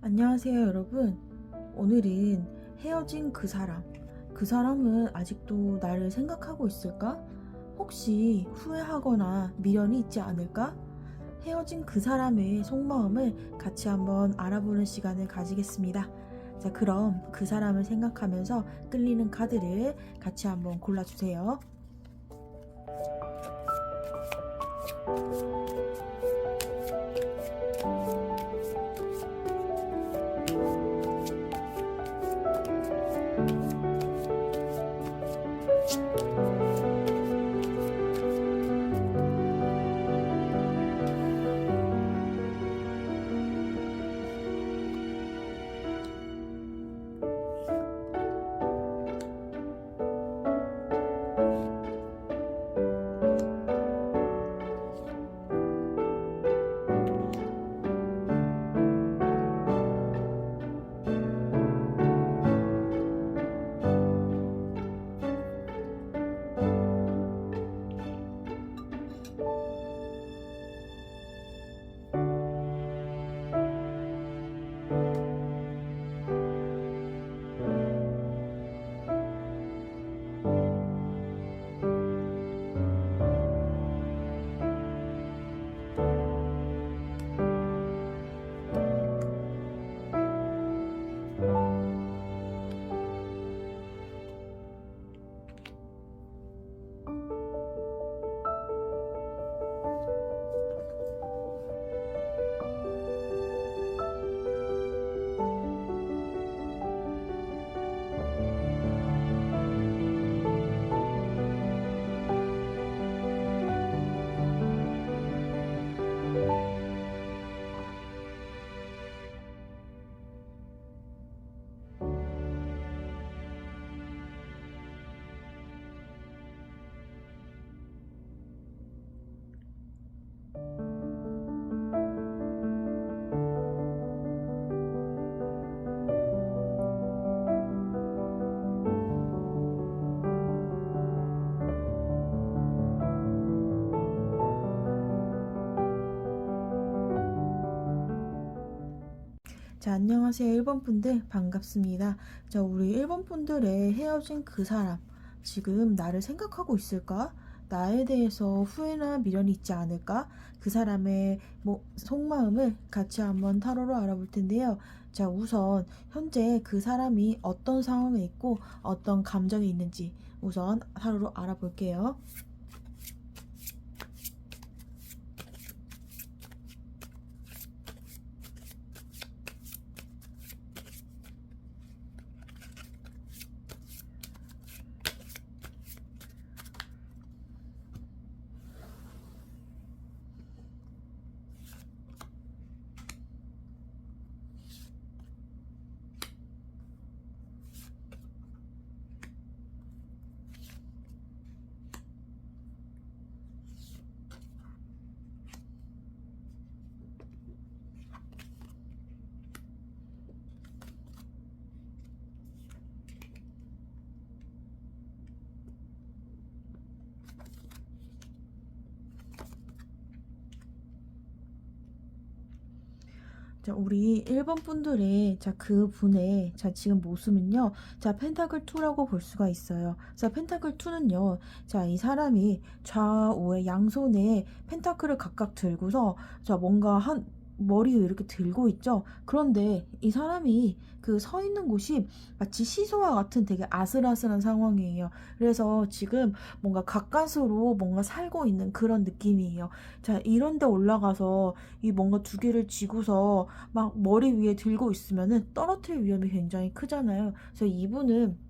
안녕하세요, 여러분. 오늘은 헤어진 그 사람은 아직도 나를 생각하고 있을까? 혹시 후회하거나 미련이 있지 않을까? 헤어진 그 사람의 속마음을 같이 한번 알아보는 시간을 가지겠습니다. 자, 그럼 그 사람을 생각하면서 끌리는 카드를 같이 한번 골라주세요. 자, 안녕하세요. 1번 분들 반갑습니다. 자, 우리 1번 분들의 헤어진 그 사람, 지금 나를 생각하고 있을까? 나에 대해서 후회나 미련이 있지 않을까? 그 사람의 속마음을 같이 한번 타로로 알아볼 텐데요. 자, 우선 현재 그 사람이 어떤 상황에 있고 어떤 감정이 있는지 우선 타로로 알아볼게요. 자, 우리 1번 분들의 그 분의 지금 모습은요. 자, 펜타클 2라고 볼 수가 있어요. 자, 펜타클 2는요. 자, 이 사람이 좌우에 양손에 펜타클을 각각 들고서 뭔가 한 머리에 이렇게 들고 있죠. 그런데 이 사람이 그 서 있는 곳이 마치 시소와 같은 되게 아슬아슬한 상황이에요. 그래서 지금 뭔가 가까스로 뭔가 살고 있는 그런 느낌이에요. 자, 이런 데 올라가서 이 뭔가 두 개를 쥐고서 막 머리 위에 들고 있으면은 떨어뜨릴 위험이 굉장히 크잖아요. 그래서 이분은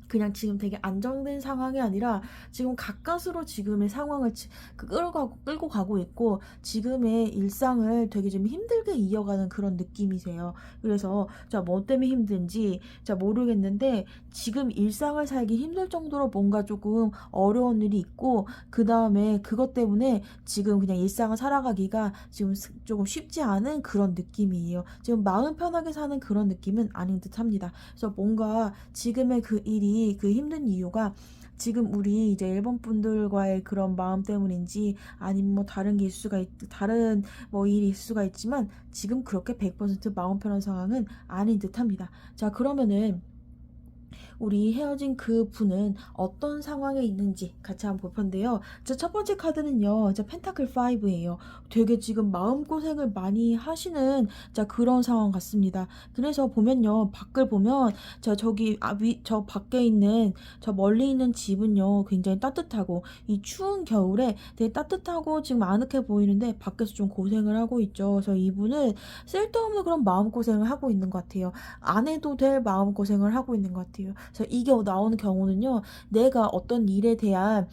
그냥 지금 되게 안정된 상황이 아니라 지금 가까스로 지금의 상황을 끌고 가고 있고 지금의 일상을 되게 좀 힘들게 이어가는 그런 느낌이세요. 그래서 뭐 때문에 힘든지 모르겠는데 지금 일상을 살기 힘들 정도로 뭔가 조금 어려운 일이 있고 그 다음에 그것 때문에 지금 그냥 일상을 살아가기가 지금 조금 쉽지 않은 그런 느낌이에요. 지금 마음 편하게 사는 그런 느낌은 아닌 듯 합니다. 그래서 뭔가 지금의 그 일이 분들이 그 힘든 이유가 지금 우리 이제 일본 분들과의 그런 마음 때문인지 아니면 뭐 다른 게 있을 수가 다른 뭐 일이 있을 수가 있지만 지금 그렇게 100% 마음 편한 상황은 아닌 듯합니다. 자, 그러면은 우리 헤어진 그 분은 어떤 상황에 있는지 같이 한번 볼 건데요. 자, 첫 번째 카드는요. 자, 펜타클 5예요. 되게 지금 마음고생을 많이 하시는 자, 그런 상황 같습니다. 그래서 보면요. 밖을 보면 자, 저기 저 밖에 있는 저 멀리 있는 집은요. 굉장히 따뜻하고 이 추운 겨울에 되게 따뜻하고 지금 아늑해 보이는데 밖에서 좀 고생을 하고 있죠. 그래서 이분은 쓸데없는 그런 마음고생을 하고 있는 것 같아요. 안 해도 될 마음고생을 하고 있는 것 같아요. 그래서 이게 나오는 경우는요, 내가 어떤 일에 대한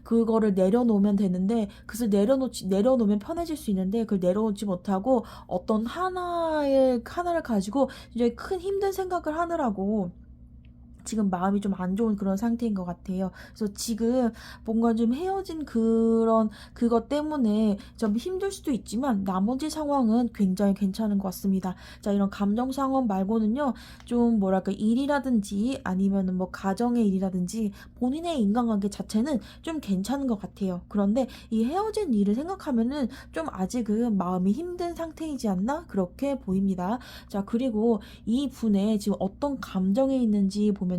그거를 내려놓으면 되는데, 그것을 내려놓으면 편해질 수 있는데, 그걸 내려놓지 못하고 어떤 하나를 가지고 이제 큰 힘든 생각을 하느라고 지금 마음이 좀 안 좋은 그런 상태인 것 같아요. 그래서 지금 뭔가 좀 헤어진 그것 때문에 좀 힘들 수도 있지만 나머지 상황은 굉장히 괜찮은 것 같습니다. 자, 이런 감정 상황 말고는요, 좀 뭐랄까, 일이라든지 아니면은 뭐 가정의 일이라든지 본인의 인간관계 자체는 좀 괜찮은 것 같아요. 그런데 이 헤어진 일을 생각하면은 좀 아직은 마음이 힘든 상태이지 않나? 그렇게 보입니다. 자, 그리고 이 분의 지금 어떤 감정에 있는지 보면요.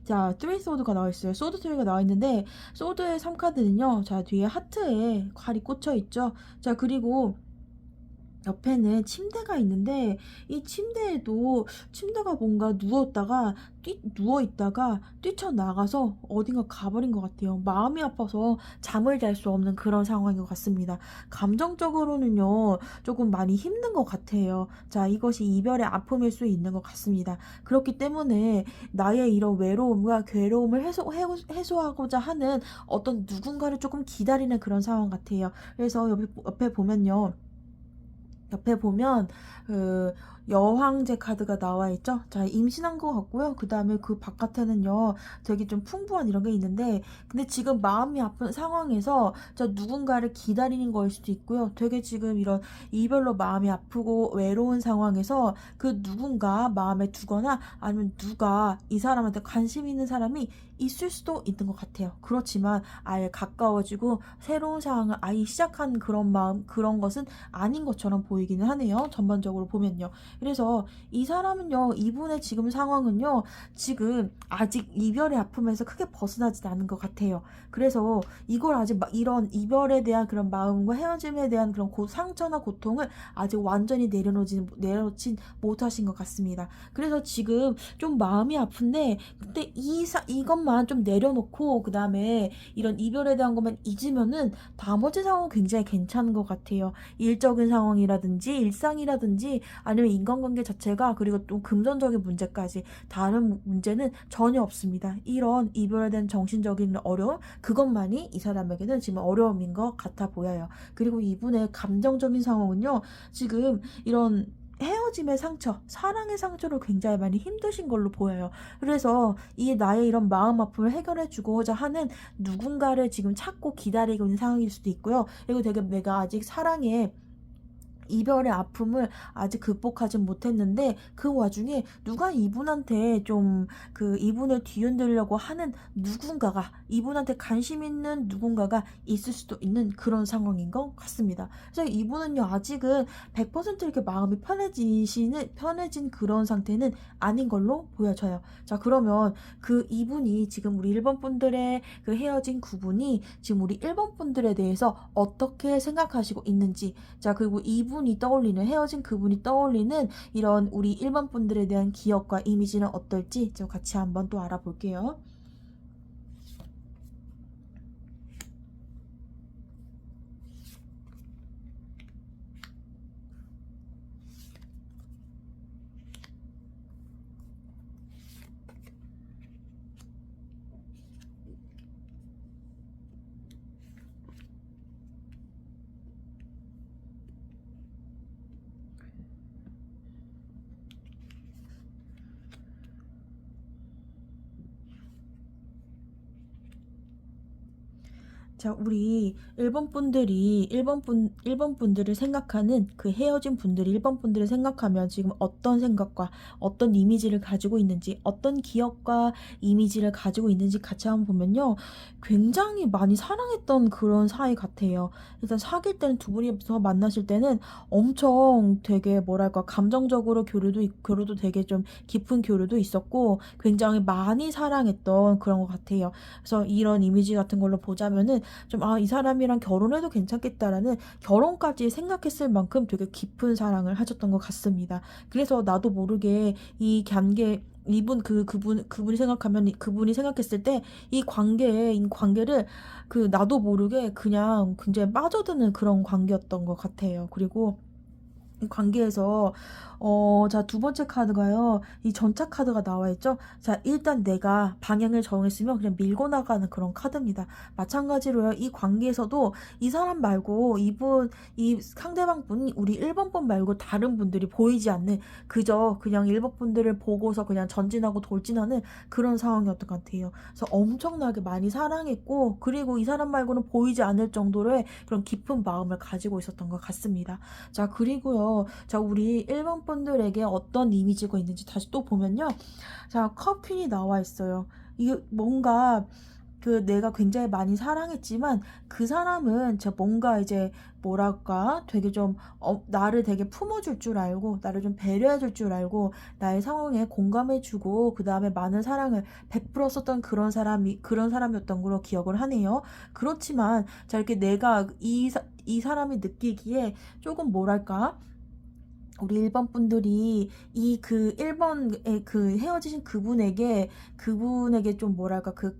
자, 트리 소드가 나와 있어요. 소드 트리가 나와 있는데 소드의 3카드는요. 자, 뒤에 하트에 칼이 꽂혀 있죠. 자, 그리고 옆에는 침대가 있는데 이 침대가 뭔가 누워 있다가 뛰쳐나가서 어딘가 가버린 것 같아요. 마음이 아파서 잠을 잘 수 없는 그런 상황인 것 같습니다. 감정적으로는요, 조금 많이 힘든 것 같아요. 자, 이것이 이별의 아픔일 수 있는 것 같습니다. 그렇기 때문에 나의 이런 외로움과 괴로움을 해소하고자 하는 어떤 누군가를 조금 기다리는 그런 상황 같아요. 그래서 옆에 보면요. 옆에 보면 그 여황제 카드가 나와 있죠. 자, 임신한 것 같고요. 그 다음에 그 바깥에는요, 되게 좀 풍부한 이런 게 있는데, 근데 지금 마음이 아픈 상황에서 자, 누군가를 기다리는 거일 수도 있고요. 되게 지금 이런 이별로 마음이 아프고 외로운 상황에서 그 누군가 마음에 두거나 아니면 누가 이 사람한테 관심 있는 사람이 있을 수도 있는 것 같아요. 그렇지만 아예 가까워지고 새로운 상황을 아예 시작한 그런 마음, 그런 것은 아닌 것처럼 보이기는 하네요. 전반적으로 보면요. 그래서 이 사람은요, 이분의 지금 상황은요, 지금 아직 이별의 아픔에서 크게 벗어나지 않은 것 같아요. 그래서 이걸 아직 이런 이별에 대한 그런 마음과 헤어짐에 대한 그런 상처나 고통을 아직 완전히 내려놓진 못하신 것 같습니다. 그래서 지금 좀 마음이 아픈데, 근데 이것만 좀 내려놓고, 그 다음에 이런 이별에 대한 것만 잊으면은 나머지 상황은 굉장히 괜찮은 것 같아요. 일적인 상황이라든지 일상이라든지 아니면 인간관계 자체가 그리고 또 금전적인 문제까지 다른 문제는 전혀 없습니다. 이런 이별에 대한 정신적인 어려움 그것만이 이 사람에게는 지금 어려움인 것 같아 보여요. 그리고 이분의 감정적인 상황은요. 지금 이런 헤어짐의 상처, 사랑의 상처로 굉장히 많이 힘드신 걸로 보여요. 그래서 이 나의 이런 마음 아픔을 해결해 주고자 하는 누군가를 지금 찾고 기다리고 있는 상황일 수도 있고요. 그리고 되게 내가 아직 사랑에 이별의 아픔을 아직 극복하진 못했는데 그 와중에 누가 이분한테 좀 이분을 뒤흔들려고 하는 누군가가 이분한테 관심 있는 누군가가 있을 수도 있는 그런 상황인 것 같습니다. 그래서 이분은요 아직은 100% 이렇게 마음이 편해진 그런 상태는 아닌 걸로 보여져요. 자, 그러면 이분이 지금 우리 일본 분들의 그 헤어진 그분이 지금 우리 일본 분들에 대해서 어떻게 생각하시고 있는지, 자, 그리고 헤어진 그분이 떠올리는 이런 우리 일반 분들에 대한 기억과 이미지는 어떨지 좀 같이 한번 또 알아볼게요. 자, 우리 일본 분들을 생각하는 그 헤어진 분들이 일본 분들을 생각하면 지금 어떤 생각과 어떤 이미지를 가지고 있는지, 어떤 기억과 이미지를 가지고 있는지 같이 한번 보면요. 굉장히 많이 사랑했던 그런 사이 같아요. 일단 사귈 때는 두 분이서 만나실 때는 엄청 되게 뭐랄까, 감정적으로 교류도 되게 좀 깊은 교류도 있었고, 굉장히 많이 사랑했던 그런 것 같아요. 그래서 이런 이미지 같은 걸로 보자면은 좀, 아, 이 사람이랑 결혼해도 괜찮겠다라는 결혼까지 생각했을 만큼 되게 깊은 사랑을 하셨던 것 같습니다. 그래서 나도 모르게 이 관계, 그분이 생각했을 때 이 관계를 나도 모르게 그냥 굉장히 빠져드는 그런 관계였던 것 같아요. 그리고 이 관계에서 자, 두 번째 카드가요. 이 전차 카드가 나와 있죠. 자, 일단 내가 방향을 정했으면 그냥 밀고 나가는 그런 카드입니다. 마찬가지로요. 이 관계에서도 이 사람 말고 이 상대방 분이 우리 1번 분 말고 다른 분들이 보이지 않는, 그저 그냥 1번 분들을 보고서 그냥 전진하고 돌진하는 그런 상황이었던 것 같아요. 그래서 엄청나게 많이 사랑했고, 그리고 이 사람 말고는 보이지 않을 정도로의 그런 깊은 마음을 가지고 있었던 것 같습니다. 자, 그리고요. 자, 우리 1번 분들에게 어떤 이미지가 있는지 다시 또 보면요. 자, 컵퀸이 나와 있어요. 이게 뭔가 내가 굉장히 많이 사랑했지만 그 사람은 뭔가 이제 뭐랄까 되게 좀 나를 되게 품어줄 줄 알고 나를 좀 배려해줄 줄 알고 나의 상황에 공감해주고 그 다음에 많은 사랑을 베풀었었던 그런 사람이었던 걸로 기억을 하네요. 그렇지만 자, 이렇게 내가 이 사람이 느끼기에 조금 뭐랄까, 우리 1번 분들이 이 1번의 헤어지신 그분에게 좀 뭐랄까, 큰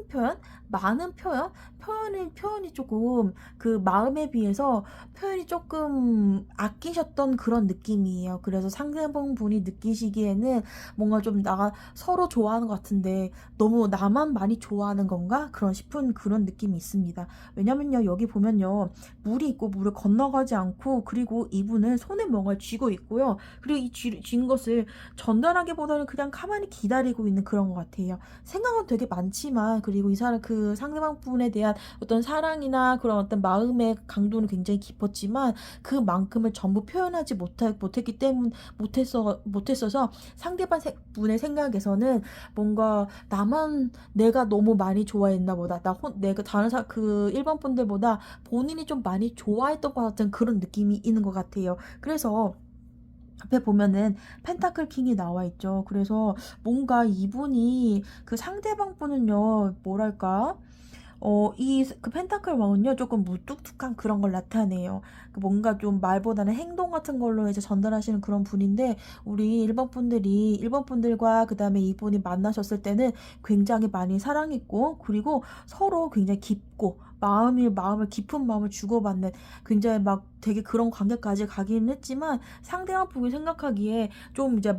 표현? 많은 표현이 조금 마음에 비해서 표현이 조금 아끼셨던 그런 느낌이에요. 그래서 상대방 분이 느끼시기에는 뭔가 좀 서로 좋아하는 것 같은데 너무 나만 많이 좋아하는 건가? 싶은 그런 느낌이 있습니다. 왜냐면요, 여기 보면요. 물이 있고 물을 건너가지 않고, 그리고 이분은 손에 뭔가를 쥐고 있고요. 그리고 이 쥔 것을 전달하기보다는 그냥 가만히 기다리고 있는 그런 것 같아요. 생각은 되게 많지만, 그리고 이 사람 상대방 분에 대한 어떤 사랑이나 그런 어떤 마음의 강도는 굉장히 깊었지만 그만큼을 전부 표현하지 못했어서 상대방 분의 생각에서는 뭔가 내가 너무 많이 좋아했나 보다. 내가 다른 1번 분들보다 본인이 좀 많이 좋아했던 것 같은 그런 느낌이 있는 것 같아요. 그래서 앞에 보면은 펜타클 킹이 나와 있죠. 그래서 뭔가 이분이 상대방 분은요, 뭐랄까, 펜타클 왕은요, 조금 무뚝뚝한 그런 걸 나타내요. 뭔가 좀 말보다는 행동 같은 걸로 이제 전달하시는 그런 분인데, 우리 일본 분들과 그 다음에 이분이 만나셨을 때는 굉장히 많이 사랑했고, 그리고 서로 굉장히 깊고, 깊은 마음을 주고받는 굉장히 막 되게 그런 관계까지 가기는 했지만, 상대방 분이 생각하기에 좀 이제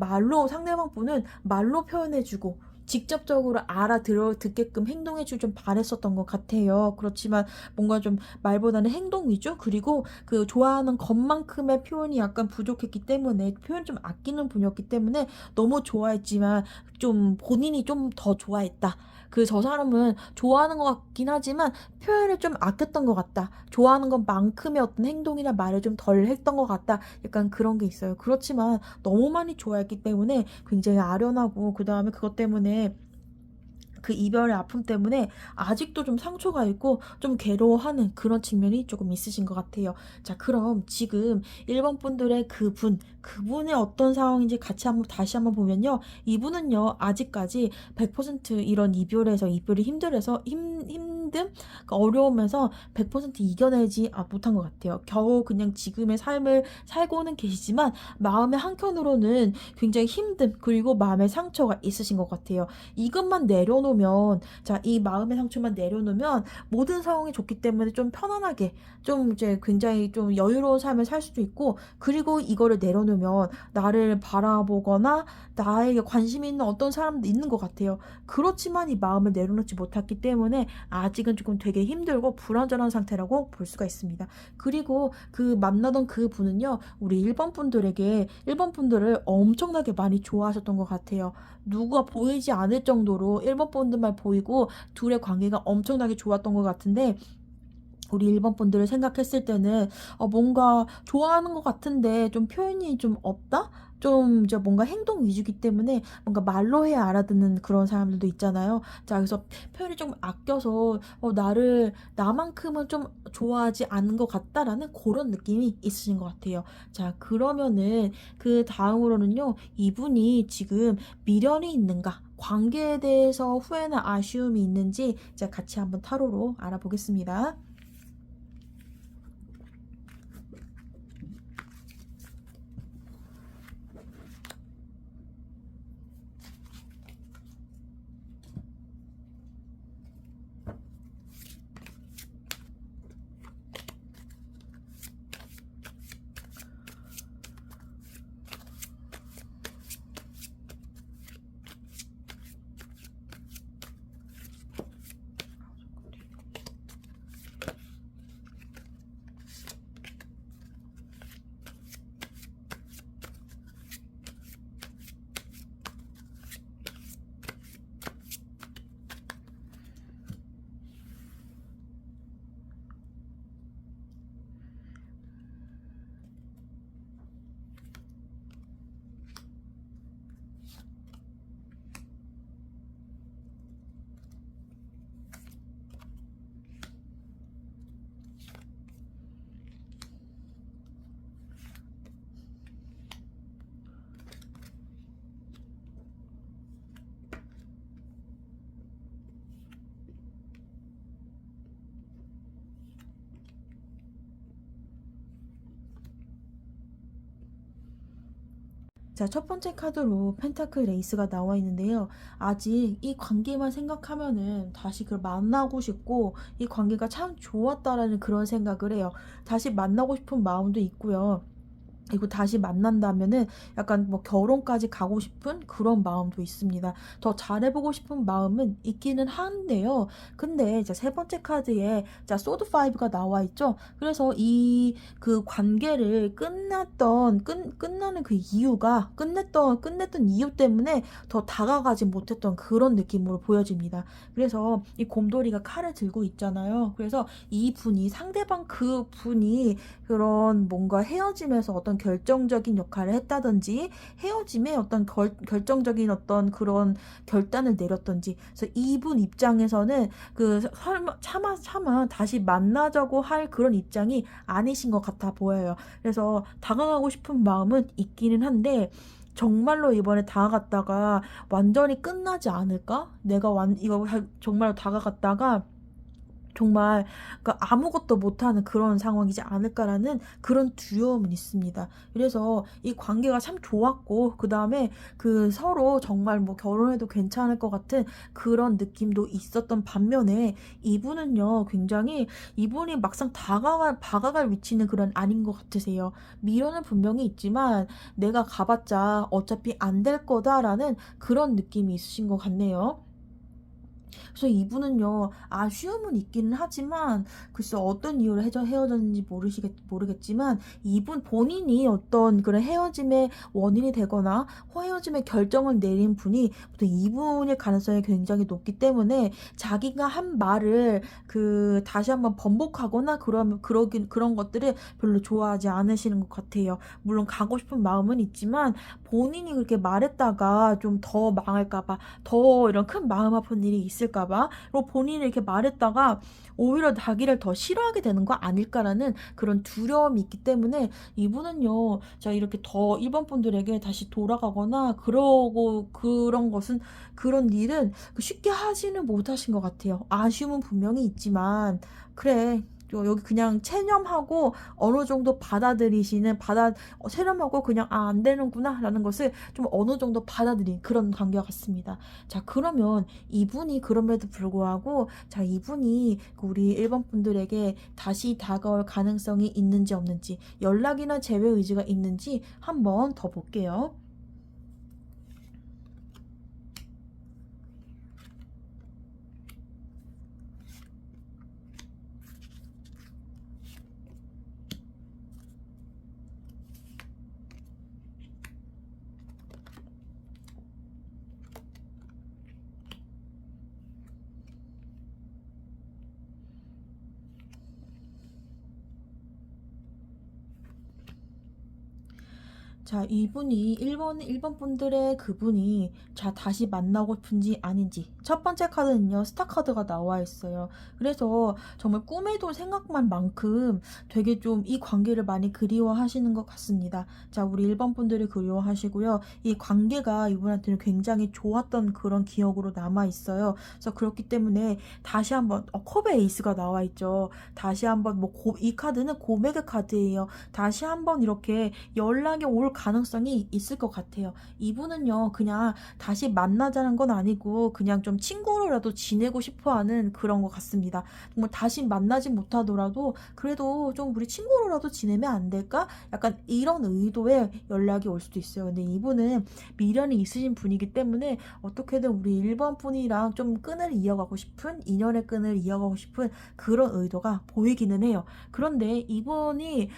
상대방 분은 말로 표현해주고, 직접적으로 듣게끔 행동해줄 좀 바랬었던 것 같아요. 그렇지만 뭔가 좀 말보다는 행동 위주, 그리고 좋아하는 것만큼의 표현이 약간 부족했기 때문에, 표현 좀 아끼는 분이었기 때문에 너무 좋아했지만 좀 본인이 좀 더 좋아했다. 저 사람은 좋아하는 것 같긴 하지만 표현을 좀 아꼈던 것 같다. 좋아하는 것만큼의 어떤 행동이나 말을 좀 덜 했던 것 같다. 약간 그런 게 있어요. 그렇지만 너무 많이 좋아했기 때문에 굉장히 아련하고, 그 다음에 그것 때문에 이별의 아픔 때문에 아직도 좀 상처가 있고 좀 괴로워하는 그런 측면이 조금 있으신 것 같아요. 자, 그럼 지금 1번 분들의 그분의 어떤 상황인지 다시 한번 보면요. 이분은요, 아직까지 100% 이런 이별이 힘듦, 어려우면서 100% 이겨내지 못한 것 같아요. 겨우 그냥 지금의 삶을 살고는 계시지만 마음의 한켠으로는 굉장히 힘듦, 그리고 마음의 상처가 있으신 것 같아요. 이것만 내려놓으면, 자, 이 마음의 상처만 내려놓으면 모든 상황이 좋기 때문에 좀 편안하게, 좀 이제 굉장히 좀 여유로운 삶을 살 수도 있고, 그리고 이거를 내려놓으면 나를 바라보거나 나에게 관심 있는 어떤 사람도 있는 것 같아요. 그렇지만 이 마음을 내려놓지 못했기 때문에 아직은 조금 되게 힘들고 불안전한 상태라고 볼 수가 있습니다. 그리고 만나던 분은요, 우리 1번 분들을 엄청나게 많이 좋아하셨던 것 같아요. 누가 보이지 않을 정도로 1번 분들만 보이고 둘의 관계가 엄청나게 좋았던 것 같은데, 우리 일본 분들을 생각했을 때는 뭔가 좋아하는 것 같은데 좀 표현이 좀 없다? 좀 이제 뭔가 행동 위주기 때문에 뭔가 말로 해야 알아듣는 그런 사람들도 있잖아요. 자, 그래서 표현이 좀 아껴서 나를 나만큼은 좀 좋아하지 않은 것 같다라는 그런 느낌이 있으신 것 같아요. 자, 그러면은 그 다음으로는요, 이분이 지금 미련이 있는가? 관계에 대해서 후회나 아쉬움이 있는지 이제 같이 한번 타로로 알아보겠습니다. 자, 첫 번째 카드로 펜타클 레이스가 나와 있는데요. 아직 이 관계만 생각하면은 다시 그걸 만나고 싶고, 이 관계가 참 좋았다라는 그런 생각을 해요. 다시 만나고 싶은 마음도 있고요. 그리고 다시 만난다면은 약간 뭐 결혼까지 가고 싶은 그런 마음도 있습니다. 더 잘해보고 싶은 마음은 있기는 한데요. 근데 이제 세 번째 카드에 자 소드 5가 나와 있죠. 그래서 이 그 관계를 끝나는 그 이유가 끝냈던 이유 때문에 더 다가가지 못했던 그런 느낌으로 보여집니다. 그래서 이 곰돌이가 칼을 들고 있잖아요. 그래서 이 분이 상대방 그 분이 그런 뭔가 헤어짐에서 어떤 결정적인 역할을 했다든지 헤어짐에 어떤 결정적인 어떤 그런 결단을 내렸던지, 그래서 이분 입장에서는 그 설마 차마 다시 만나자고 할 그런 입장이 아니신 것 같아 보여요. 그래서 다가가고 싶은 마음은 있기는 한데, 정말로 이번에 다가갔다가 완전히 끝나지 않을까? 내가 정말로 다가갔다가 정말 아무것도 못하는 그런 상황이지 않을까라는 그런 두려움은 있습니다. 그래서 이 관계가 참 좋았고, 그 다음에 그 서로 정말 뭐 결혼해도 괜찮을 것 같은 그런 느낌도 있었던 반면에, 이분은요 굉장히 이분이 막상 다가갈 위치는 그런 아닌 것 같으세요. 미련은 분명히 있지만 내가 가봤자 어차피 안 될 거다라는 그런 느낌이 있으신 것 같네요. 그래서 이분은요, 아쉬움은 있기는 하지만, 글쎄 어떤 이유로 헤어졌는지 모르겠지만, 이분 본인이 어떤 그런 헤어짐의 원인이 되거나, 헤어짐의 결정을 내린 분이, 보통 이분일 가능성이 굉장히 높기 때문에, 자기가 한 말을 다시 한번 번복하거나, 그런 것들을 별로 좋아하지 않으시는 것 같아요. 물론 가고 싶은 마음은 있지만, 본인이 그렇게 말했다가 좀 더 망할까봐, 더 이런 큰 마음 아픈 일이 있을까봐, 그리고 본인이 이렇게 말했다가 오히려 자기를 더 싫어하게 되는 거 아닐까라는 그런 두려움이 있기 때문에, 이분은요, 자, 이렇게 더 일본 분들에게 다시 돌아가거나 그러고 그런 일은 쉽게 하지는 못하신 것 같아요. 아쉬움은 분명히 있지만, 그래, 여기 그냥 체념하고 어느 정도 체념하고 그냥 안 되는구나 라는 것을 좀 어느 정도 받아들인 그런 관계와 같습니다. 자, 그러면 이분이 그럼에도 불구하고, 자, 이분이 우리 일본 분들에게 다시 다가올 가능성이 있는지 없는지, 연락이나 재회 의지가 있는지 한번 더 볼게요. 자, 이분이 1번 분들의 그분이 자, 다시 만나고 싶은지 아닌지. 첫 번째 카드는요, 스타 카드가 나와 있어요. 그래서 정말 꿈에도 생각만 만큼 되게 좀 이 관계를 많이 그리워하시는 것 같습니다. 자, 우리 1번 분들이 그리워하시고요. 이 관계가 이분한테는 굉장히 좋았던 그런 기억으로 남아 있어요. 그래서 그렇기 때문에 다시 한번, 컵의 에이스가 나와 있죠. 다시 한번, 이 카드는 고백의 카드예요. 다시 한번 이렇게 연락이 올 가능성이 있을 것 같아요. 이분은요, 그냥 다시 만나자는 건 아니고 그냥 좀 친구로라도 지내고 싶어 하는 그런 것 같습니다. 정말 다시 만나지 못하더라도 그래도 좀 우리 친구로라도 지내면 안 될까? 약간 이런 의도의 연락이 올 수도 있어요. 근데 이분은 미련이 있으신 분이기 때문에 어떻게든 우리 1번 분이랑 좀 끈을 이어가고 싶은, 인연의 끈을 이어가고 싶은 그런 의도가 보이기는 해요. 그런데 이분이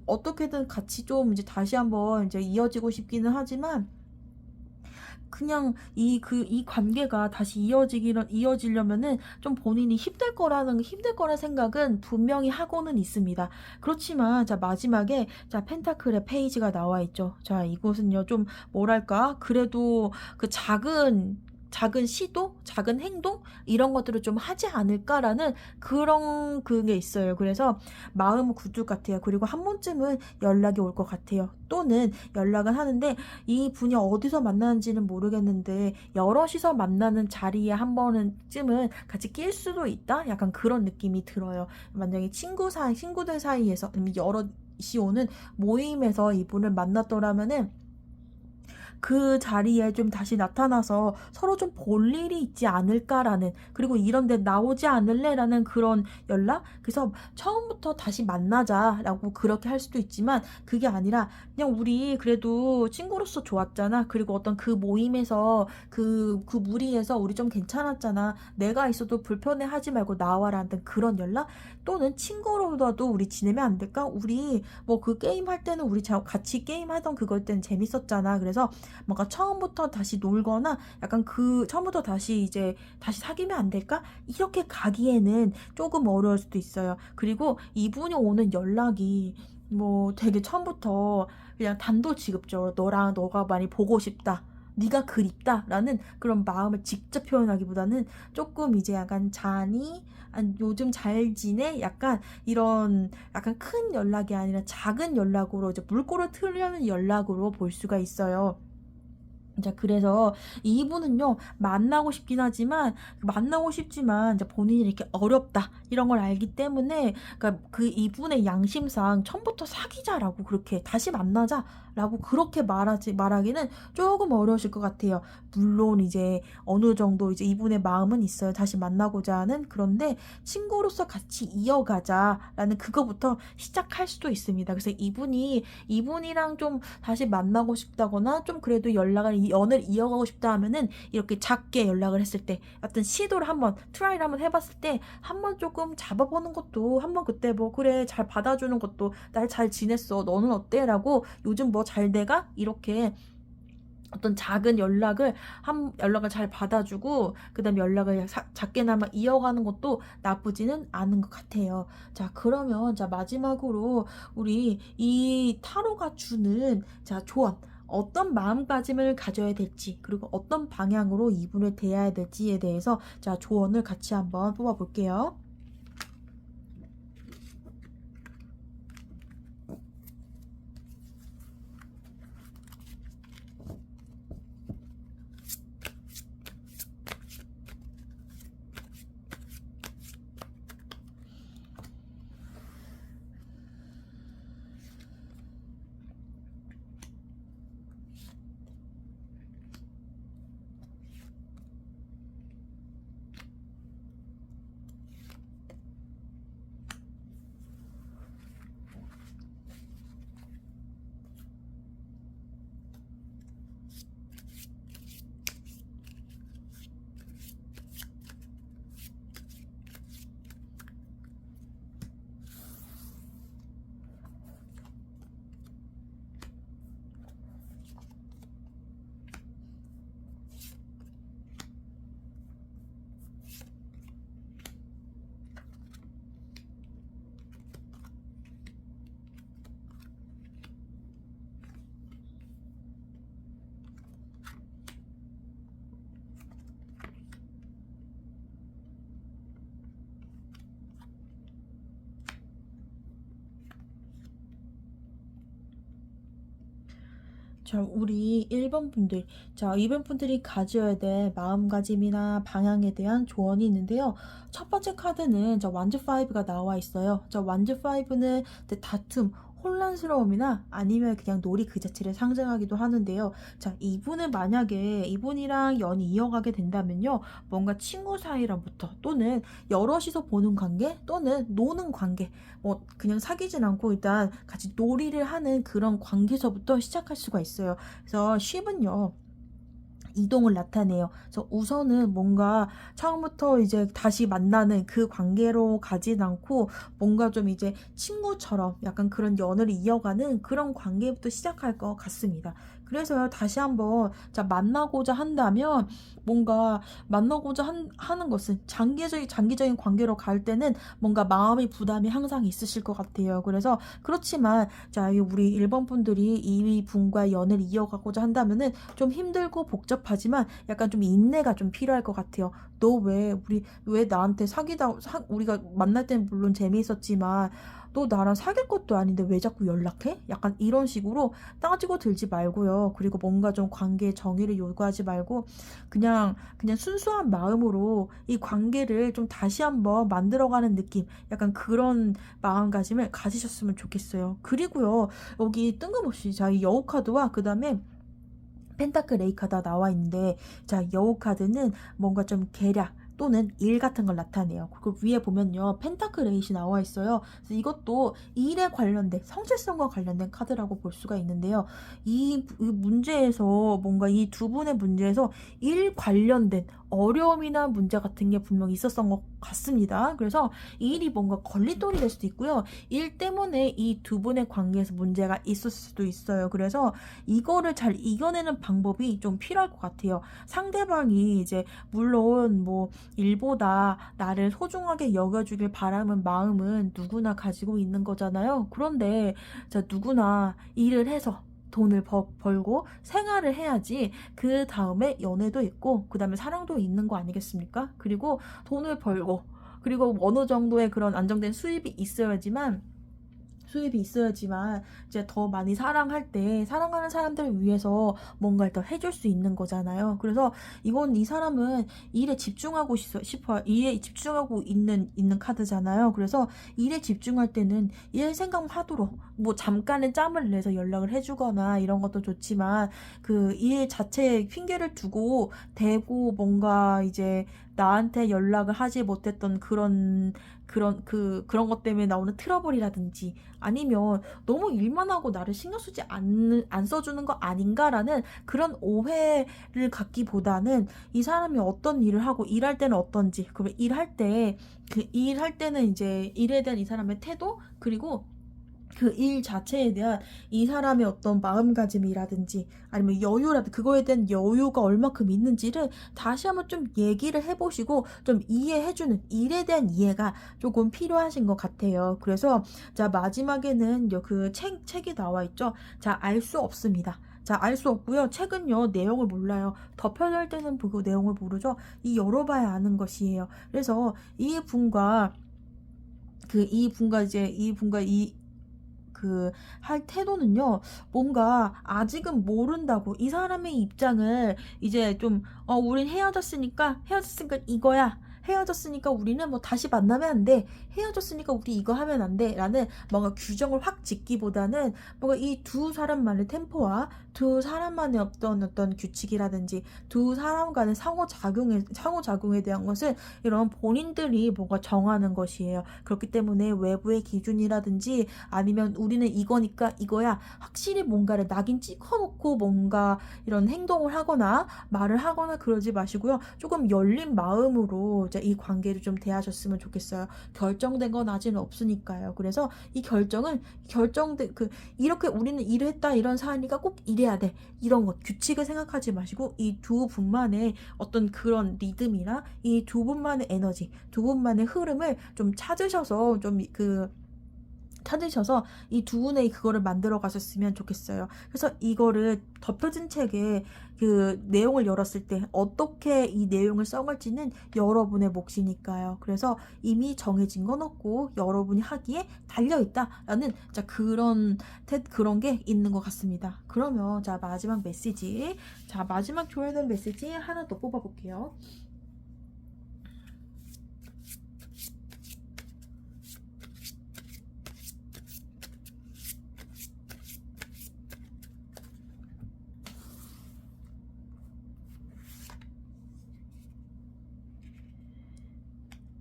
어떻게든 같이 좀 이제 다시 한번 이제 이어지고 싶기는 하지만 그냥 이 관계가 다시 이어지려면은 좀 본인이 힘들 거란 생각은 분명히 하고는 있습니다. 그렇지만, 자, 마지막에, 자, 펜타클의 페이지가 나와 있죠. 자, 이곳은요, 좀, 뭐랄까, 그래도 작은 시도, 작은 행동 이런 것들을 좀 하지 않을까라는 그런 그게 있어요. 그래서 마음은 굴뚝 같아요. 그리고 한 번쯤은 연락이 올 것 같아요. 또는 연락은 하는데 이 분이 어디서 만나는지는 모르겠는데 여럿이서 만나는 자리에 한 번쯤은 같이 낄 수도 있다? 약간 그런 느낌이 들어요. 만약에 친구들 사이에서 아니면 여럿이 오는 모임에서 이분을 만났더라면은 그 자리에 좀 다시 나타나서 서로 좀 볼 일이 있지 않을까라는, 그리고 이런 데 나오지 않을래라는 그런 연락? 그래서 처음부터 다시 만나자라고 그렇게 할 수도 있지만 그게 아니라 그냥 우리 그래도 친구로서 좋았잖아. 그리고 어떤 그 모임에서 그 무리에서 우리 좀 괜찮았잖아. 내가 있어도 불편해하지 말고 나와라는 그런 연락? 또는 친구로라도 우리 지내면 안 될까? 우리 뭐 그 게임 할 때는 우리 같이 게임하던 그걸 때는 재밌었잖아. 그래서 뭔가 처음부터 다시 놀거나 약간 처음부터 다시 사귀면 안 될까? 이렇게 가기에는 조금 어려울 수도 있어요. 그리고 이분이 오는 연락이 뭐 되게 처음부터 그냥 단도직입적으로 너가 많이 보고 싶다. 네가 그립다라는 그런 마음을 직접 표현하기보다는 조금 이제 약간 요즘 잘 지내? 약간 이런 약간 큰 연락이 아니라 작은 연락으로 이제 물꼬를 트려는 연락으로 볼 수가 있어요. 자, 그래서 이분은요, 만나고 싶지만, 이제 본인이 이렇게 어렵다, 이런 걸 알기 때문에, 그러니까 이분의 양심상 처음부터 사귀자라고 그렇게, 다시 만나자라고 그렇게 말하기는 조금 어려우실 것 같아요. 물론 이제 어느 정도 이제 이분의 마음은 있어요. 다시 만나고자 하는. 그런데 친구로서 같이 이어가자라는 그거부터 시작할 수도 있습니다. 그래서 이분이랑 좀 다시 만나고 싶다거나, 좀 그래도 연을 이어가고 싶다 하면은 이렇게 작게 연락을 했을 때 어떤 트라이를 한번 해봤을 때 한번 조금 잡아보는 것도, 한번 그때 뭐 그래 잘 받아주는 것도, 날 잘 지냈어 너는 어때? 라고 요즘 뭐 잘 돼가? 이렇게 어떤 작은 연락을 잘 받아주고 그다음 연락을 작게나마 이어가는 것도 나쁘지는 않은 것 같아요. 자, 그러면 자, 마지막으로 우리 이 타로가 주는 자, 조언, 어떤 마음가짐을 가져야 될지, 그리고 어떤 방향으로 이분을 대해야 될지에 대해서 자, 조언을 같이 한번 뽑아볼게요. 자, 우리 1번 분들. 자, 2번 분들이 가져야 될 마음가짐이나 방향에 대한 조언이 있는데요. 첫 번째 카드는 저 완즈 5가 나와 있어요. 저 완즈 5는 다툼, 혼란스러움이나 아니면 그냥 놀이 그 자체를 상징하기도 하는데요. 자, 이분은 만약에 이분이랑 연이 이어가게 된다면요. 뭔가 친구 사이로부터 또는 여럿이서 보는 관계 또는 노는 관계, 뭐 그냥 사귀진 않고 일단 같이 놀이를 하는 그런 관계에서부터 시작할 수가 있어요. 그래서 쉽은요. 이동을 나타내요. 그래서 우선은 뭔가 처음부터 이제 다시 만나는 그 관계로 가진 않고 뭔가 좀 이제 친구처럼 약간 그런 연을 이어가는 그런 관계부터 시작할 것 같습니다. 그래서요, 다시 한번 자 만나고자 한다면 뭔가 하는 것은 장기적인 관계로 갈 때는 뭔가 마음의 부담이 항상 있으실 것 같아요. 그래서 그렇지만 자, 우리 1번 분들이 이 분과 연을 이어가고자 한다면은 좀 힘들고 복잡하지만 약간 좀 인내가 좀 필요할 것 같아요. 너 왜 나한테 우리가 만날 때는 물론 재미있었지만 너 나랑 사귈 것도 아닌데 왜 자꾸 연락해? 약간 이런 식으로 따지고 들지 말고요. 그리고 뭔가 좀 관계의 정의를 요구하지 말고 그냥 순수한 마음으로 이 관계를 좀 다시 한번 만들어가는 느낌, 약간 그런 마음가짐을 가지셨으면 좋겠어요. 그리고요, 여기 뜬금없이 자, 이 여우 카드와 그 다음에 펜타클 레이 카드가 나와 있는데, 자, 여우 카드는 뭔가 좀 계략 또는 일 같은 걸 나타내요. 그리고 위에 보면요, 펜타클 레이이 나와 있어요. 그래서 이것도 일에 관련된, 성실성과 관련된 카드라고 볼 수가 있는데요. 이 문제에서 뭔가 이 두 분의 문제에서 일 관련된 어려움이나 문제 같은 게 분명히 있었던 것 같습니다. 그래서 이 일이 뭔가 걸림돌이 될 수도 있고요. 일 때문에 이 두 분의 관계에서 문제가 있을 수도 있어요. 그래서 이거를 잘 이겨내는 방법이 좀 필요할 것 같아요. 상대방이 이제 물론 뭐 일보다 나를 소중하게 여겨주길 바라는 마음은 누구나 가지고 있는 거잖아요. 그런데 자, 누구나 일을 해서 돈을 벌고 생활을 해야지 그 다음에 연애도 있고 그 다음에 사랑도 있는 거 아니겠습니까? 그리고 돈을 벌고 그리고 어느 정도의 그런 안정된 수입이 있어야지만 이제 더 많이 사랑하는 사람들을 위해서 뭔가를 더 해줄 수 있는 거잖아요. 그래서 이 사람은 일에 집중하고 싶어요. 일에 집중하고 있는 카드잖아요. 그래서 일에 집중할 때는 일 생각만 하도록 뭐 잠깐의 짬을 내서 연락을 해주거나 이런 것도 좋지만 그 일 자체에 핑계를 두고 대고 뭔가 이제 나한테 연락을 하지 못했던 그런 것 때문에 나오는 트러블이라든지 아니면 너무 일만 하고 나를 신경 쓰지 안 써주는 거 아닌가라는 그런 오해를 갖기보다는 이 사람이 어떤 일을 하고 일할 때는 어떤지, 그러면 일할 때는 이제 일에 대한 이 사람의 태도, 그리고 그 일 자체에 대한 이 사람의 어떤 마음가짐이라든지 아니면 그거에 대한 여유가 얼마큼 있는지를 다시 한번 좀 얘기를 해보시고 좀 이해해주는 일에 대한 이해가 조금 필요하신 것 같아요. 그래서 자, 마지막에는 그 책이 나와 있죠. 자, 알 수 없습니다. 자, 알 수 없고요. 책은요, 내용을 몰라요. 덮여질 때는 그 내용을 모르죠. 이 열어봐야 아는 것이에요. 그래서 할 태도는요, 뭔가 아직은 모른다고, 이 사람의 입장을 이제 좀, 우린 헤어졌으니까 이거야. 헤어졌으니까 우리는 뭐 다시 만나면 안 돼. 헤어졌으니까 우리 이거 하면 안 돼. 라는 뭔가 규정을 확 짓기보다는 뭔가 이 두 사람만의 템포와 두 사람만의 어떤 규칙이라든지 두 사람 간의 상호작용에 대한 것을 이런 본인들이 뭔가 정하는 것이에요. 그렇기 때문에 외부의 기준이라든지 아니면 우리는 이거니까 이거야, 확실히 뭔가를 낙인 찍어놓고 뭔가 이런 행동을 하거나 말을 하거나 그러지 마시고요. 조금 열린 마음으로 이제 이 관계를 좀 대하셨으면 좋겠어요. 결정된 건 아직은 없으니까요. 그래서 이 결정된 이렇게 우리는 일을 했다, 이런 사안이니까 꼭 이래야 돼, 이런 것 규칙을 생각하지 마시고 이 두 분만의 어떤 그런 리듬이나 이 두 분만의 에너지, 두 분만의 흐름을 좀 찾으셔서 좀 찾으셔서 이 두 분의 그거를 만들어 가셨으면 좋겠어요. 그래서 이거를 덮여진 책에 그 내용을 열었을 때 어떻게 이 내용을 써갈지는 여러분의 몫이니까요. 그래서 이미 정해진 건 없고 여러분이 하기에 달려있다라는 자 그런 게 있는 것 같습니다. 그러면 자 마지막 메시지, 자 마지막 줘야 되는 메시지 하나 더 뽑아볼게요.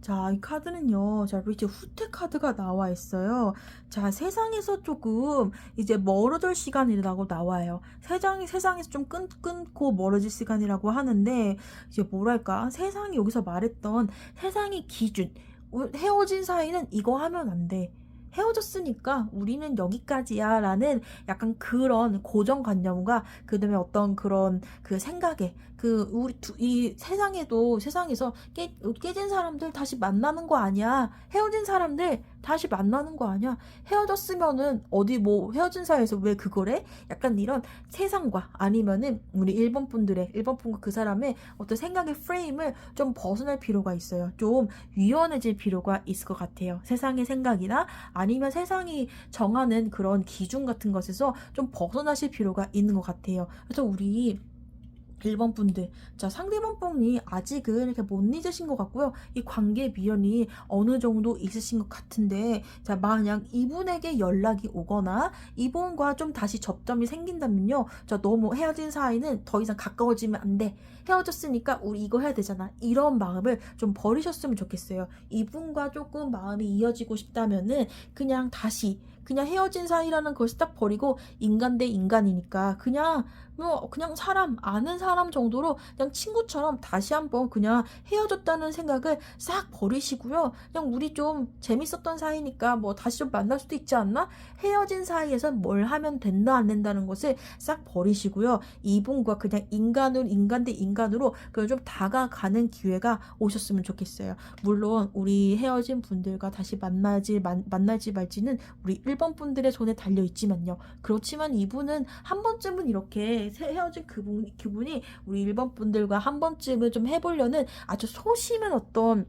자, 이 카드는요, 자, 이제 후퇴 카드가 나와 있어요. 자, 세상에서 조금 이제 멀어질 시간이라고 나와요. 세상에서 좀 끊고 멀어질 시간이라고 하는데, 이제 뭐랄까, 세상이 여기서 말했던 세상의 기준, 헤어진 사이는 이거 하면 안 돼. 헤어졌으니까 우리는 여기까지야 라는 약간 그런 고정관념과 그다음에 어떤 그런 그 생각에 이 세상에서 깨진 사람들 다시 만나는 거 아니야. 헤어진 사람들 다시 만나는 거 아니야. 헤어졌으면은 어디 뭐 헤어진 사이에서 왜 그거래? 약간 이런 세상과 아니면은 우리 일본 분과 그 사람의 어떤 생각의 프레임을 좀 벗어날 필요가 있어요. 좀 유연해질 필요가 있을 것 같아요. 세상의 생각이나 아니면 세상이 정하는 그런 기준 같은 것에서 좀 벗어나실 필요가 있는 것 같아요. 그래서 우리 1번 분들, 자, 상대방 분이 아직은 이렇게 못 잊으신 것 같고요. 이 관계 미련이 어느 정도 있으신 것 같은데, 자, 만약 이분에게 연락이 오거나 이분과 좀 다시 접점이 생긴다면요. 자, 너무 헤어진 사이는 더 이상 가까워지면 안 돼. 헤어졌으니까 우리 이거 해야 되잖아. 이런 마음을 좀 버리셨으면 좋겠어요. 이분과 조금 마음이 이어지고 싶다면은 그냥 헤어진 사이라는 것을 딱 버리고 인간 대 인간이니까 그냥 아는 사람 정도로 그냥 친구처럼 다시 한번 그냥 헤어졌다는 생각을 싹 버리시고요. 그냥 우리 좀 재밌었던 사이니까 뭐 다시 좀 만날 수도 있지 않나? 헤어진 사이에서 뭘 하면 된다 안 된다는 것을 싹 버리시고요. 이분과 그냥 인간 대 인간으로 그냥 좀 다가가는 기회가 오셨으면 좋겠어요. 물론 우리 헤어진 분들과 다시 만날지 말지는 우리 1번 분들의 손에 달려 있지만요. 그렇지만 이분은 한 번쯤은 이렇게 헤어진 그분이 우리 1번 분들과 한 번쯤은 좀 해보려는 아주 소심한 어떤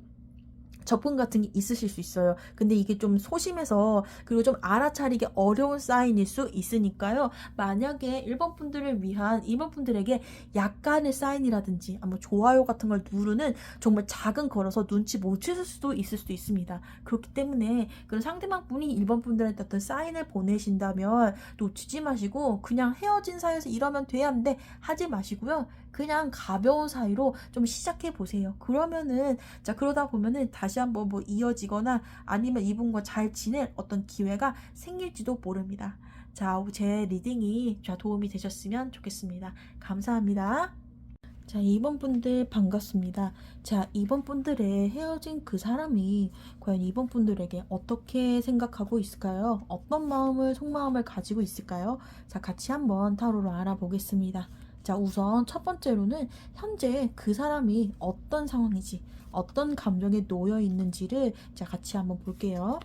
접근 같은 게 있으실 수 있어요. 근데 이게 좀 소심해서 그리고 좀 알아차리기 어려운 사인일 수 있으니까요. 만약에 1번 분들을 위한 2번 분들에게 약간의 사인이라든지 아마 좋아요 같은 걸 누르는 정말 작은 거라서 눈치 못 채실 수도 있을 수도 있습니다. 그렇기 때문에 그런 상대방 분이 1번 분들한테 어떤 사인을 보내신다면 놓치지 마시고 그냥 헤어진 사이에서 이러면 돼야 하는데 하지 마시고요. 그냥 가벼운 사이로 좀 시작해 보세요. 그러다 보면은 다시 한번 뭐 이어지거나 아니면 이분과 잘 지낼 어떤 기회가 생길지도 모릅니다. 자, 제 리딩이 도움이 되셨으면 좋겠습니다. 감사합니다. 자, 2번 분들 반갑습니다. 자, 2번 분들의 헤어진 그 사람이 과연 2번 분들에게 어떻게 생각하고 있을까요? 어떤 속마음을 가지고 있을까요? 자, 같이 한번 타로로 알아보겠습니다. 자, 우선 첫 번째로는 현재 그 사람이 어떤 상황이지, 어떤 감정에 놓여 있는지를 자, 같이 한번 볼게요.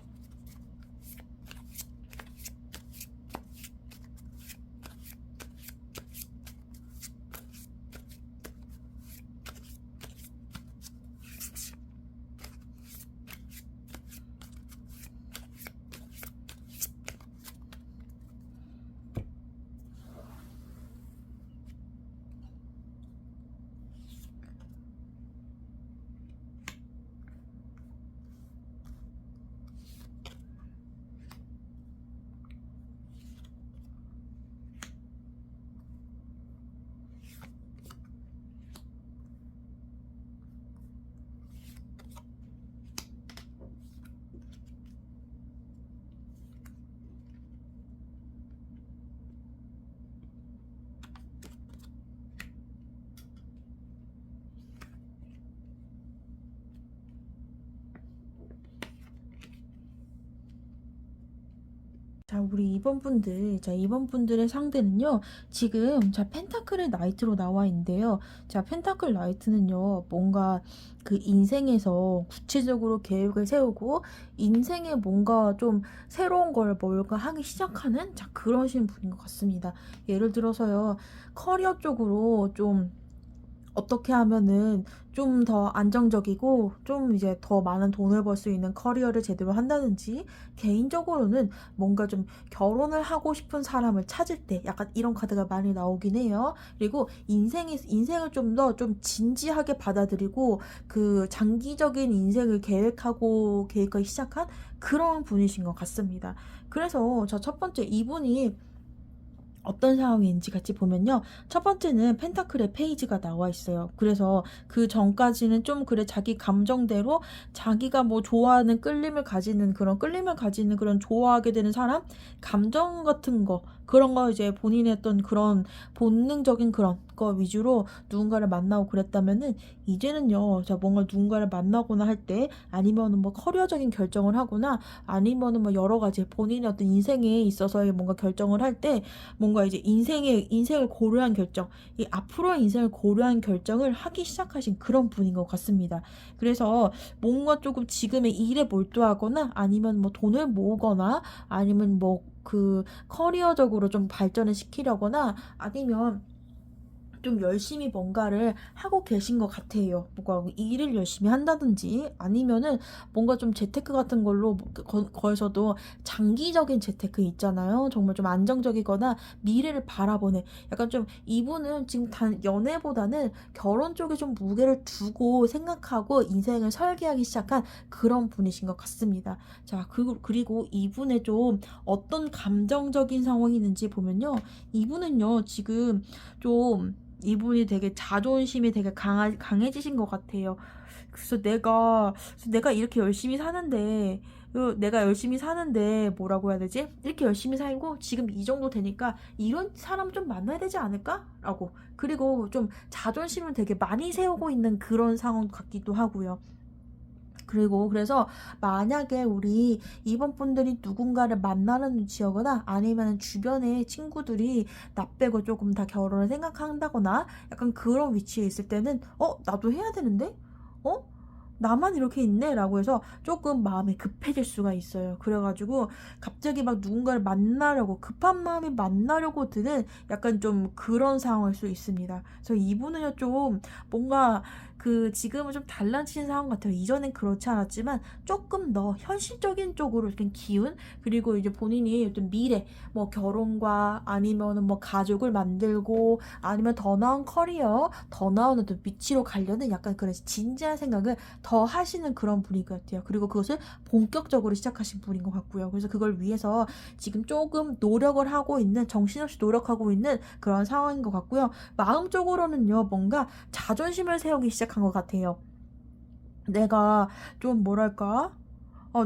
우리 2번 분들, 자, 2번 분들의 상대는요, 지금, 자, 펜타클의 나이트로 나와 있는데요. 자, 펜타클 나이트는요, 뭔가 그 인생에서 구체적으로 계획을 세우고, 인생에 뭔가 좀 새로운 걸 뭔가 하기 시작하는, 자, 그러신 분인 것 같습니다. 예를 들어서요, 커리어 쪽으로 좀, 어떻게 하면은 좀 더 안정적이고 좀 이제 더 많은 돈을 벌 수 있는 커리어를 제대로 한다든지, 개인적으로는 뭔가 좀 결혼을 하고 싶은 사람을 찾을 때 약간 이런 카드가 많이 나오긴 해요. 그리고 인생을 좀 더 좀 진지하게 받아들이고 그 장기적인 인생을 계획하기 시작한 그런 분이신 것 같습니다. 그래서 저 첫 번째 이분이 어떤 상황인지 같이 보면요. 첫 번째는 펜타클의 페이지가 나와 있어요. 그래서 그 전까지는 좀 그래 자기 감정대로 자기가 뭐 좋아하는 끌림을 가지는 그런 좋아하게 되는 사람, 감정 같은 거, 그런 거 이제 본인의 어떤 그런 본능적인 그런 거 위주로 누군가를 만나고 그랬다면은, 이제는요. 자, 뭔가 누군가를 만나거나 할 때, 아니면은 뭐 커리어적인 결정을 하거나, 아니면은 뭐 여러 가지 본인의 어떤 인생에 있어서의 뭔가 결정을 할 때, 뭔가 이제 인생을 고려한 결정, 이 앞으로의 인생을 고려한 결정을 하기 시작하신 그런 분인 것 같습니다. 그래서 뭔가 조금 지금의 일에 몰두하거나, 아니면 뭐 돈을 모으거나, 아니면 뭐 그 커리어적으로 좀 발전을 시키려거나, 아니면 좀 열심히 뭔가를 하고 계신 것 같아요. 뭔가 일을 열심히 한다든지, 아니면은 뭔가 좀 재테크 같은 걸로 거기서도 장기적인 재테크 있잖아요. 정말 좀 안정적이거나 미래를 바라보는, 약간 좀 이분은 지금 단 연애보다는 결혼 쪽에 좀 무게를 두고 생각하고 인생을 설계하기 시작한 그런 분이신 것 같습니다. 자, 그리고 이분의 좀 어떤 감정적인 상황이 있는지 보면요. 이분은요, 지금 좀 이분이 되게 자존심이 되게 강해지신 것 같아요. 그래서 내가 이렇게 열심히 사는데, 내가 열심히 사는데 뭐라고 해야 되지? 이렇게 열심히 살고 지금 이 정도 되니까 이런 사람 좀 만나야 되지 않을까? 라고. 그리고 좀 자존심을 되게 많이 세우고 있는 그런 상황 같기도 하고요. 그리고 그래서 만약에 우리 이번 분들이 누군가를 만나는 눈치여거나, 아니면 주변에 친구들이 나 빼고 조금 다 결혼을 생각한다거나 약간 그런 위치에 있을 때는, 나도 해야 되는데? 어? 나만 이렇게 있네? 라고 해서 조금 마음이 급해질 수가 있어요. 그래가지고 갑자기 막 누군가를 만나려고, 급한 마음이 만나려고 드는 약간 좀 그런 상황일 수 있습니다. 그래서 이분은요, 좀 뭔가 그 지금은 좀 달라진 상황 같아요. 이전엔 그렇지 않았지만 조금 더 현실적인 쪽으로 이렇게 기운, 그리고 이제 본인이 어떤 미래, 뭐 결혼과 아니면은 뭐 가족을 만들고, 아니면 더 나은 커리어, 더 나은 어떤 위치로 가려는 약간 그런 진지한 생각을 더 하시는 그런 분인 것 같아요. 그리고 그것을 본격적으로 시작하신 분인 것 같고요. 그래서 그걸 위해서 지금 조금 노력을 하고 있는, 정신없이 노력하고 있는 그런 상황인 것 같고요. 마음적으로는요, 뭔가 자존심을 세우기 시작한 것 같아요. 내가 좀 뭐랄까?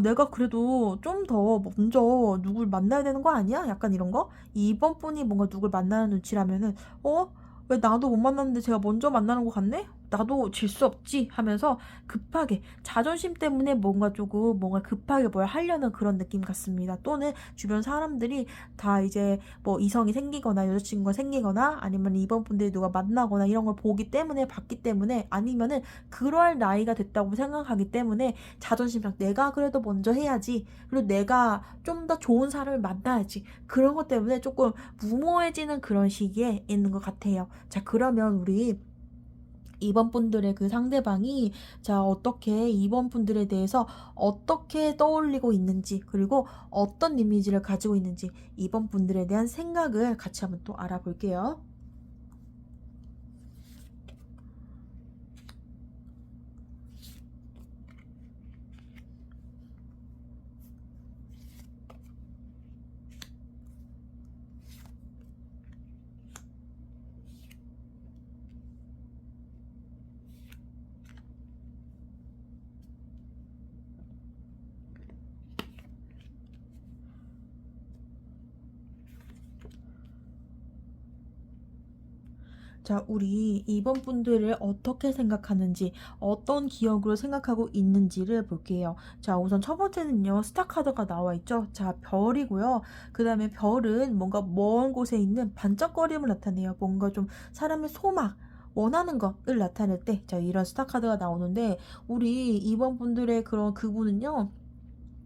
내가 그래도 좀 더 먼저 누굴 만나야 되는 거 아니야? 약간 이런 거? 이번 분이 뭔가 누굴 만나는 눈치라면은, 왜 나도 못 만났는데 제가 먼저 만나는 것 같네? 나도 질 수 없지 하면서 급하게 자존심 때문에 뭔가 급하게 뭘 하려는 그런 느낌 같습니다. 또는 주변 사람들이 다 이제 뭐 이성이 생기거나 여자친구가 생기거나, 아니면 이번 분들이 누가 만나거나 이런 걸 봤기 때문에, 아니면은 그럴 나이가 됐다고 생각하기 때문에 자존심상 내가 그래도 먼저 해야지, 그리고 내가 좀 더 좋은 사람을 만나야지, 그런 것 때문에 조금 무모해지는 그런 시기에 있는 것 같아요. 자, 그러면 우리 이번 분들의 그 상대방이, 자, 어떻게 이번 분들에 대해서 어떻게 떠올리고 있는지, 그리고 어떤 이미지를 가지고 있는지, 이번 분들에 대한 생각을 같이 한번 또 알아볼게요. 자, 우리 이번 분들을 어떻게 생각하는지, 어떤 기억으로 생각하고 있는지를 볼게요. 자, 우선 첫 번째는요, 스타 카드가 나와 있죠. 자, 별이고요. 그 다음에 별은 뭔가 먼 곳에 있는 반짝거림을 나타내요. 뭔가 좀 사람의 소망, 원하는 것을 나타낼 때, 자, 이런 스타 카드가 나오는데, 우리 이번 분들의 그런 그분은요,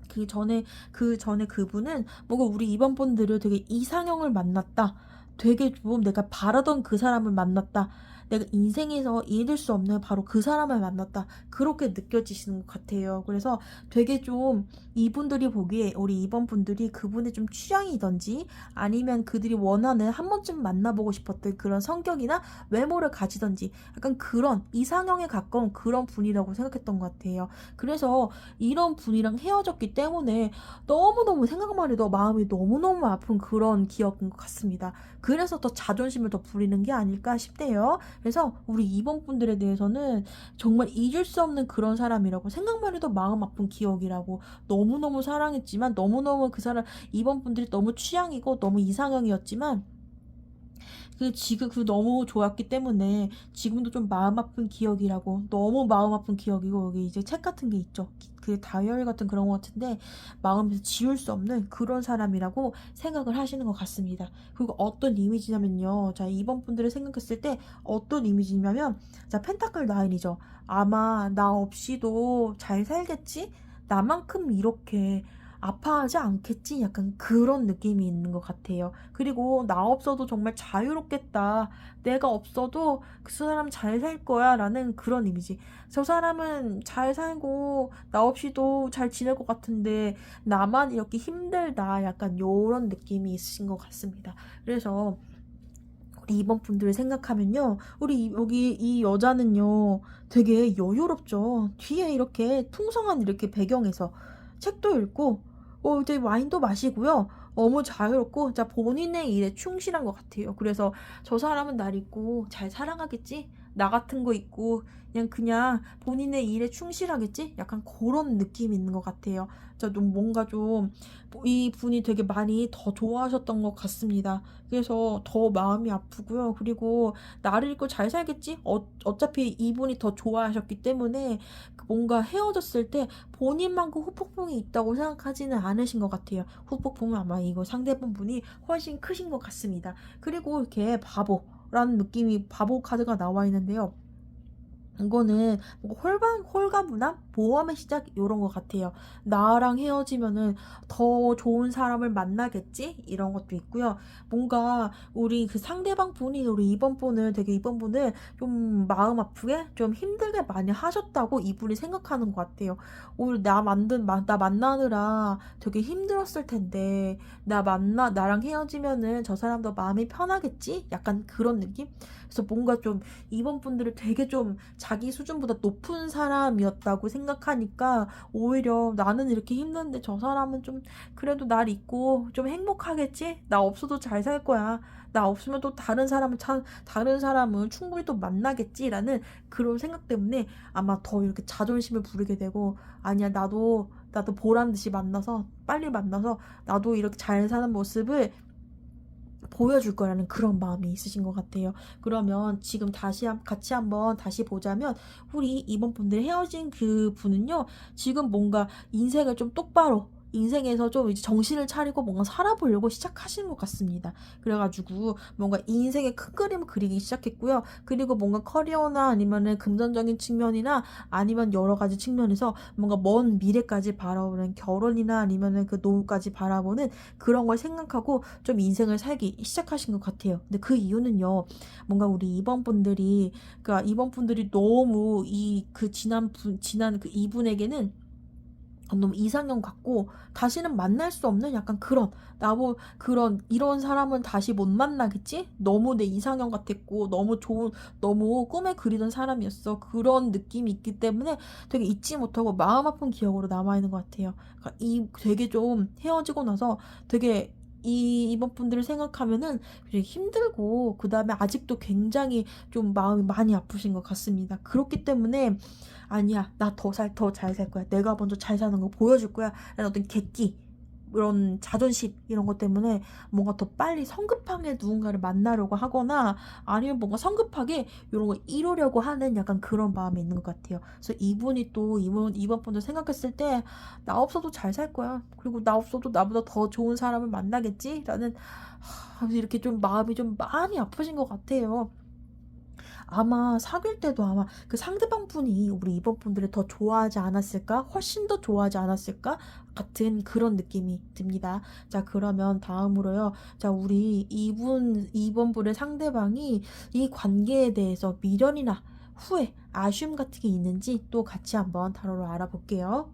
그 전에 그분은 뭔가 우리 이번 분들을 되게 이상형을 만났다. 되게 좀 내가 바라던 그 사람을 만났다. 내가 인생에서 잊을 수 없는 바로 그 사람을 만났다. 그렇게 느껴지시는 것 같아요. 그래서 되게 좀 이분들이 보기에 우리 이번 분들이 그분의 좀 취향이든지 아니면 그들이 원하는 한 번쯤 만나보고 싶었던 그런 성격이나 외모를 가지던지 약간 그런 이상형에 가까운 그런 분이라고 생각했던 것 같아요. 그래서 이런 분이랑 헤어졌기 때문에 너무너무 생각만 해도 마음이 너무너무 아픈 그런 기억인 것 같습니다. 그래서 더 자존심을 더 부리는 게 아닐까 싶대요. 그래서 우리 이번 분들에 대해서는 정말 잊을 수 없는 그런 사람이라고 생각만 해도 마음 아픈 기억이라고 너무너무 사랑했지만 너무너무 그 사람 이번 분들이 너무 취향이고 너무 이상형이었지만 지금 너무 좋았기 때문에 지금도 좀 마음 아픈 기억이라고 너무 마음 아픈 기억이고 여기 이제 책 같은 게 있죠. 그 다이어리 같은 그런 것 같은데 마음에서 지울 수 없는 그런 사람이라고 생각을 하시는 것 같습니다. 그리고 어떤 이미지냐면요. 자, 이번 분들을 생각했을 때 어떤 이미지냐면 자, 펜타클 나인이죠. 아마 나 없이도 잘 살겠지? 나만큼 이렇게 아파하지 않겠지? 약간 그런 느낌이 있는 것 같아요. 그리고 나 없어도 정말 자유롭겠다. 내가 없어도 그 사람 잘 살 거야. 라는 그런 이미지. 저 사람은 잘 살고 나 없이도 잘 지낼 것 같은데 나만 이렇게 힘들다. 약간 요런 느낌이 있으신 것 같습니다. 그래서 우리 이번 분들을 생각하면요. 여기 이 여자는요. 되게 여유롭죠. 뒤에 이렇게 풍성한 이렇게 배경에서 책도 읽고 이제 와인도 마시고요. 너무 자유롭고 자 본인의 일에 충실한 것 같아요. 그래서 저 사람은 날 잊고 잘 살아가겠지? 나 같은 거 있고 그냥 본인의 일에 충실하겠지? 약간 그런 느낌이 있는 것 같아요. 좀 뭔가 좀 이 분이 되게 많이 더 좋아하셨던 것 같습니다. 그래서 더 마음이 아프고요. 그리고 나를 잊고 잘 살겠지? 어차피 이분이 더 좋아하셨기 때문에 뭔가 헤어졌을 때 본인만큼 후폭풍이 있다고 생각하지는 않으신 것 같아요. 후폭풍은 아마 이거 상대방 분이 훨씬 크신 것 같습니다. 그리고 이렇게 바보라는 느낌이 바보 카드가 나와 있는데요. 이거는 뭔가 홀가분한 모험의 시작 이런 것 같아요. 나랑 헤어지면은 더 좋은 사람을 만나겠지? 이런 것도 있고요. 뭔가 우리 그 상대방 분이 우리 이번 분은 좀 마음 아프게 좀 힘들게 많이 하셨다고 이분이 생각하는 것 같아요. 오늘 나 만나느라 되게 힘들었을 텐데 나랑 헤어지면은 저 사람도 마음이 편하겠지? 약간 그런 느낌? 그래서 뭔가 좀 이번 분들을 되게 좀 자기 수준보다 높은 사람이었다고 생각하니까 오히려 나는 이렇게 힘든데 저 사람은 좀 그래도 날 잊고 좀 행복하겠지? 나 없어도 잘 살 거야. 나 없으면 또 다른 사람은 충분히 또 만나겠지라는 그런 생각 때문에 아마 더 이렇게 자존심을 부리게 되고 아니야 나도 보란 듯이 빨리 만나서 나도 이렇게 잘 사는 모습을 보여줄 거라는 그런 마음이 있으신 것 같아요. 그러면 지금 같이 한번 다시 보자면 우리 이번 분들 헤어진 그 분은요. 지금 뭔가 인생을 좀 똑바로 인생에서 좀 이제 정신을 차리고 뭔가 살아보려고 시작하시는 것 같습니다. 그래가지고 뭔가 인생의 큰 그림을 그리기 시작했고요. 그리고 뭔가 커리어나 아니면은 금전적인 측면이나 아니면 여러 가지 측면에서 뭔가 먼 미래까지 바라보는 결혼이나 아니면은 그 노후까지 바라보는 그런 걸 생각하고 좀 인생을 살기 시작하신 것 같아요. 근데 그 이유는요, 뭔가 우리 그러니까 이번 분들이 너무 지난 그 이분에게는 너무 이상형 같고 다시는 만날 수 없는 약간 이런 사람은 다시 못 만나겠지? 너무 내 이상형 같았고 너무 꿈에 그리던 사람이었어. 그런 느낌이 있기 때문에 되게 잊지 못하고 마음 아픈 기억으로 남아있는 것 같아요. 그러니까 되게 좀 헤어지고 나서 되게 이번 분들을 생각하면은 되게 힘들고 그 다음에 아직도 굉장히 좀 마음이 많이 아프신 것 같습니다. 그렇기 때문에 아니야 나 더 잘 살 거야. 내가 먼저 잘 사는 거 보여줄 거야. 라는 어떤 객기 이런 자존심 이런 것 때문에 뭔가 더 빨리 성급하게 누군가를 만나려고 하거나 아니면 뭔가 성급하게 이런 거 이루려고 하는 약간 그런 마음이 있는 것 같아요. 그래서 이분이 또 이번 분들 생각했을 때 나 없어도 잘 살 거야. 그리고 나 없어도 나보다 더 좋은 사람을 만나겠지라는 이렇게 좀 마음이 좀 많이 아프신 것 같아요. 아마 사귈 때도 아마 그 상대방 분이 우리 이번 분들을 더 좋아하지 않았을까? 훨씬 더 좋아하지 않았을까? 같은 그런 느낌이 듭니다. 자, 그러면 다음으로요. 자, 우리 이번 분의 상대방이 이 관계에 대해서 미련이나 후회, 아쉬움 같은 게 있는지 또 같이 한번 타로로 알아볼게요.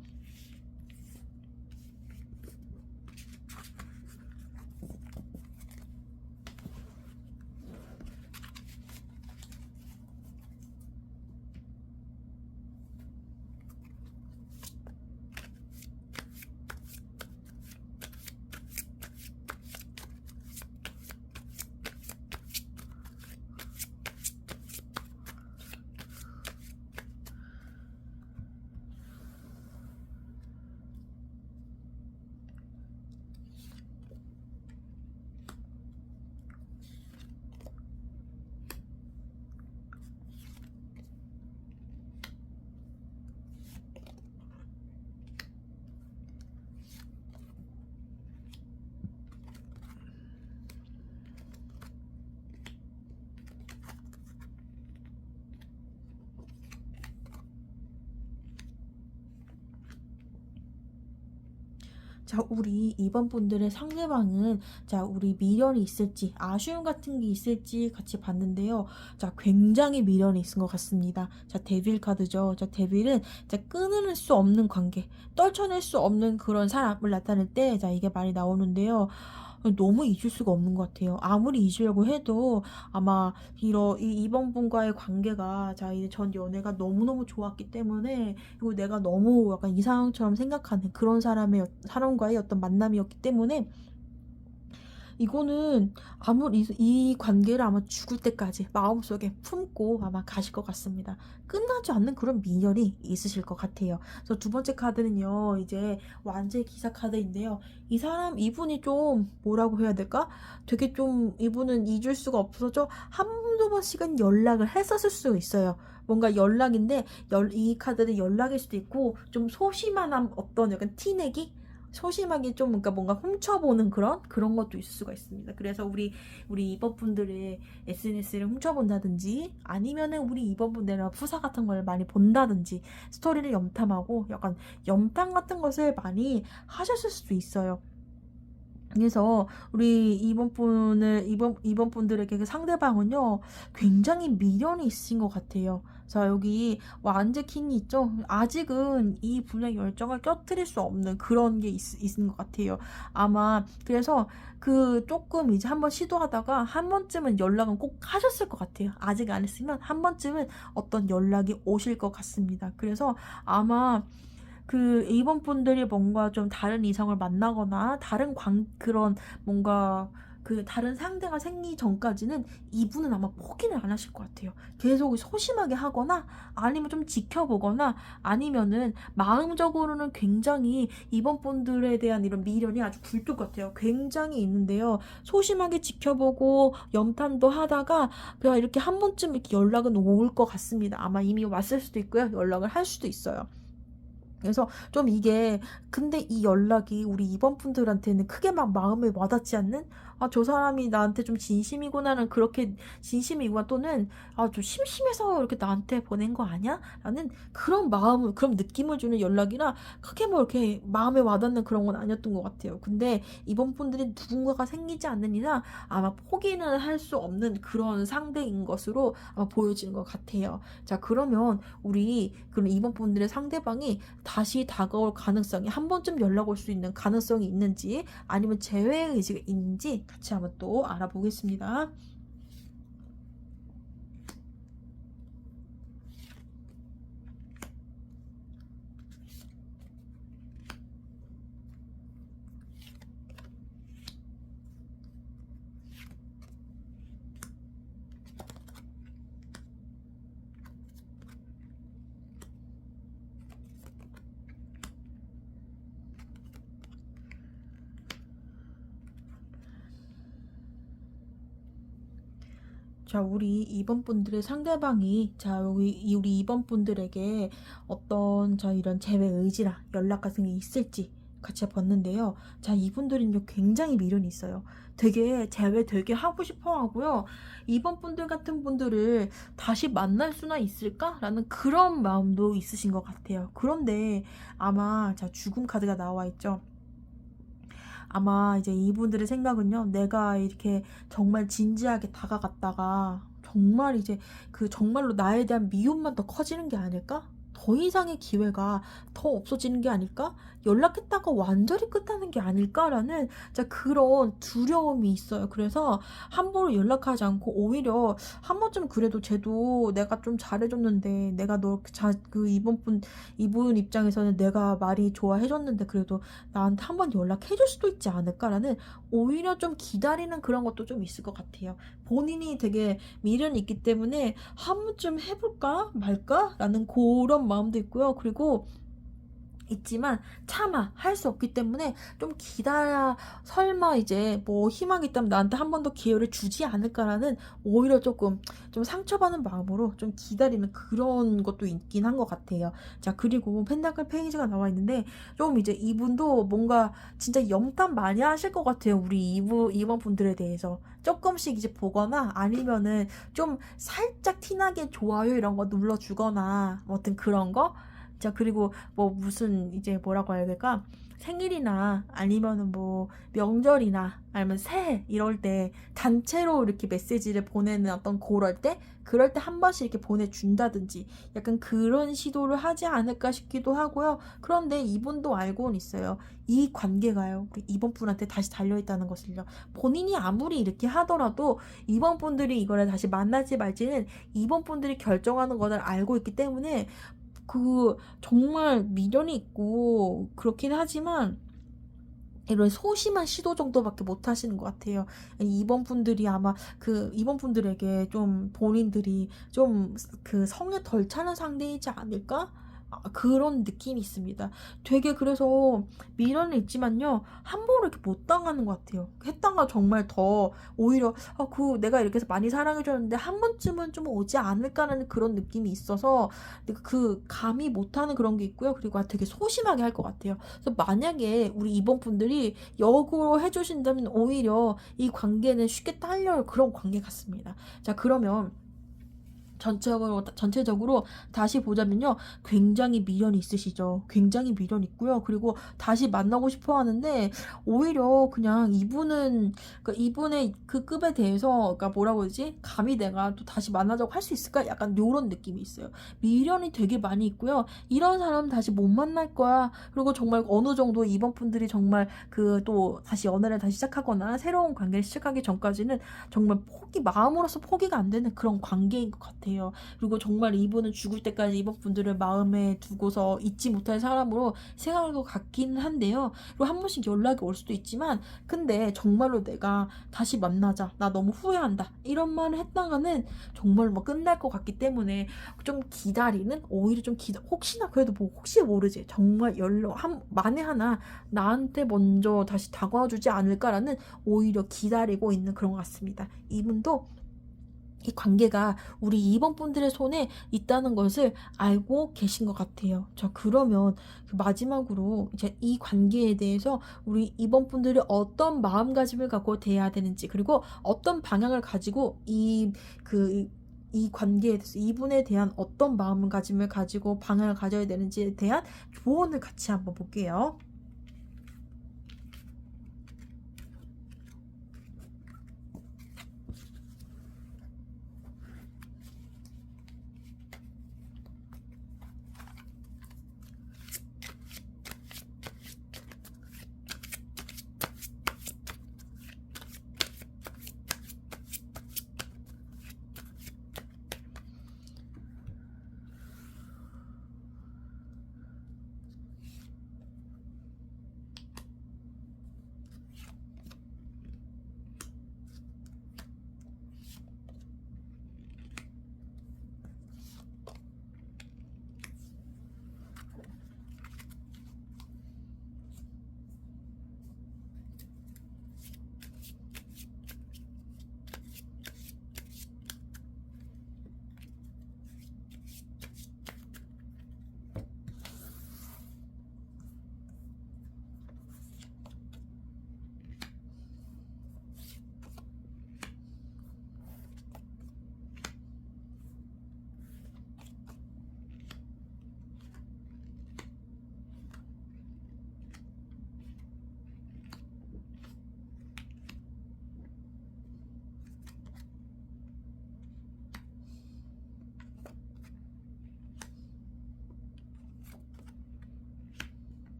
자, 우리 이번 분들의 상대방은 자, 우리 미련이 있을지, 아쉬움 같은 게 있을지 같이 봤는데요. 자, 굉장히 미련이 있은 것 같습니다. 자, 데빌 카드죠. 자, 데빌은 자, 끊을 수 없는 관계, 떨쳐낼 수 없는 그런 사람을 나타낼 때, 자, 이게 말이 나오는데요. 너무 잊을 수가 없는 것 같아요. 아무리 잊으려고 해도 아마 이번 분과의 관계가 자 이제 전 연애가 너무너무 좋았기 때문에 그리고 내가 너무 약간 이상형처럼 생각하는 그런 사람과의 어떤 만남이었기 때문에 이거는 아무리 이 관계를 아마 죽을 때까지 마음속에 품고 아마 가실 것 같습니다. 끝나지 않는 그런 미련이 있으실 것 같아요. 그래서 두 번째 카드는요, 이제 완제 기사 카드인데요. 이분이 좀 뭐라고 해야 될까? 되게 좀 이분은 잊을 수가 없어서 한두 번씩은 연락을 했었을 수 있어요. 뭔가 연락인데 이 카드는 연락일 수도 있고 좀 소심한 어떤 약간 티내기 소심하게 좀 그러니까 뭔가 훔쳐보는 그런 것도 있을 수가 있습니다. 그래서 우리 이버분들의 SNS를 훔쳐본다든지 아니면은 우리 이버분들의 프사 같은 걸 많이 본다든지 스토리를 염탐하고 약간 염탐 같은 것을 많이 하셨을 수도 있어요. 그래서 우리 이번 분들에게 그 상대방은요 굉장히 미련이 있으신 것 같아요. 자, 여기 완제 킹이 있죠. 아직은 이 분의 열정을 껴뜨릴 수 없는 그런 게 있는 것 같아요. 아마 그래서 그 조금 이제 한번 시도하다가 한 번쯤은 연락은 꼭 하셨을 것 같아요. 아직 안 했으면 한 번쯤은 어떤 연락이 오실 것 같습니다. 그래서 아마 그 이번 분들이 뭔가 좀 다른 이성을 만나거나 그런 뭔가 그 다른 상대가 생기기 전까지는 이분은 아마 포기는 안 하실 것 같아요. 계속 소심하게 하거나 아니면 좀 지켜보거나 아니면은 마음적으로는 굉장히 이번 분들에 대한 이런 미련이 아주 굴뚝 같아요. 굉장히 있는데요. 소심하게 지켜보고 염탐도 하다가 그냥 이렇게 한 번쯤 이렇게 연락은 올 것 같습니다. 아마 이미 왔을 수도 있고요. 연락을 할 수도 있어요. 그래서 좀 이게 근데 이 연락이 우리 이번 분들한테는 크게 막 마음에 와닿지 않는 저 사람이 나한테 좀 진심이구나는 그렇게 진심이구나 또는 좀 심심해서 이렇게 나한테 보낸 거 아니야? 라는 그런 느낌을 주는 연락이라 크게 뭐 이렇게 마음에 와닿는 그런 건 아니었던 것 같아요. 근데 이번 분들이 누군가가 생기지 않는 이상 아마 포기는 할 수 없는 그런 상대인 것으로 아마 보여지는 것 같아요. 자, 그러면 그럼 이번 분들의 상대방이 다시 다가올 가능성이 한 번쯤 연락 올 수 있는 가능성이 있는지 아니면 재회 의지가 있는지 같이 한번 또 알아보겠습니다. 자, 우리 2번 분들의 상대방이, 자, 우리 2번 분들에게 어떤, 자, 이런 재회 의지나 연락 같은 게 있을지 같이 봤는데요. 자, 이분들은요, 굉장히 미련이 있어요. 되게 재회 되게 하고 싶어 하고요. 2번 분들 같은 분들을 다시 만날 수나 있을까라는 그런 마음도 있으신 것 같아요. 그런데 아마, 자, 죽음 카드가 나와 있죠. 아마 이제 이분들의 생각은요, 내가 이렇게 정말 진지하게 다가갔다가 정말 이제 그 정말로 나에 대한 미움만 더 커지는 게 아닐까? 더 이상의 기회가 더 없어지는 게 아닐까? 연락했다가 완전히 끝나는 게 아닐까라는 자 그런 두려움이 있어요. 그래서 함부로 연락하지 않고 오히려 한 번쯤 그래도 쟤도 내가 좀 잘해줬는데 내가 그 이분 입장에서는 내가 말이 좋아해줬는데 그래도 나한테 한 번 연락해줄 수도 있지 않을까라는 오히려 좀 기다리는 그런 것도 좀 있을 것 같아요. 본인이 되게 미련이 있기 때문에 한 번쯤 해볼까 말까라는 그런 마음도 있고요. 그리고 있지만 차마 할 수 없기 때문에 좀 기다려 설마 이제 뭐 희망이 있다면 나한테 한 번 더 기회를 주지 않을까라는 오히려 조금 좀 상처받는 마음으로 좀 기다리는 그런 것도 있긴 한 것 같아요. 자, 그리고 펜타클 페이지가 나와 있는데 좀 이제 이분도 뭔가 진짜 염탐 많이 하실 것 같아요. 우리 이번 분들에 대해서 조금씩 이제 보거나 아니면은 좀 살짝 티나게 좋아요 이런 거 눌러주거나 뭐 어떤 그런 거. 자, 그리고 뭐 무슨 이제 뭐라고 해야 될까? 생일이나 아니면은 뭐 명절이나 아니면 새해 이럴 때 단체로 이렇게 메시지를 보내는 어떤 그럴 때 한 번씩 이렇게 보내준다든지 약간 그런 시도를 하지 않을까 싶기도 하고요. 그런데 이분도 알고는 있어요. 이 관계가요. 우리 이번 분한테 다시 달려있다는 것을요. 본인이 아무리 이렇게 하더라도 이번 분들이 이거를 다시 만날지 말지는 이번 분들이 결정하는 것을 알고 있기 때문에 정말 미련이 있고 그렇긴 하지만 이런 소심한 시도 정도밖에 못 하시는 것 같아요. 이번 분들이 아마 이번 분들에게 좀 본인들이 좀 그 성에 덜 차는 상대이지 않을까? 그런 느낌이 있습니다. 되게 그래서 미련은 있지만요. 함부로 이렇게 못 당하는 것 같아요. 했다가 정말 더 오히려 내가 이렇게 해서 많이 사랑해줬는데 한 번쯤은 좀 오지 않을까라는 그런 느낌이 있어서 감히 못하는 그런 게 있고요. 그리고 되게 소심하게 할 것 같아요. 그래서 만약에 우리 이번 분들이 역으로 해주신다면 오히려 이 관계는 쉽게 딸려올 그런 관계 같습니다. 자, 그러면 전체적으로 다시 보자면요. 굉장히 미련이 있으시죠. 굉장히 미련 있고요. 그리고 다시 만나고 싶어 하는데, 오히려 그냥 이분의 그 급에 대해서, 그러니까 뭐라고 그러지? 감히 내가 또 다시 만나자고 할 수 있을까? 약간 요런 느낌이 있어요. 미련이 되게 많이 있고요. 이런 사람 다시 못 만날 거야. 그리고 정말 어느 정도 이번 분들이 정말 또 다시 연애를 다시 시작하거나 새로운 관계를 시작하기 전까지는 정말 마음으로서 포기가 안 되는 그런 관계인 것 같아요. 그리고 정말 이분은 죽을 때까지 이번 분들을 마음에 두고서 잊지 못할 사람으로 생각할 것 같긴 한데요. 그리고 한 번씩 연락이 올 수도 있지만 근데 정말로 내가 다시 만나자. 나 너무 후회한다. 이런 말을 했다가는 정말 뭐 끝날 것 같기 때문에 좀 기다리는 오히려 혹시나 그래도 뭐 혹시 모르지. 정말 만에 하나 나한테 먼저 다시 다가와 주지 않을까라는 오히려 기다리고 있는 그런 것 같습니다. 이분도 이 관계가 우리 2번 분들의 손에 있다는 것을 알고 계신 것 같아요. 자, 그러면 마지막으로 이제 이 관계에 대해서 우리 2번 분들이 어떤 마음가짐을 갖고 대해야 되는지, 그리고 어떤 방향을 가지고 이 관계에 대해서 이분에 대한 어떤 마음가짐을 가지고 방향을 가져야 되는지에 대한 조언을 같이 한번 볼게요.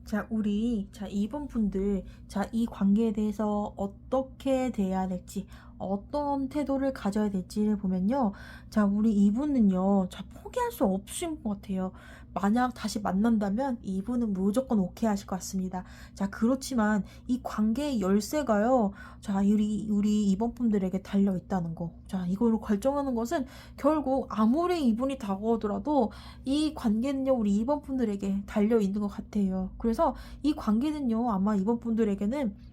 자, 2번 분들, 자, 이 관계에 대해서 어떻게 대해야 될지, 어떤 태도를 가져야 될지를 보면요. 자, 우리 이분은요, 자, 포기할 수 없으신 것 같아요. 만약 다시 만난다면 이분은 무조건 오케이 하실 것 같습니다. 자, 그렇지만 이 관계의 열쇠가요, 자, 우리 이번 분들에게 달려 있다는 거. 자, 이거를 결정하는 것은 결국 아무리 이분이 다가오더라도 이 관계는요, 우리 이번 분들에게 달려 있는 것 같아요. 그래서 이 관계는요, 아마 이번 분들에게는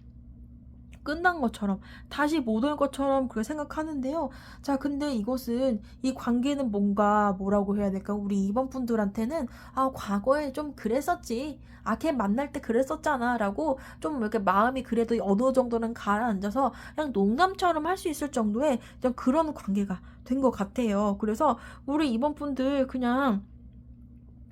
끝난 것처럼 다시 못 올 것처럼 그렇게 생각하는데요. 자, 근데 이것은 이 관계는 뭔가 뭐라고 해야 될까? 우리 이번 분들한테는 과거에 좀 그랬었지. 걔 만날 때 그랬었잖아라고 좀 이렇게 마음이 그래도 어느 정도는 가라앉아서 그냥 농담처럼 할 수 있을 정도의 그냥 그런 관계가 된 것 같아요. 그래서 우리 이번 분들 그냥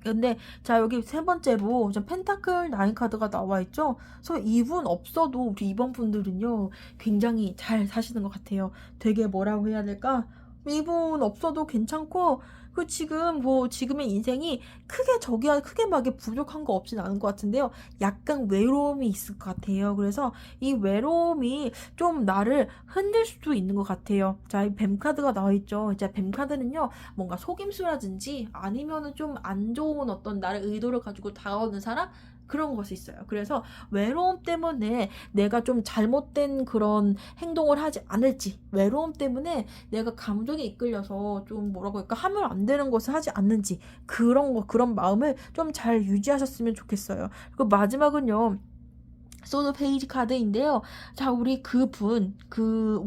근데 자, 여기 세 번째로 펜타클 나인 카드가 나와 있죠. 그래서 이분 없어도 우리 이번 분들은요, 굉장히 잘 사시는 것 같아요. 되게 뭐라고 해야 될까? 이분 없어도 괜찮고, 그 지금 뭐 지금의 인생이 크게 막 부족한 거 없진 않은 것 같은데요. 약간 외로움이 있을 것 같아요. 그래서 이 외로움이 좀 나를 흔들 수도 있는 것 같아요. 자, 이 뱀 카드가 나와 있죠. 자, 뱀 카드는요, 뭔가 속임수라든지 아니면은 좀 안 좋은 어떤 나의 의도를 가지고 다가오는 사람, 그런 것이 있어요. 그래서 외로움 때문에 내가 좀 잘못된 그런 행동을 하지 않을지, 외로움 때문에 내가 감정에 이끌려서 좀 뭐라고 할까, 하면 안 되는 것을 하지 않는지, 그런 마음을 좀 잘 유지하셨으면 좋겠어요. 그리고 마지막은요, 소드 페이지 카드인데요. 자, 우리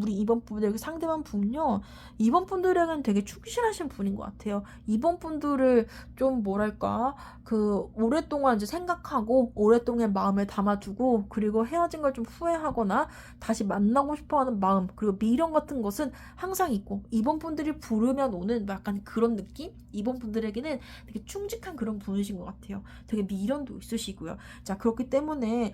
이번 분들, 상대방 분요, 이번 분들에게는 되게 충실하신 분인 것 같아요. 이번 분들을 좀 뭐랄까, 오랫동안 이제 생각하고, 오랫동안 마음에 담아두고, 그리고 헤어진 걸 좀 후회하거나, 다시 만나고 싶어 하는 마음, 그리고 미련 같은 것은 항상 있고, 이번 분들이 부르면 오는 약간 그런 느낌? 이번 분들에게는 되게 충직한 그런 분이신 것 같아요. 되게 미련도 있으시고요. 자, 그렇기 때문에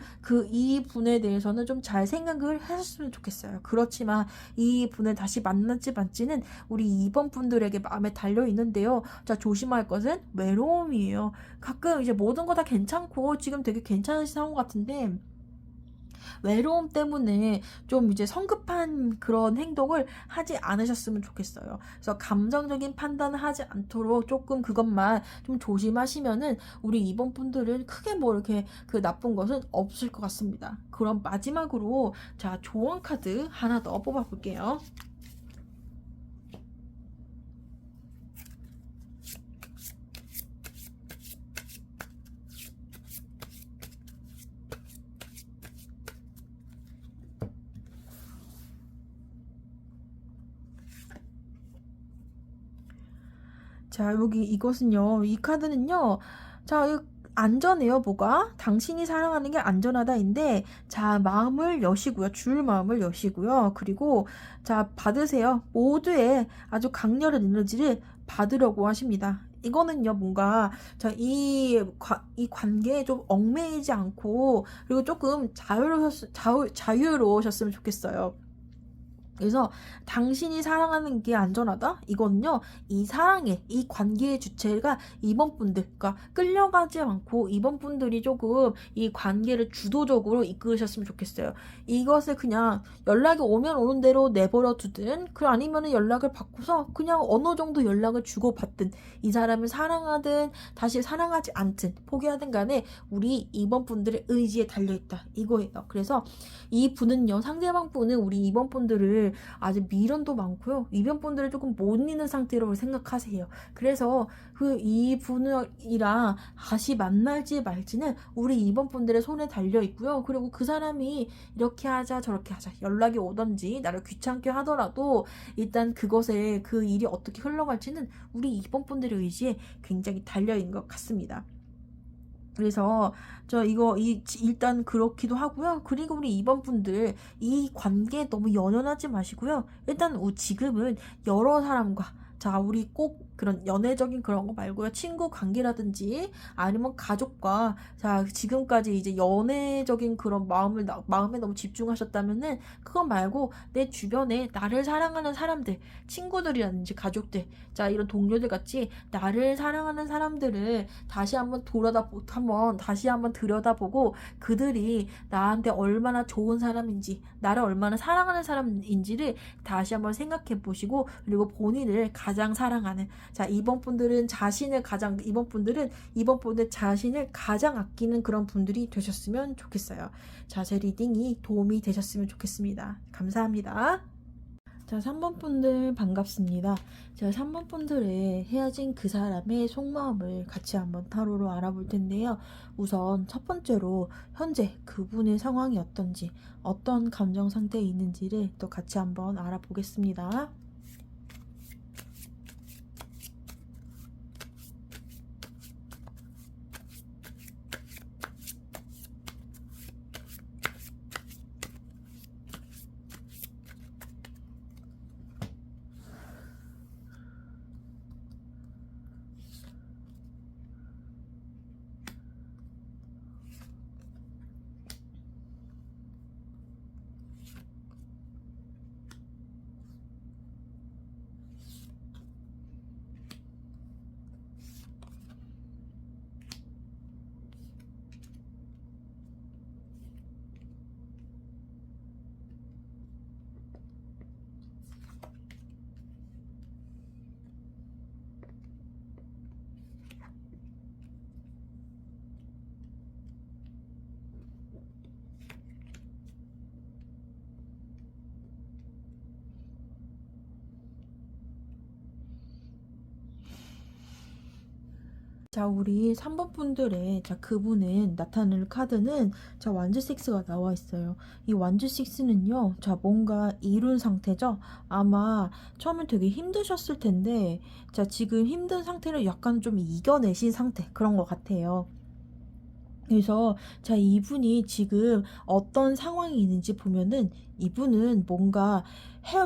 이 분에 대해서는 좀 잘 생각을 하셨으면 좋겠어요. 그렇지만 이 분을 다시 만날지 말지는 우리 이번 분들에게 마음에 달려 있는데요. 자, 조심할 것은 외로움이에요. 가끔 이제 모든 거 다 괜찮고 지금 되게 괜찮으신 상황 같은데, 외로움 때문에 좀 이제 성급한 그런 행동을 하지 않으셨으면 좋겠어요. 그래서 감정적인 판단을 하지 않도록 조금 그것만 좀 조심하시면은 우리 이번 분들은 크게 뭐 이렇게 나쁜 것은 없을 것 같습니다. 그럼 마지막으로 자, 조언 카드 하나 더 뽑아볼게요. 자, 여기 이것은요, 이 카드는요, 자, 안전해요, 뭐가? 당신이 사랑하는 게 안전하다인데, 자, 마음을 여시고요. 줄 마음을 여시고요. 그리고, 자, 받으세요. 모두의 아주 강렬한 에너지를 받으려고 하십니다. 이거는요, 뭔가, 자, 이 관계에 좀 얽매이지 않고, 그리고 조금 자유로우셨으면 좋겠어요. 그래서 당신이 사랑하는 게 안전하다? 이거는요, 이 관계의 주체가 이번 분들, 그러니까 끌려가지 않고 이번 분들이 조금 이 관계를 주도적으로 이끌으셨으면 좋겠어요. 이것을 그냥 연락이 오면 오는 대로 내버려 두든, 아니면은 연락을 받고서 그냥 어느 정도 연락을 주고받든, 이 사람을 사랑하든, 다시 사랑하지 않든, 포기하든 간에 우리 이번 분들의 의지에 달려있다. 이거예요. 그래서 이 분은요, 상대방 분은 우리 이번 분들을 아직 미련도 많고요. 이번 분들을 조금 못 잊는 상태로 생각하세요. 그래서 이 분이랑 다시 만날지 말지는 우리 이번 분들의 손에 달려 있고요. 그리고 그 사람이 이렇게 하자 저렇게 하자 연락이 오던지 나를 귀찮게 하더라도 일단 그 일이 어떻게 흘러갈지는 우리 이번 분들의 의지에 굉장히 달려 있는 것 같습니다. 그래서 일단 그렇기도 하고요. 그리고 우리 이번 분들 이 관계에 너무 연연하지 마시고요. 일단 지금은 여러 사람과, 자, 우리 꼭 그런 연애적인 그런 거 말고요. 친구 관계라든지 아니면 가족과 자 지금까지 이제 연애적인 그런 마음에 너무 집중하셨다면은 그거 말고 내 주변에 나를 사랑하는 사람들, 친구들이라든지 가족들, 자 이런 동료들 같이 나를 사랑하는 사람들을 다시 한번 들여다보고 그들이 나한테 얼마나 좋은 사람인지, 나를 얼마나 사랑하는 사람인지를 다시 한번 생각해 보시고, 그리고 본인을 가장 사랑하는, 자 이번 분들 자신을 가장 아끼는 그런 분들이 되셨으면 좋겠어요. 자, 제 리딩이 도움이 되셨으면 좋겠습니다. 감사합니다. 자, 3번 분들 반갑습니다. 제가 3번 분들의 헤어진 그 사람의 속마음을 같이 한번 타로로 알아볼 텐데요. 우선 첫 번째로 현재 그분의 상황이 어떤지, 어떤 감정 상태에 있는지를 또 같이 한번 알아보겠습니다. 자, 우리 3번 분들의 자, 그분은 나타낼 카드는 자, 완즈 6가 나와 있어요. 이 완즈 6는요. 자, 뭔가 이룬 상태죠. 아마 처음엔 되게 힘드셨을 텐데 자, 지금 힘든 상태를 약간 좀 이겨내신 상태 그런 것 같아요. 그래서 자 이분이 지금 어떤 상황이 있는지 보면은 이분은 뭔가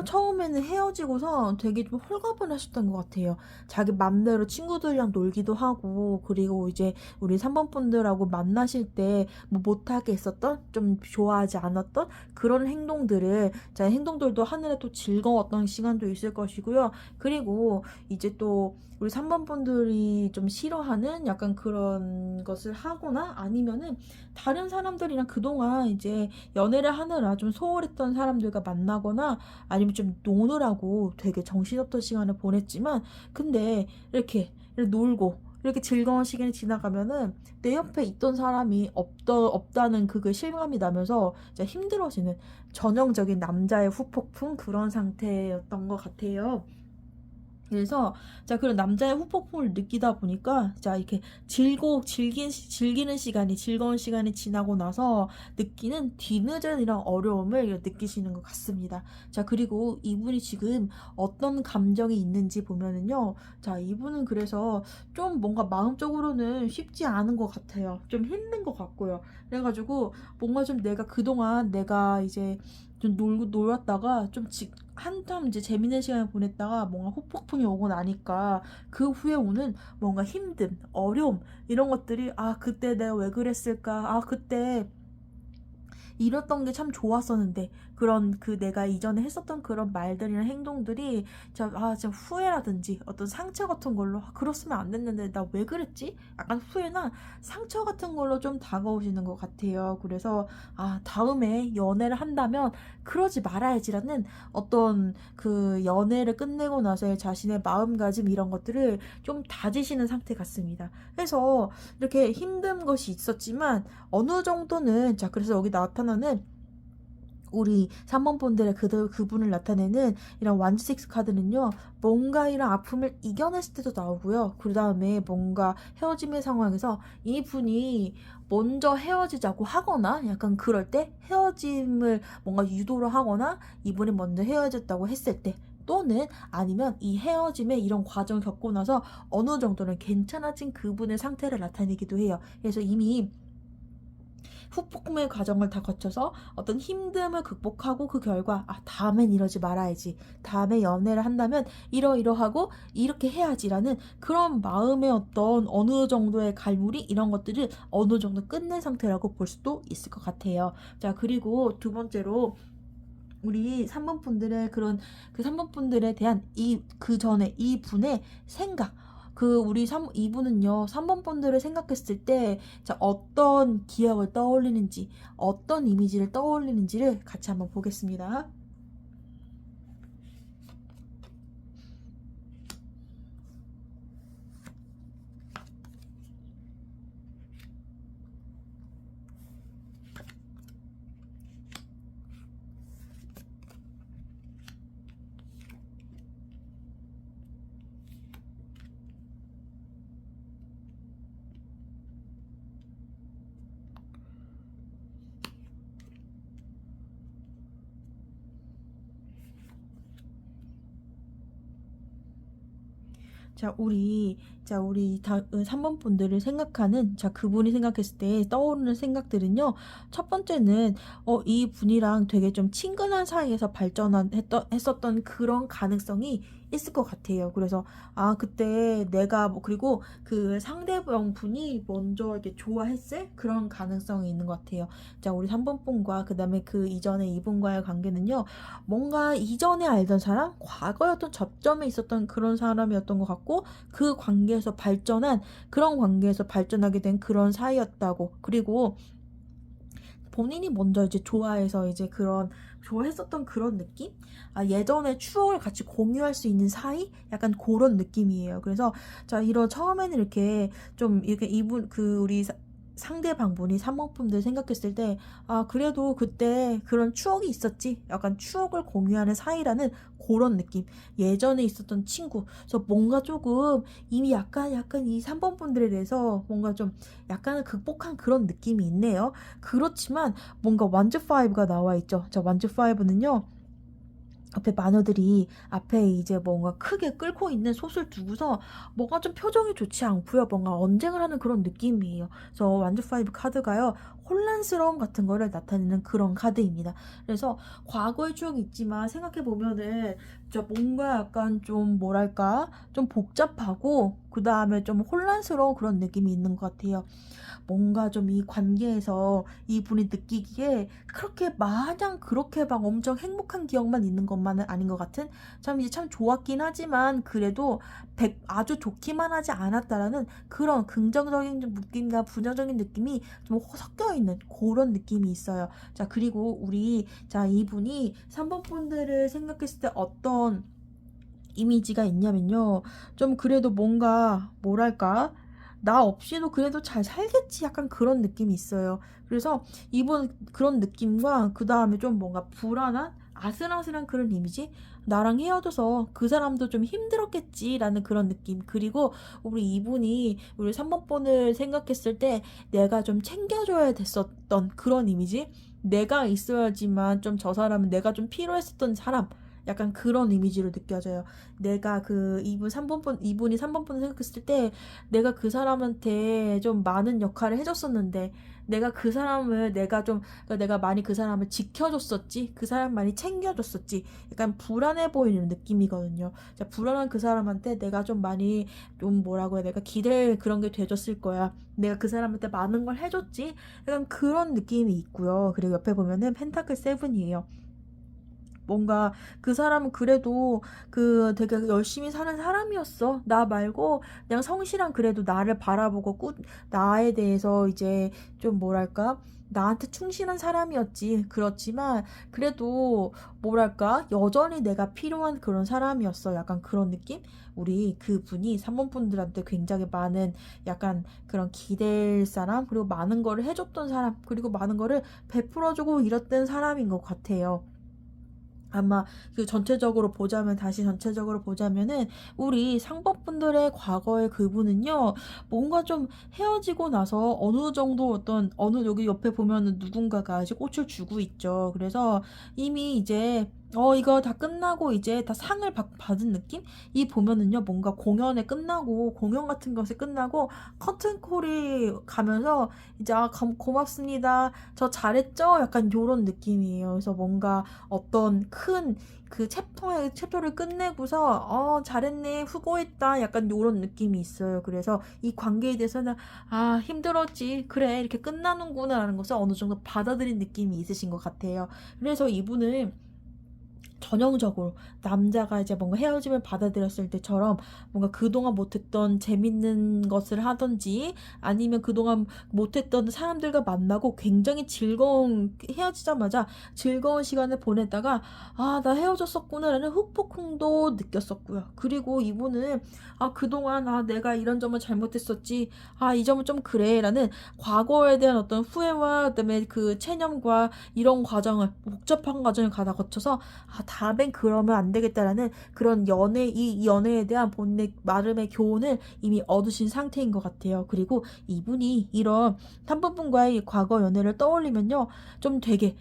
처음에는 헤어지고서 되게 좀 홀가분하셨던 것 같아요. 자기 맘대로 친구들이랑 놀기도 하고 그리고 이제 우리 3번 분들하고 만나실 때 뭐 못하게 했었던 좀 좋아하지 않았던 그런 행동들을 자 행동들도 하늘에 또 즐거웠던 시간도 있을 것이고요. 그리고 이제 또 우리 3번 분들이 좀 싫어하는 약간 그런 것을 하거나 아니면은 다른 사람들이랑 그동안 이제 연애를 하느라 좀 소홀했던 사람들과 만나거나 아니면 좀 노느라고 되게 정신없던 시간을 보냈지만 근데 이렇게 놀고 이렇게 즐거운 시간이 지나가면은 내 옆에 있던 사람이 없다는 그게 실감이 나면서 이제 힘들어지는 전형적인 남자의 후폭풍 그런 상태였던 것 같아요. 그래서 자 그런 남자의 후폭풍을 느끼다 보니까 자 이렇게 즐기는 시간이 즐거운 시간이 지나고 나서 느끼는 뒤늦은 이런 어려움을 느끼시는 것 같습니다. 자 그리고 이분이 지금 어떤 감정이 있는지 보면은요. 자 이분은 그래서 좀 뭔가 마음적으로는 쉽지 않은 것 같아요. 좀 힘든 것 같고요. 그래가지고 뭔가 좀 내가 그동안 내가 이제 좀 놀았다가 좀 한참 이제 재밌는 시간을 보냈다가 뭔가 후폭풍이 오고 나니까 그 후에 오는 뭔가 힘듦, 어려움 이런 것들이 아 그때 내가 왜 그랬을까? 아 그때 이랬던 게 참 좋았었는데 그런 그 내가 이전에 했었던 그런 말들이나 행동들이 좀 후회라든지 어떤 상처 같은 걸로 그렇으면 안 됐는데 나 왜 그랬지? 약간 후회나 상처 같은 걸로 좀 다가오시는 것 같아요. 그래서 다음에 연애를 한다면 그러지 말아야지라는 어떤 그 연애를 끝내고 나서의 자신의 마음가짐 이런 것들을 좀 다지시는 상태 같습니다. 그래서 이렇게 힘든 것이 있었지만 어느 정도는 자 그래서 여기 나타나는 우리 3번 분들의 그분을 나타내는 이런 완지식스 카드는요 뭔가 이런 아픔을 이겨냈을 때도 나오고요 그 다음에 뭔가 헤어짐의 상황에서 이분이 먼저 헤어지자고 하거나 약간 그럴 때 헤어짐을 뭔가 유도를 하거나 이분이 먼저 헤어졌다고 했을 때 또는 아니면 이 헤어짐의 이런 과정을 겪고 나서 어느 정도는 괜찮아진 그분의 상태를 나타내기도 해요. 그래서 이미 후폭풍의 과정을 다 거쳐서 어떤 힘듦을 극복하고 그 결과 다음엔 이러지 말아야지. 다음에 연애를 한다면 이러이러하고 이렇게 해야지라는 그런 마음의 어떤 어느 정도의 갈무리 이런 것들을 어느 정도 끝낸 상태라고 볼 수도 있을 것 같아요. 자, 그리고 두 번째로 우리 3번 분들의 그런 그 3번 분들에 대한 그 전에 이 분의 생각 우리 이분은요 3번 분들을 생각했을 때 자, 어떤 기억을 떠올리는지 어떤 이미지를 떠올리는지를 같이 한번 보겠습니다. 자, 우리 3번 분들을 생각하는, 자, 그분이 생각했을 때 떠오르는 생각들은요. 첫 번째는, 이 분이랑 되게 좀 친근한 사이에서 했었던 그런 가능성이 있을 것 같아요. 그래서, 그때 내가, 그리고 그 상대방 분이 먼저 이렇게 좋아했을 그런 가능성이 있는 것 같아요. 자, 우리 3번 분과 그 다음에 그 이전에 이분과의 관계는요. 뭔가 이전에 알던 사람, 과거에 어떤 접점에 있었던 그런 사람이었던 것 같고, 그 관계에서 그런 관계에서 발전하게 된 그런 사이였다고. 그리고 본인이 먼저 이제 좋아했었던 그런 느낌? 예전의 추억을 같이 공유할 수 있는 사이? 약간 그런 느낌이에요. 그래서, 자, 처음에는 이렇게 좀, 이렇게 우리 상대방분이 3번분들 생각했을 때, 그래도 그때 그런 추억이 있었지. 약간 추억을 공유하는 사이라는 그런 느낌. 예전에 있었던 친구. 그래서 뭔가 조금 이미 약간 이 3번분들에 대해서 뭔가 좀 약간은 극복한 그런 느낌이 있네요. 그렇지만 뭔가 완즈 5가 나와 있죠. 자, 완즈 5는요. 앞에 마녀들이 앞에 이제 뭔가 크게 끓고 있는 솥을 두고서 뭔가 좀 표정이 좋지 않고요. 뭔가 언쟁을 하는 그런 느낌이에요. 그래서 완주 5 카드가요. 혼란스러움 같은 거를 나타내는 그런 카드입니다. 그래서 과거의 추억이 있지만 생각해 보면은 뭔가 약간 좀 뭐랄까 좀 복잡하고 그 다음에 좀 혼란스러운 그런 느낌이 있는 것 같아요. 뭔가 좀 이 관계에서 이 분이 느끼기에 그렇게 막 엄청 행복한 기억만 있는 것만은 아닌 것 같은 참 좋았긴 하지만 그래도 아주 좋기만 하지 않았다라는 그런 긍정적인 느낌과 부정적인 느낌이 좀 섞여 있는 그런 느낌이 있어요. 자, 그리고 이분이 3번 분들을 생각했을 때 어떤 이미지가 있냐면요. 좀 그래도 뭔가 뭐랄까 나 없이도 그래도 잘 살겠지 약간 그런 느낌이 있어요. 그래서 이번 그런 느낌과 그 다음에 좀 뭔가 불안한 아슬아슬한 그런 이미지 나랑 헤어져서 그 사람도 좀 힘들었겠지라는 그런 느낌. 그리고 우리 3번 번을 생각했을 때 내가 좀 챙겨줘야 됐었던 그런 이미지. 내가 있어야지만 좀 저 사람은 내가 좀 필요했었던 사람. 약간 그런 이미지로 느껴져요. 내가 이분이 3번분을 생각했을 때 내가 그 사람한테 좀 많은 역할을 해줬었는데 그러니까 내가 많이 그 사람을 지켜줬었지 그 사람 많이 챙겨줬었지 약간 불안해 보이는 느낌이거든요. 자, 불안한 그 사람한테 내가 좀 많이 좀 뭐라고 해야 내가 기댈 그런 게 돼줬을 거야. 내가 그 사람한테 많은 걸 해줬지 약간 그런 느낌이 있고요. 그리고 옆에 보면은 펜타클 7이에요. 뭔가 그 사람은 그래도 되게 열심히 사는 사람이었어. 나 말고 그냥 성실한 그래도 나를 바라보고 나에 대해서 이제 좀 뭐랄까? 나한테 충실한 사람이었지. 그렇지만 그래도 뭐랄까? 여전히 내가 필요한 그런 사람이었어. 약간 그런 느낌? 우리 그분이 3번 분들한테 굉장히 많은 약간 그런 기댈 사람 그리고 많은 거를 해줬던 사람 그리고 많은 거를 베풀어주고 이랬던 사람인 것 같아요. 아마 다시 전체적으로 보자면은 우리 상법분들의 과거의 그분은요 뭔가 좀 헤어지고 나서 어느 정도 여기 옆에 보면은 누군가가 아직 꽃을 주고 있죠. 그래서 이미 이제 이거 다 끝나고 이제 다 상을 받은 느낌? 이 보면은요, 뭔가 공연에 끝나고, 공연 같은 것이 끝나고, 커튼콜이 가면서, 이제, 고맙습니다. 저 잘했죠? 약간 요런 느낌이에요. 그래서 뭔가 어떤 큰 그 챕터를 끝내고서, 잘했네, 수고했다. 약간 요런 느낌이 있어요. 그래서 이 관계에 대해서는, 힘들었지. 그래, 이렇게 끝나는구나. 라는 것을 어느 정도 받아들인 느낌이 있으신 것 같아요. 그래서 이분은 전형적으로 남자가 이제 뭔가 헤어짐을 받아들였을 때처럼 뭔가 그동안 못했던 재밌는 것을 하던지 아니면 그동안 못했던 사람들과 만나고 굉장히 헤어지자마자 즐거운 시간을 보내다가 나 헤어졌었구나라는 흑폭풍도 느꼈었고요. 그리고 이분은 그동안 내가 이런 점을 잘못했었지, 이 점은 좀 그래라는 과거에 대한 어떤 후회와 그다음에 그 체념과 이런 과정을 복잡한 과정을 가다 거쳐서 다음엔 그러면 안 되겠다라는 그런 이 연애에 대한 본인의 나름의 교훈을 이미 얻으신 상태인 것 같아요. 그리고 이분이 이런 한 분과의 과거 연애를 떠올리면요, 좀 되게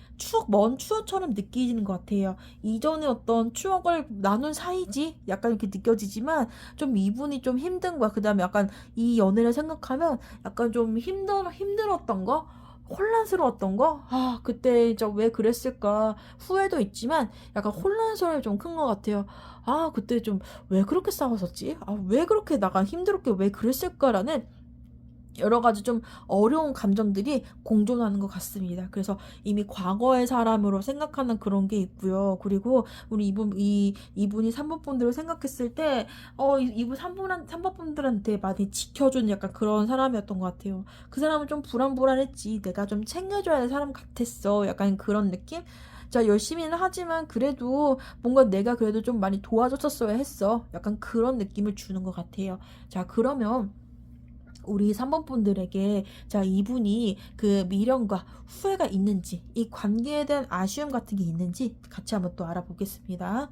먼 추억처럼 느끼지는 것 같아요. 이전에 어떤 추억을 나눈 사이지? 약간 이렇게 느껴지지만, 좀 이분이 좀 힘든 거야. 그 다음에 약간 이 연애를 생각하면 약간 좀 힘들었던 거? 혼란스러웠던 거? 그때 진짜 왜 그랬을까? 후회도 있지만 약간 혼란스러움이 좀 큰 것 같아요. 그때 좀 왜 그렇게 싸웠었지? 왜 그렇게 나가 힘들었게 왜 그랬을까라는 여러 가지 좀 어려운 감정들이 공존하는 것 같습니다. 그래서 이미 과거의 사람으로 생각하는 그런 게 있고요. 그리고 우리 이분이 3번분들을 생각했을 때, 이분 3번분들한테 많이 지켜준 약간 그런 사람이었던 것 같아요. 그 사람은 좀 불안불안했지. 내가 좀 챙겨줘야 할 사람 같았어. 약간 그런 느낌? 자, 열심히는 하지만 그래도 뭔가 내가 그래도 좀 많이 도와줬었어야 했어. 약간 그런 느낌을 주는 것 같아요. 자, 그러면 우리 3번 분들에게 자 이분이 그 미련과 후회가 있는지 이 관계에 대한 아쉬움 같은 게 있는지 같이 한번 또 알아보겠습니다.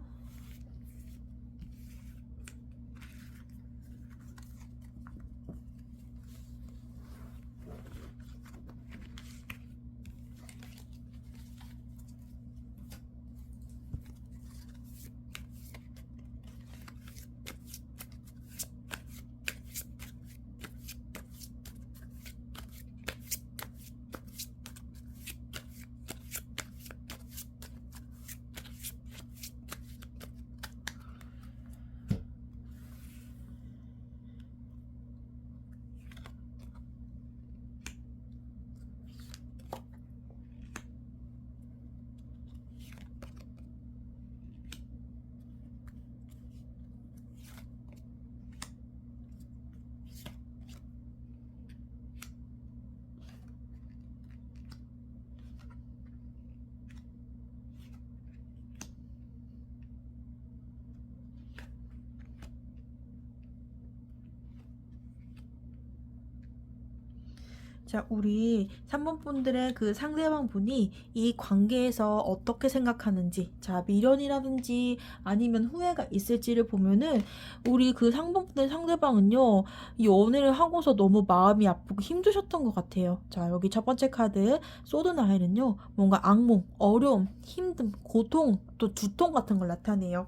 자, 우리 3번 분들의 그 상대방 분이 이 관계에서 어떻게 생각하는지, 자, 미련이라든지 아니면 후회가 있을지를 보면은 우리 그 3번 분의 상대방은요, 이 연애를 하고서 너무 마음이 아프고 힘드셨던 것 같아요. 자, 여기 첫 번째 카드, 소드나일은요, 뭔가 악몽, 어려움, 힘듦, 고통, 또 두통 같은 걸 나타내요.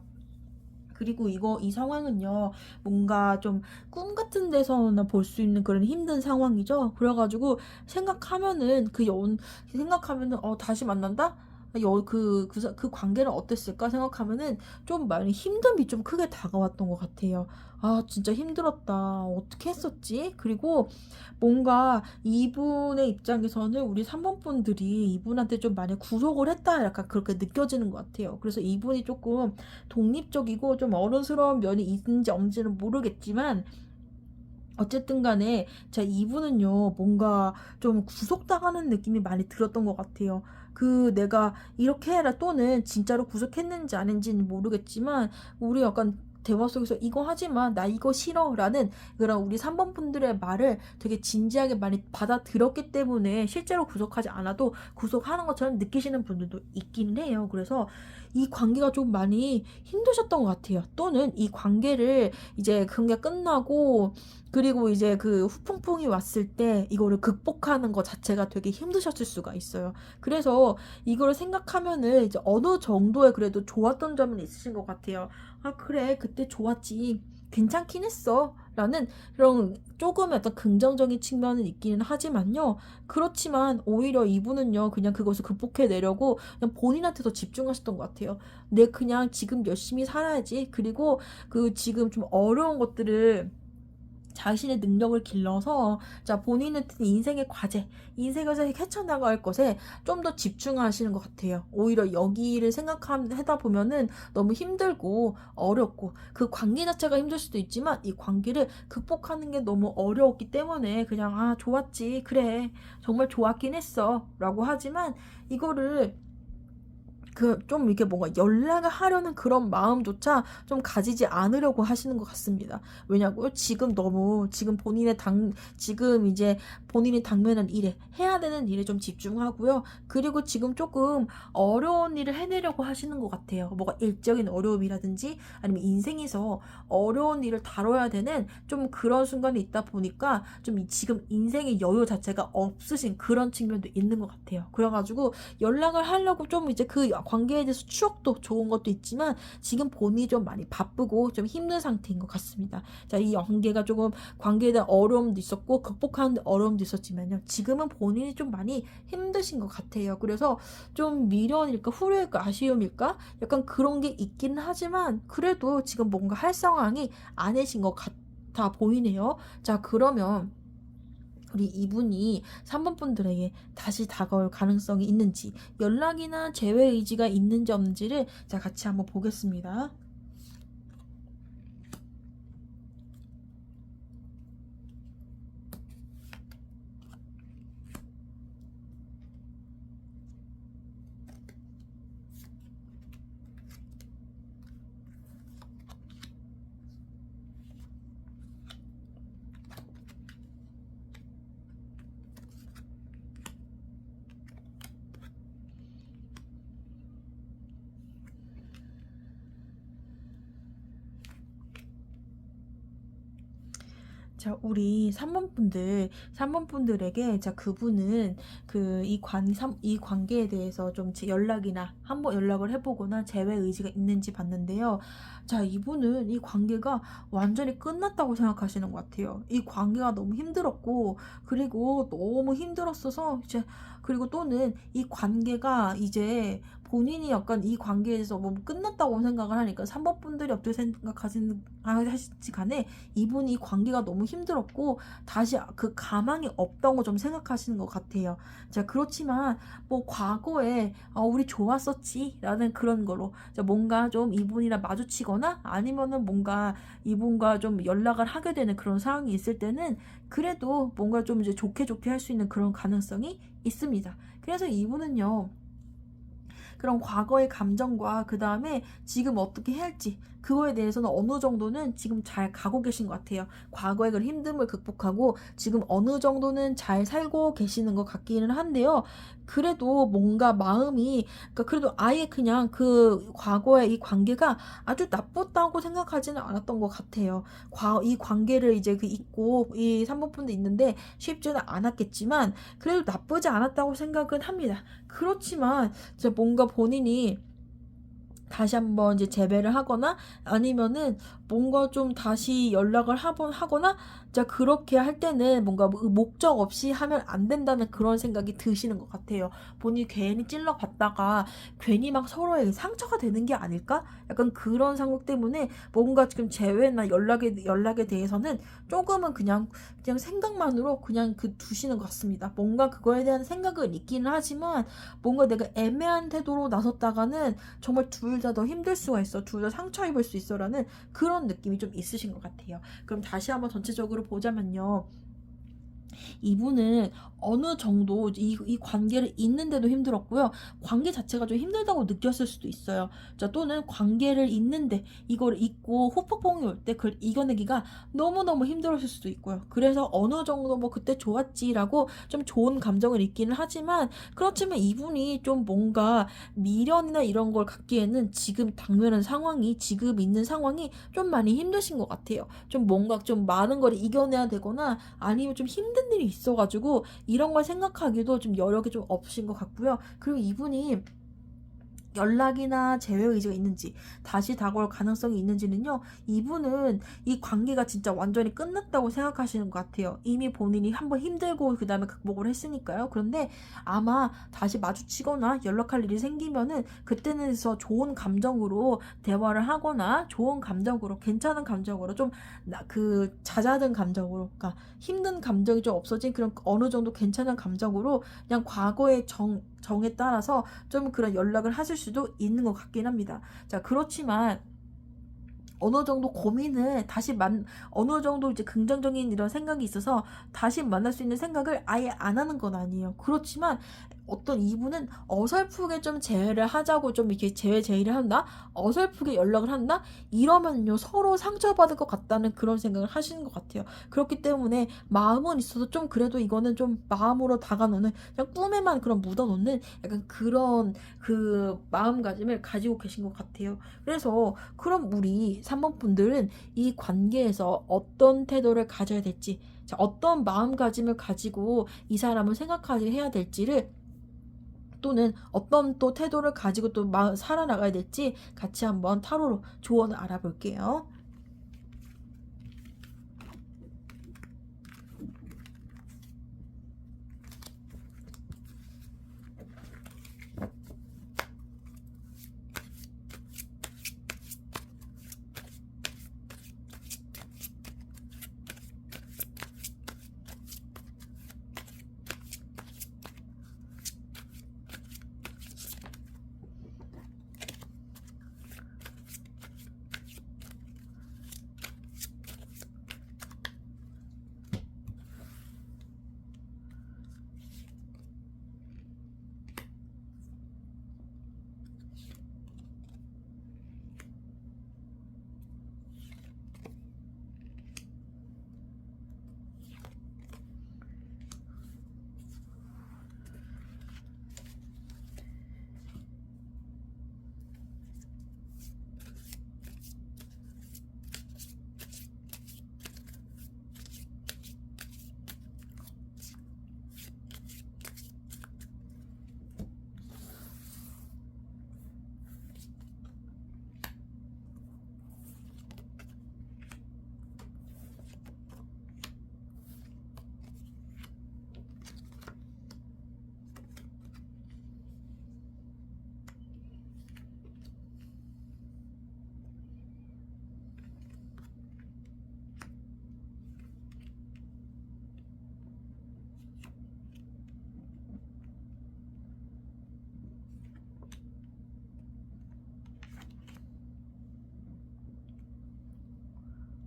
그리고 이 상황은요, 뭔가 좀 꿈 같은 데서나 볼 수 있는 그런 힘든 상황이죠. 그래가지고, 생각하면은, 다시 만난다? 그 관계는 어땠을까 생각하면은 좀 많이 힘듦이 좀 크게 다가왔던 것 같아요. 진짜 힘들었다. 어떻게 했었지? 그리고 뭔가 이분의 입장에서는 우리 3번 분들이 이분한테 좀 많이 구속을 했다. 약간 그렇게 느껴지는 것 같아요. 그래서 이분이 조금 독립적이고 좀 어른스러운 면이 있는지 없는지는 모르겠지만, 어쨌든 간에 자 이분은요 뭔가 좀 구속당하는 느낌이 많이 들었던 것 같아요. 내가 이렇게 해라 또는 진짜로 구속했는지 아닌지는 모르겠지만 우리 약간 대화 속에서 이거 하지마 나 이거 싫어라는 그런 우리 3번 분들의 말을 되게 진지하게 많이 받아들였기 때문에 실제로 구속하지 않아도 구속하는 것처럼 느끼시는 분들도 있긴 해요. 그래서 이 관계가 좀 많이 힘드셨던 것 같아요. 또는 이 관계를 이제 관계가 끝나고 그리고 이제 그 후풍풍이 왔을 때 이거를 극복하는 것 자체가 되게 힘드셨을 수가 있어요. 그래서 이거를 생각하면은 이제 어느 정도의 그래도 좋았던 점은 있으신 것 같아요. 아, 그래, 그때 좋았지. 괜찮긴 했어. 라는 그런 조금의 어떤 긍정적인 측면은 있기는 하지만요. 그렇지만 오히려 이분은요, 그냥 그것을 극복해내려고 그냥 본인한테 더 집중하셨던 것 같아요. 내 그냥 지금 열심히 살아야지. 그리고 그 지금 좀 어려운 것들을 자신의 능력을 길러서 자 본인의 인생의 과제, 인생에서 헤쳐나갈 것에 좀 더 집중하시는 것 같아요. 오히려 여기를 생각하다 보면은 너무 힘들고 어렵고 그 관계 자체가 힘들 수도 있지만 이 관계를 극복하는 게 너무 어려웠기 때문에 그냥 아 좋았지 그래 정말 좋았긴 했어 라고 하지만 이거를 그 좀 이렇게 뭔가 연락을 하려는 그런 마음조차 좀 가지지 않으려고 하시는 것 같습니다. 왜냐고요? 지금 너무 지금 지금 이제 본인이 당면한 일에 해야 되는 일에 좀 집중하고요. 그리고 지금 조금 어려운 일을 해내려고 하시는 것 같아요. 뭐가 일적인 어려움이라든지 아니면 인생에서 어려운 일을 다뤄야 되는 좀 그런 순간이 있다 보니까 좀 지금 인생의 여유 자체가 없으신 그런 측면도 있는 것 같아요. 그래가지고 연락을 하려고 좀 이제 그 관계에 대해서 추억도 좋은 것도 있지만 지금 본인이 좀 많이 바쁘고 좀 힘든 상태인 것 같습니다. 자, 이 관계가 조금 관계에 대한 어려움도 있었고 극복하는 어려움도 있었지만요. 지금은 본인이 좀 많이 힘드신 것 같아요. 그래서 좀 미련일까 후회일까 아쉬움일까 약간 그런 게 있기는 하지만 그래도 지금 뭔가 할 상황이 아니신 것 같아 보이네요. 자, 그러면 우리 이분이 3번 분들에게 다시 다가올 가능성이 있는지 연락이나 재회 의지가 있는지 없는지를 자 같이 한번 보겠습니다. 자, 우리 3번 분들에게, 자, 그분은 이 관계에 대해서 좀 연락이나 한번 연락을 해보거나 재회 의지가 있는지 봤는데요. 자, 이분은 이 관계가 완전히 끝났다고 생각하시는 것 같아요. 이 관계가 너무 힘들었고, 그리고 너무 힘들었어서, 이제, 그리고 또는 이 관계가 이제 본인이 약간 이 관계에서 뭐 끝났다고 생각을 하니까 3번 분들이 어떻게 생각하실지 간에 이분이 이 관계가 너무 힘들었고 다시 그 가망이 없던 거 좀 생각하시는 것 같아요. 자, 그렇지만 뭐 과거에 우리 좋았었지 라는 그런 거로 자, 뭔가 좀 이분이랑 마주치거나 아니면은 뭔가 이분과 좀 연락을 하게 되는 그런 상황이 있을 때는 그래도 뭔가 좀 이제 좋게 좋게 할 수 있는 그런 가능성이 있습니다. 그래서 이분은요. 그런 과거의 감정과 그 다음에 지금 어떻게 해야 할지 그거에 대해서는 어느 정도는 지금 잘 가고 계신 것 같아요. 과거의 그 힘듦을 극복하고 지금 어느 정도는 잘 살고 계시는 것 같기는 한데요. 그래도 뭔가 마음이 그러니까 그래도 아예 그냥 그 과거의 이 관계가 아주 나빴다고 생각하지는 않았던 것 같아요. 이 관계를 이제 그 잊고 이 3번분도 있는데 쉽지는 않았겠지만 그래도 나쁘지 않았다고 생각은 합니다. 그렇지만 이제 뭔가 본인이 다시 한번 이제 재배를 하거나 아니면은 뭔가 좀 다시 연락을 하거나 자 그렇게 할 때는 뭔가 목적 없이 하면 안 된다는 그런 생각이 드시는 것 같아요. 본인이 괜히 찔러봤다가 괜히 막 서로에게 상처가 되는 게 아닐까? 약간 그런 생각 때문에 뭔가 지금 재회나 연락에 대해서는 조금은 그냥 생각만으로 그냥 그 두시는 것 같습니다. 뭔가 그거에 대한 생각은 있기는 하지만 뭔가 내가 애매한 태도로 나섰다가는 정말 둘 다 더 힘들 수가 있어. 둘 다 상처 입을 수 있어라는 그런 느낌이 좀 있으신 것 같아요. 그럼 다시 한번 전체적으로 보자면요. 이분은 어느 정도 이 관계를 잇는데도 힘들었고요. 관계 자체가 좀 힘들다고 느꼈을 수도 있어요. 자, 또는 관계를 잇는데 이걸 잇고 후폭풍이 올 때 그걸 이겨내기가 너무너무 힘들었을 수도 있고요. 그래서 어느 정도 뭐 그때 좋았지라고 좀 좋은 감정을 잊기는 하지만, 그렇지만 이분이 좀 뭔가 미련이나 이런 걸 갖기에는 지금 당면한 상황이, 지금 있는 상황이 좀 많이 힘드신 것 같아요. 좀 뭔가 좀 많은 걸 이겨내야 되거나 아니면 좀 힘든 일이 있어가지고 이런 걸 생각하기도 좀 여력이 좀 없으신 것 같고요. 그리고 이분이 연락이나 재회 의지가 있는지, 다시 다가올 가능성이 있는지는요, 이분은 이 관계가 진짜 완전히 끝났다고 생각하시는 것 같아요. 이미 본인이 한번 힘들고 그 다음에 극복을 했으니까요. 그런데 아마 다시 마주치거나 연락할 일이 생기면은 그때는서 좋은 감정으로 대화를 하거나, 좋은 감정으로, 괜찮은 감정으로, 좀 그 잦아든 감정으로, 그러니까 힘든 감정이 좀 없어진 그런 어느 정도 괜찮은 감정으로, 그냥 과거의 정에 따라서 좀 그런 연락을 하실 수도 있는 것 같긴 합니다. 자, 그렇지만 어느 정도 고민을 어느 정도 이제 긍정적인 이런 생각이 있어서 다시 만날 수 있는 생각을 아예 안 하는 건 아니에요. 그렇지만 어떤 이분은 어설프게 좀 재회를 하자고 좀 이렇게 제의를 한다? 어설프게 연락을 한다? 이러면요, 서로 상처받을 것 같다는 그런 생각을 하시는 것 같아요. 그렇기 때문에 마음은 있어도 좀 그래도 이거는 좀 마음으로 다가놓는, 그냥 꿈에만 그런 묻어놓는 약간 그런 그 마음가짐을 가지고 계신 것 같아요. 그래서 그럼 우리 3번 분들은 이 관계에서 어떤 태도를 가져야 될지, 자, 어떤 마음가짐을 가지고 이 사람을 생각하게 해야 될지를, 또는 어떤 또 태도를 가지고 또 살아나가야 될지 같이 한번 타로로 조언을 알아볼게요.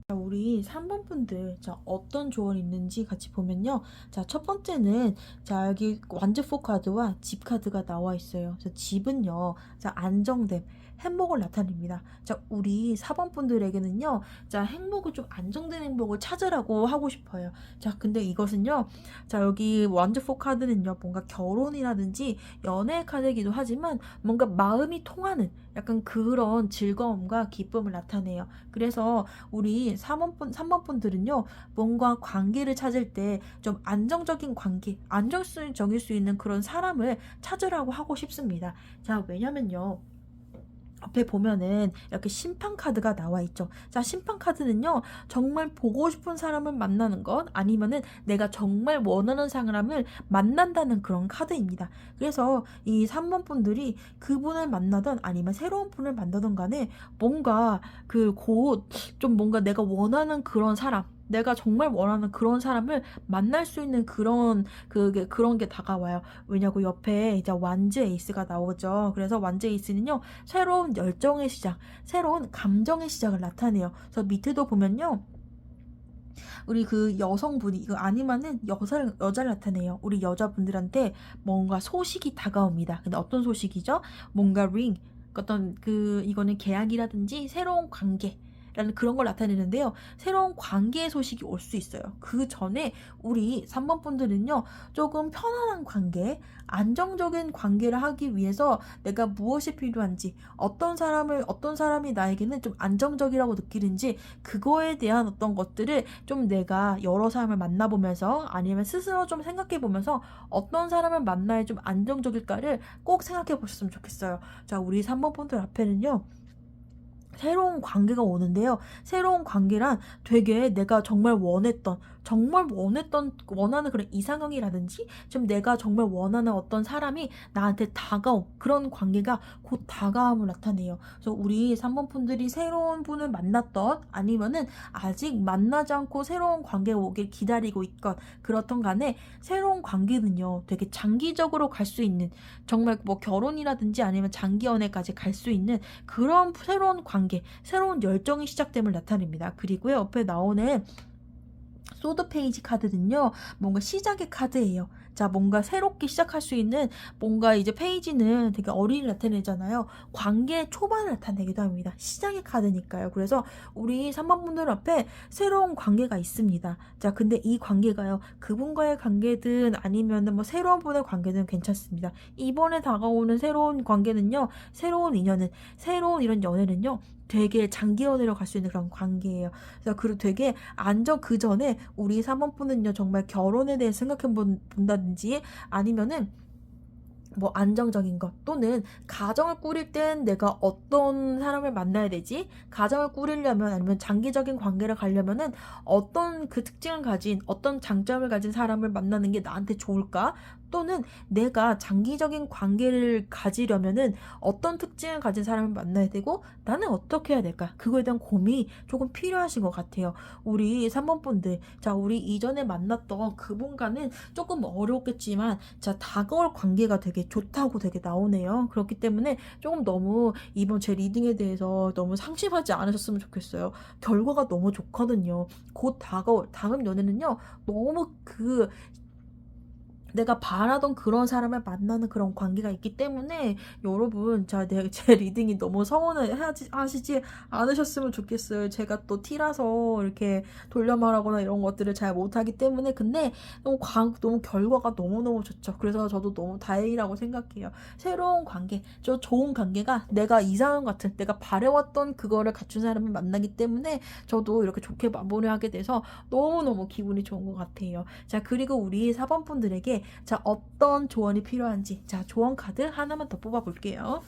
자, 우리 3번 분들, 자, 어떤 조언이 있는지 같이 보면요. 자, 첫 번째는, 자, 여기 완즈포 카드와 집 카드가 나와 있어요. 자, 집은요, 자, 안정됨, 행복을 나타냅니다. 자, 우리 4번 분들에게는요, 자, 행복을 좀 안정된 행복을 찾으라고 하고 싶어요. 자, 근데 이것은요, 자, 여기 완즈포 카드는요, 뭔가 결혼이라든지 연애 카드이기도 하지만 뭔가 마음이 통하는 약간 그런 즐거움과 기쁨을 나타내요. 그래서 우리 3번 분들은요, 뭔가 관계를 찾을 때 좀 안정적인 관계, 안정적일 수 있는 그런 사람을 찾으라고 하고 싶습니다. 자, 왜냐면요, 옆에 보면은 이렇게 심판 카드가 나와 있죠. 자, 심판 카드는요, 정말 보고 싶은 사람을 만나는 것, 아니면은 내가 정말 원하는 사람을 만난다는 그런 카드입니다. 그래서 이 3번 분들이 그분을 만나던 아니면 새로운 분을 만나던 간에 뭔가 그 곧 좀 뭔가 내가 원하는 그런 사람, 내가 정말 원하는 그런 사람을 만날 수 있는 그런 게 다가와요. 왜냐고 옆에 이제 완즈 에이스가 나오죠. 그래서 완즈 에이스는요, 새로운 열정의 시작, 새로운 감정의 시작을 나타내요. 그래서 밑에도 보면요, 우리 그 여성분이 이거 아니면은 여자를 나타내요. 우리 여자분들한테 뭔가 소식이 다가옵니다. 근데 어떤 소식이죠? 뭔가 ring, 어떤 그 이거는 계약이라든지 새로운 관계 라는 그런 걸 나타내는데요. 새로운 관계의 소식이 올 수 있어요. 그 전에 우리 3번 분들은요. 조금 편안한 관계, 안정적인 관계를 하기 위해서 내가 무엇이 필요한지, 어떤 사람이 나에게는 좀 안정적이라고 느끼는지 그거에 대한 어떤 것들을 좀 내가 여러 사람을 만나보면서 아니면 스스로 좀 생각해보면서 어떤 사람을 만나야 좀 안정적일까를 꼭 생각해 보셨으면 좋겠어요. 자, 우리 3번 분들 앞에는요. 새로운 관계가 오는데요. 새로운 관계란 되게 내가 원하는 그런 이상형이라든지 좀 내가 정말 원하는 어떤 사람이 나한테 다가온 그런 관계가 곧 다가옴을 나타내요. 그래서 우리 3번 분들이 새로운 분을 만났던 아니면은 아직 만나지 않고 새로운 관계가 오길 기다리고 있건 그렇던 간에 새로운 관계는요. 되게 장기적으로 갈 수 있는 정말 뭐 결혼이라든지 아니면 장기 연애까지 갈 수 있는 그런 새로운 관계, 새로운 열정이 시작됨을 나타냅니다. 그리고요, 옆에 나오는 소드 페이지 카드는요, 뭔가 시작의 카드예요. 자, 뭔가 새롭게 시작할 수 있는 뭔가 이제 페이지는 되게 어린이를 나타내잖아요. 관계 초반을 나타내기도 합니다. 시작의 카드니까요. 그래서 우리 3번 분들 앞에 새로운 관계가 있습니다. 자, 근데 이 관계가요, 그분과의 관계든 아니면은 뭐 새로운 분의 관계든 괜찮습니다. 이번에 다가오는 새로운 관계는요, 새로운 인연은, 새로운 이런 연애는요, 되게 장기 연애로 갈 수 있는 그런 관계예요. 그래서 그리고 되게 그 전에 우리 3번 분은요, 정말 결혼에 대해 생각해 본다든지 아니면은 뭐 안정적인 것 또는 가정을 꾸릴 땐 내가 어떤 사람을 만나야 되지? 가정을 꾸리려면 아니면 장기적인 관계를 가려면은 어떤 그 특징을 가진 어떤 장점을 가진 사람을 만나는 게 나한테 좋을까? 또는 내가 장기적인 관계를 가지려면은 어떤 특징을 가진 사람을 만나야 되고 나는 어떻게 해야 될까? 그거에 대한 고민이 조금 필요하신 것 같아요. 우리 3번 분들, 자, 우리 이전에 만났던 그분과는 조금 어렵겠지만 자, 다가올 관계가 되게 좋다고 되게 나오네요. 그렇기 때문에 조금 너무 이번 제 리딩에 대해서 너무 상심하지 않으셨으면 좋겠어요. 결과가 너무 좋거든요. 곧 다가올 다음 연애는요. 너무 내가 바라던 그런 사람을 만나는 그런 관계가 있기 때문에 여러분, 제 리딩이 너무 하시지 않으셨으면 좋겠어요. 제가 또 T라서 이렇게 돌려 말하거나 이런 것들을 잘 못하기 때문에. 근데 너무 결과가 너무너무 좋죠. 그래서 저도 너무 다행이라고 생각해요. 새로운 관계, 저 좋은 관계가 내가 이상한 같은 내가 바래왔던 그거를 갖춘 사람을 만나기 때문에 저도 이렇게 좋게 마무리하게 돼서 너무너무 기분이 좋은 것 같아요. 자, 그리고 우리 4번 분들에게 자, 어떤 조언이 필요한지, 자, 조언 카드 하나만 더 뽑아 볼게요.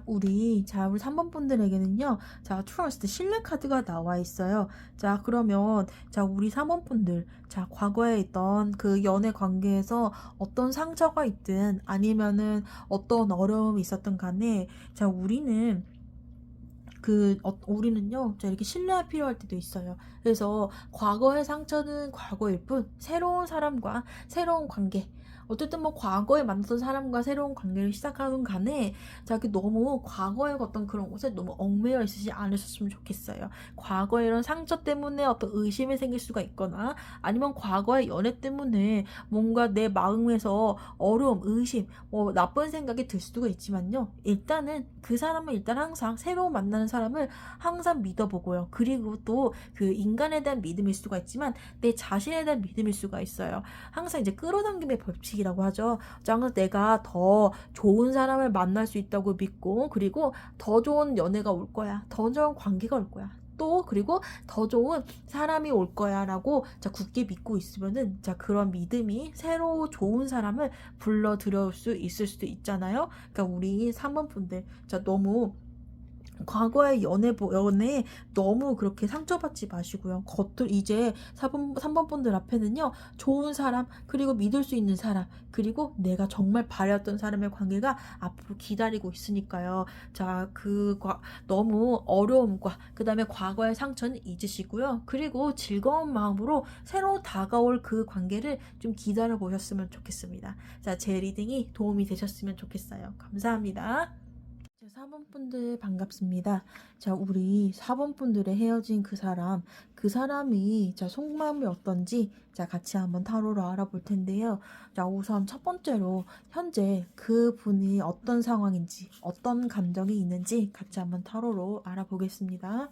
우리 3번 분들에게는요, 자, 트러스트, 신뢰 카드가 나와 있어요. 자, 그러면, 자, 우리 3번 분들, 자, 과거에 있던 그 연애 관계에서 어떤 상처가 있든 아니면은 어떤 어려움이 있었던 간에, 자, 우리는요, 자, 이렇게 신뢰가 필요할 때도 있어요. 그래서 과거의 상처는 과거일 뿐, 새로운 사람과 새로운 관계, 어쨌든 뭐 과거에 만났던 사람과 새로운 관계를 시작하는 간에 자기 너무 과거에 어떤 그런 것에 너무 얽매여 있으지 않으셨으면 좋겠어요. 과거에 이런 상처 때문에 어떤 의심이 생길 수가 있거나 아니면 과거의 연애 때문에 뭔가 내 마음에서 어려움, 의심, 뭐 나쁜 생각이 들 수도 있지만요. 일단은 그 사람은 일단 항상 새로 만나는 사람을 항상 믿어보고요. 그리고 또 그 인간에 대한 믿음일 수가 있지만 내 자신에 대한 믿음일 수가 있어요. 항상 이제 끌어당김의 법칙이라고 하죠. 짱은 내가 더 좋은 사람을 만날 수 있다고 믿고 그리고 더 좋은 연애가 올 거야. 더 좋은 관계가 올 거야. 또 그리고 더 좋은 사람이 올 거야라고 자 굳게 믿고 있으면은 자 그런 믿음이 새로 좋은 사람을 불러 들여올 수 있을 수도 있잖아요. 그러니까 우리 3번 분들 자 너무 과거의 연애에 너무 그렇게 상처받지 마시고요. 이제 3번 분들 앞에는요, 좋은 사람, 그리고 믿을 수 있는 사람, 그리고 내가 정말 바랬던 사람의 관계가 앞으로 기다리고 있으니까요. 자, 너무 어려움과, 그 다음에 과거의 상처는 잊으시고요. 그리고 즐거운 마음으로 새로 다가올 그 관계를 좀 기다려 보셨으면 좋겠습니다. 자, 제 리딩이 도움이 되셨으면 좋겠어요. 감사합니다. 4번 분들 반갑습니다. 자, 우리 4번 분들의 헤어진 그 사람이 자, 속마음이 어떤지 자, 같이 한번 타로로 알아볼 텐데요. 자, 우선 첫 번째로 현재 그 분이 어떤 상황인지, 어떤 감정이 있는지 같이 한번 타로로 알아보겠습니다.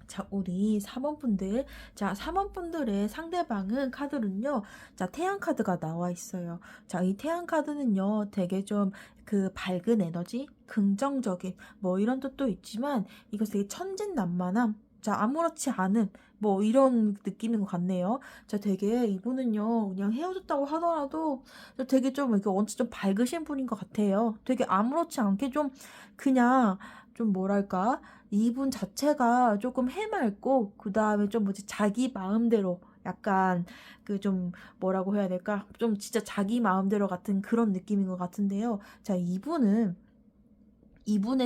자, 우리 4번 분들. 자, 4번 분들의 상대방은 카드는요. 자, 태양 카드가 나와 있어요. 자, 이 태양 카드는요. 되게 좀 그 밝은 에너지, 긍정적인 뭐 이런 뜻도 있지만 이거 되게 천진난만함. 자, 아무렇지 않음. 뭐 이런 느낌인 것 같네요. 자, 되게 이분은요. 그냥 헤어졌다고 하더라도 되게 좀 이렇게 원체 좀 밝으신 분인 것 같아요. 되게 아무렇지 않게 좀 그냥 좀 뭐랄까 이분 자체가 조금 해맑고 그 다음에 좀 뭐지 자기 마음대로 약간 그 좀 뭐라고 해야 될까 좀 진짜 자기 마음대로 같은 그런 느낌인 것 같은데요. 자, 이분의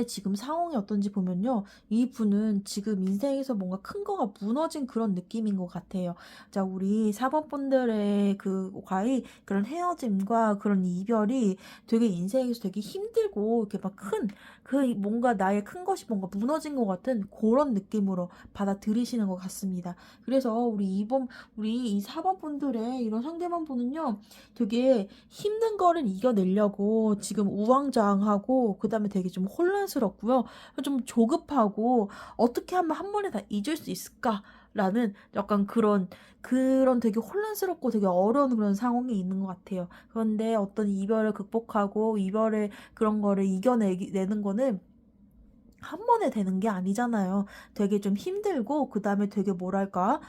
지금 상황이 어떤지 보면요. 이분은 지금 인생에서 뭔가 큰 거가 무너진 그런 느낌인 것 같아요. 자, 우리 4번 분들의 과의 그런 헤어짐과 그런 이별이 되게 인생에서 되게 힘들고, 이렇게 막 뭔가 나의 큰 것이 뭔가 무너진 것 같은 그런 느낌으로 받아들이시는 것 같습니다. 그래서 우리 이 4번 분들의 이런 상대방 분은요. 되게 힘든 거를 이겨내려고 지금 우왕좌왕하고 그다음에 되게 좀 혼란스럽고요. 좀 조급하고 어떻게 하면 한 번에 다 잊을 수 있을까라는 약간 그런 되게 혼란스럽고 되게 어려운 그런 상황이 있는 것 같아요. 그런데 어떤 이별을 극복하고 이별의 그런 거를 이겨내는 거는 한 번에 되는 게 아니잖아요. 되게 좀 힘들고 그다음에 되게 뭐랄까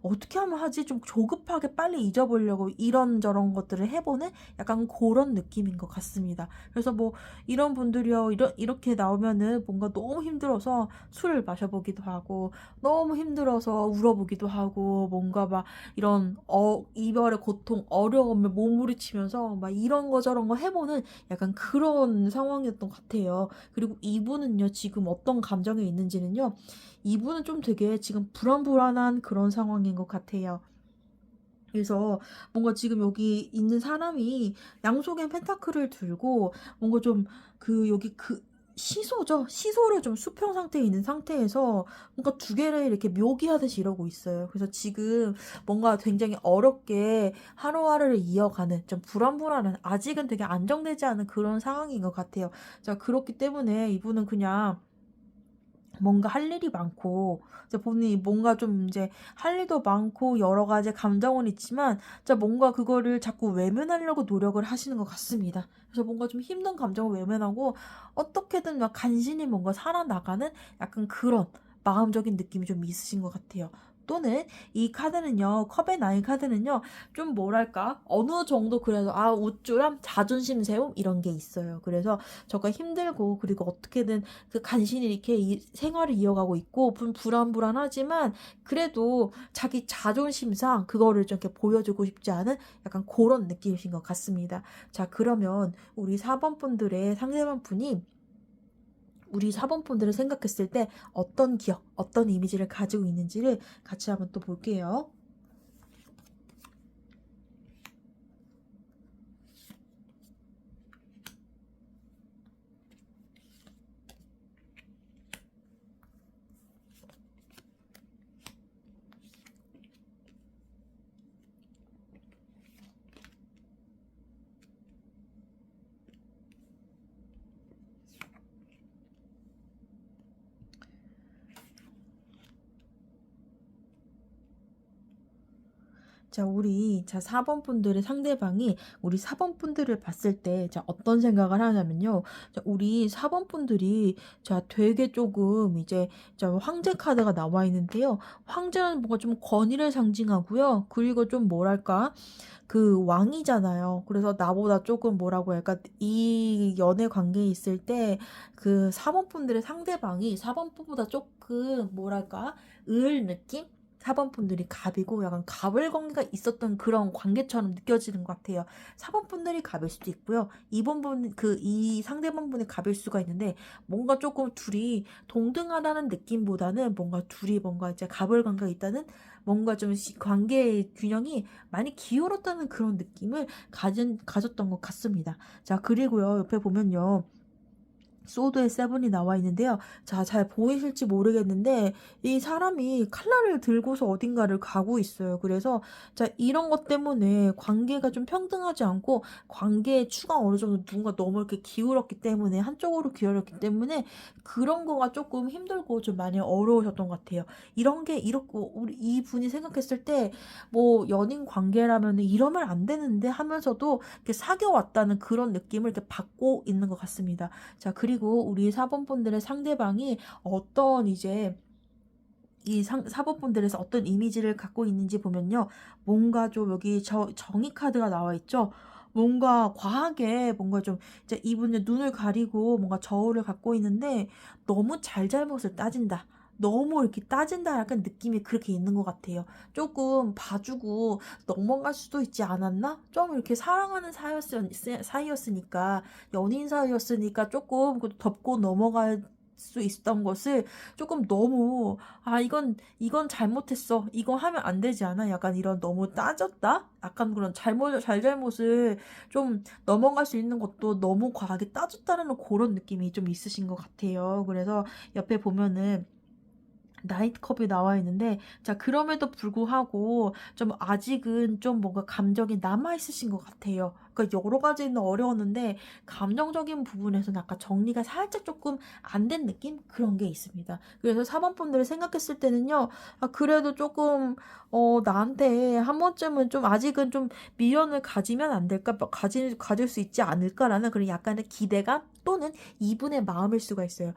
어떻게 하면 하지? 좀 조급하게 빨리 잊어보려고 이런저런 것들을 해보는 약간 그런 느낌인 것 같습니다. 그래서 뭐 이런 분들이요, 이렇게 나오면은 뭔가 너무 힘들어서 술을 마셔보기도 하고, 너무 힘들어서 울어보기도 하고, 뭔가 막 이런 이별의 고통, 어려움을 몸부리치면서 막 이런 거 저런 거 해보는 약간 그런 상황이었던 것 같아요. 그리고 이분은요, 지금 어떤 감정에 있는지는요, 이분은 좀 되게 지금 불안불안한 그런 상황인 것 같아요. 그래서 뭔가 지금 여기 있는 사람이 양손에 펜타클을 들고 뭔가 좀 여기 시소죠. 시소를 좀 수평 상태에 있는 상태에서 뭔가 두 개를 이렇게 묘기하듯이 이러고 있어요. 그래서 지금 뭔가 굉장히 어렵게 하루하루를 이어가는 좀 불안불안한 아직은 되게 안정되지 않은 그런 상황인 것 같아요. 자, 그렇기 때문에 이분은 그냥 뭔가 할 일이 많고, 이제 본인이 뭔가 좀 이제 할 일도 많고, 여러 가지 감정은 있지만, 진짜 뭔가 그거를 자꾸 외면하려고 노력을 하시는 것 같습니다. 그래서 뭔가 좀 힘든 감정을 외면하고, 어떻게든 막 간신히 뭔가 살아나가는 약간 그런 마음적인 느낌이 좀 있으신 것 같아요. 또는 이 카드는요, 컵의 나인 카드는요, 좀 뭐랄까, 어느 정도 그래서, 우쭐함, 자존심 세움, 이런 게 있어요. 그래서 저가 힘들고, 그리고 어떻게든 그 간신히 이렇게 생활을 이어가고 있고, 불안불안하지만, 그래도 자기 자존심상 그거를 좀 이렇게 보여주고 싶지 않은 약간 그런 느낌이신 것 같습니다. 자, 그러면 우리 4번 분들의 상대방 분이 우리 4번 분들을 생각했을 때 어떤 기억, 어떤 이미지를 가지고 있는지를 같이 한번 또 볼게요. 자, 4번 분들의 상대방이 우리 4번 분들을 봤을 때, 어떤 생각을 하냐면요. 우리 4번 분들이, 되게 조금 이제, 황제 카드가 나와 있는데요. 황제는 뭔가 좀 권위를 상징하고요. 그리고 좀 뭐랄까, 그 왕이잖아요. 그래서 나보다 조금 뭐라고 할까, 이 연애 관계에 있을 때, 그 4번 분들의 상대방이 4번 분보다 조금 뭐랄까, 느낌? 4번 분들이 갑이고 약간 갑을 관계가 있었던 그런 관계처럼 느껴지는 것 같아요. 4번 분들이 갑일 수도 있고요. 2번 분, 이 상대방 분이 갑일 수가 있는데 뭔가 조금 둘이 동등하다는 느낌보다는 뭔가 둘이 뭔가 이제 갑을 관계가 있다는 뭔가 좀 관계의 균형이 많이 기울었다는 그런 느낌을 가졌던 것 같습니다. 자, 그리고요, 옆에 보면요. 소드의 세븐이 나와 있는데요. 자, 잘 보이실지 모르겠는데 이 사람이 칼날을 들고서 어딘가를 가고 있어요. 그래서 이런 것 때문에 관계가 좀 평등하지 않고 관계의 추가 어느 정도 누군가 너무 이렇게 기울었기 때문에 한쪽으로 기울었기 때문에 그런 거가 조금 힘들고 좀 많이 어려우셨던 것 같아요. 이런 게 이렇게 우리 이분이 생각했을 때 뭐 연인 관계라면 이러면 안 되는데 하면서도 이렇게 사귀어 왔다는 그런 느낌을 이렇게 받고 있는 것 같습니다. 자, 그리고 우리 4번 분들의 상대방이 어떤 이제 4번 분들에서 어떤 이미지를 갖고 있는지 보면요. 뭔가 좀 여기 정의 카드가 나와 있죠. 뭔가 과하게 뭔가 좀 이제 이분의 눈을 가리고 뭔가 저울을 갖고 있는데 너무 잘잘못을 따진다. 너무 이렇게 따진다 약간 느낌이 그렇게 있는 것 같아요. 조금 봐주고 넘어갈 수도 있지 않았나? 좀 이렇게 사랑하는 사이였으니까 연인 사이였으니까 조금 덮고 넘어갈 수 있었던 것을 조금 너무 이건 잘못했어. 이거 하면 안 되지 않아? 약간 이런 너무 따졌다? 약간 그런 잘잘못을 좀 넘어갈 수 있는 것도 너무 과하게 따졌다는 그런 느낌이 좀 있으신 것 같아요. 그래서 옆에 보면은 나이트컵이 나와 있는데 그럼에도 불구하고 좀 아직은 좀 뭔가 감정이 남아 있으신 것 같아요. 그러니까 여러 가지는 어려웠는데 감정적인 부분에서는 아까 정리가 살짝 조금 안 된 느낌? 그런 게 있습니다. 그래서 4번 분들을 생각했을 때는요. 그래도 조금 나한테 한 번쯤은 좀 아직은 좀 미련을 가지면 안 될까? 가질 수 있지 않을까라는 그런 약간의 기대감 또는 이분의 마음일 수가 있어요.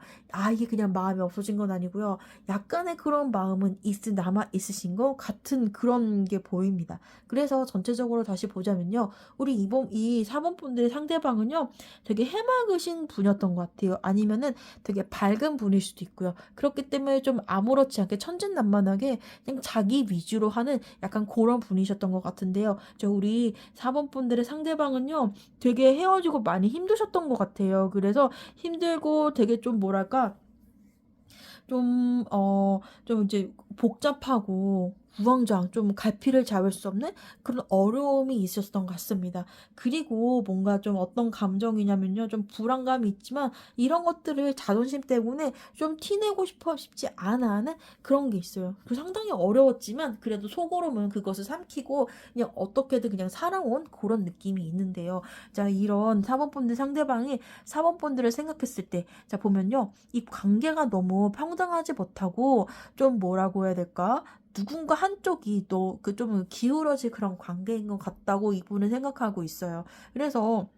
이게 그냥 마음이 없어진 건 아니고요. 약간의 그런 마음은 남아 있으신 것 같은 그런 게 보입니다. 그래서 전체적으로 다시 보자면요. 우리 이 4번 분들의 상대방은요. 되게 해맑으신 분이었던 것 같아요. 아니면은 되게 밝은 분일 수도 있고요. 그렇기 때문에 좀 아무렇지 않게 천진난만하게 그냥 자기 위주로 하는 약간 그런 분이셨던 것 같은데요. 우리 4번 분들의 상대방은요. 되게 헤어지고 많이 힘드셨던 것 같아요. 그래서 힘들고 되게 좀 뭐랄까 좀 이제 복잡하고 우왕좌왕 좀 갈피를 잡을 수 없는 그런 어려움이 있었던 것 같습니다. 그리고 뭔가 좀 어떤 감정이냐면요. 좀 불안감이 있지만 이런 것들을 자존심 때문에 좀 티내고 싶지 않아 하는 그런 게 있어요. 상당히 어려웠지만 그래도 속으로는 그것을 삼키고 그냥 어떻게든 그냥 살아온 그런 느낌이 있는데요. 이런 사법분들 상대방이 사법분들을 생각했을 때 보면요. 이 관계가 너무 평등하지 못하고 좀 뭐라고 해야 될까? 누군가 한쪽이 또 좀 기울어질 그런 관계인 것 같다고 이분은 생각하고 있어요. 그래서